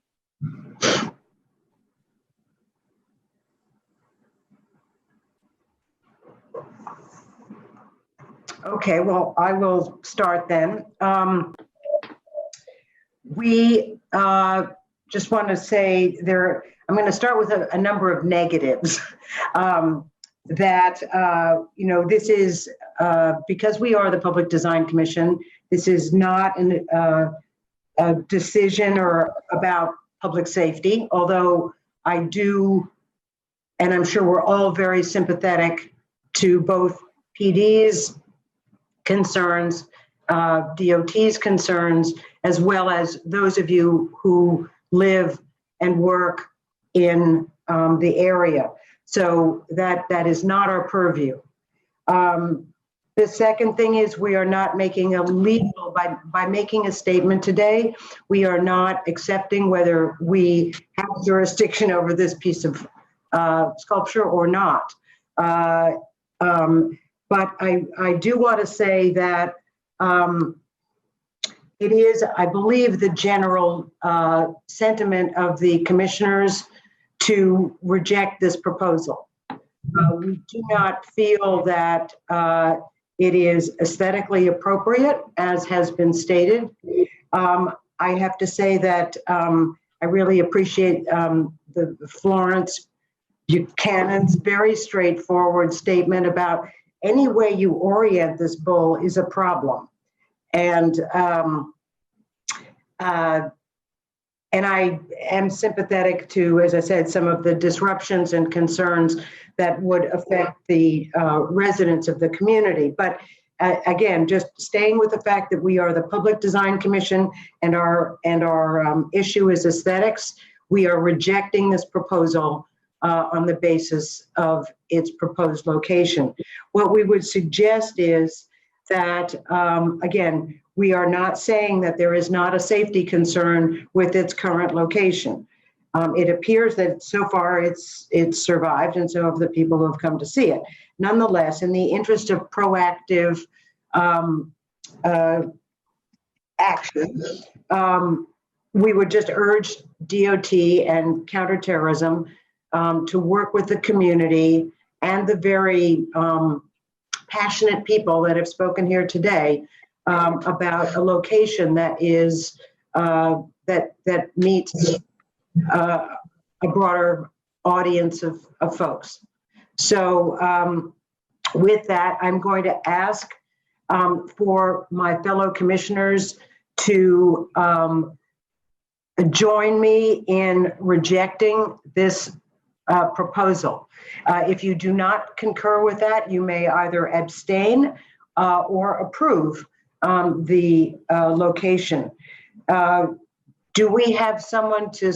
Okay, well, I will start then. We just want to say I'm going to start with a number of negatives. This is, because we are the Public Design Commission, this is not a decision about public safety, although I do, and I'm sure we're all very sympathetic to both PD's concerns, DOT's concerns, as well as those of you who live and work in the area. So that is not our purview. The second thing is we are not making a legal, by making a statement today, we are not accepting whether we have jurisdiction over this piece of sculpture or not. But I do want to say that it is, I believe, the general sentiment of the commissioners to reject this proposal. We do not feel that it is aesthetically appropriate, as has been stated. I have to say that I really appreciate the Florence Buchanan's very straightforward statement about any way you orient this bull is a problem. And I am sympathetic to, as I said, some of the disruptions and concerns that would affect the residents of the community. But again, just staying with the fact that we are the Public Design Commission and our issue is aesthetics, we are rejecting this proposal on the basis of its proposed location. What we would suggest is that, again, we are not saying that there is not a safety concern with its current location. It appears that so far it's survived, and so have the people who have come to see it. Nonetheless, in the interest of proactive action, we would just urge DOT and counterterrorism to work with the community and the very passionate people that have spoken here today about a location that is that meets a broader audience of folks. So with that, I'm going to ask for my fellow commissioners to join me in rejecting this proposal. If you do not concur with that, you may either abstain or approve the location. Do we have someone to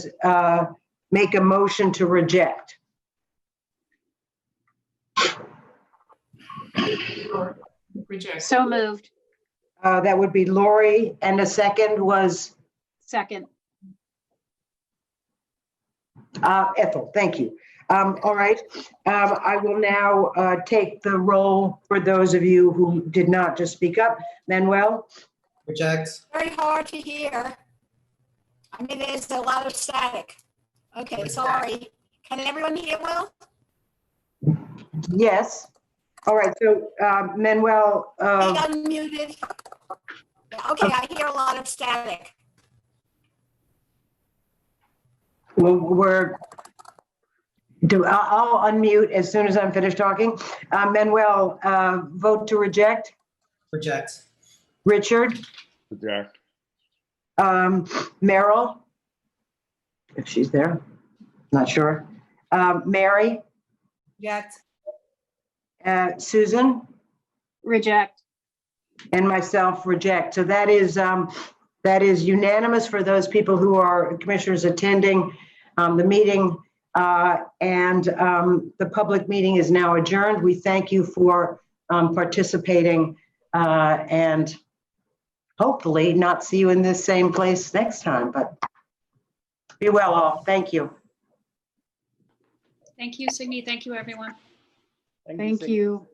make a motion to reject? Reject. So moved. That would be Lori, and the second was? Second. Ethel, thank you. All right, I will now take the roll for those of you who did not just speak up. Manuel? Reject. Very hard to hear. I mean, there's a lot of static. Okay, sorry. Can everyone hear well? Yes. All right, so Manuel. Unmuted. Okay, I hear a lot of static. Well, I'll unmute as soon as I'm finished talking. Manuel, vote to reject. Reject. Richard. Reject. Meryl, if she's there, not sure. Mary. Reject. Susan. Reject. And myself, reject. So that is unanimous for those people who are commissioners attending the meeting, and the public meeting is now adjourned. We thank you for participating, and hopefully not see you in this same place next time, but be well all. Thank you. Thank you, Signe. Thank you, everyone. Thank you.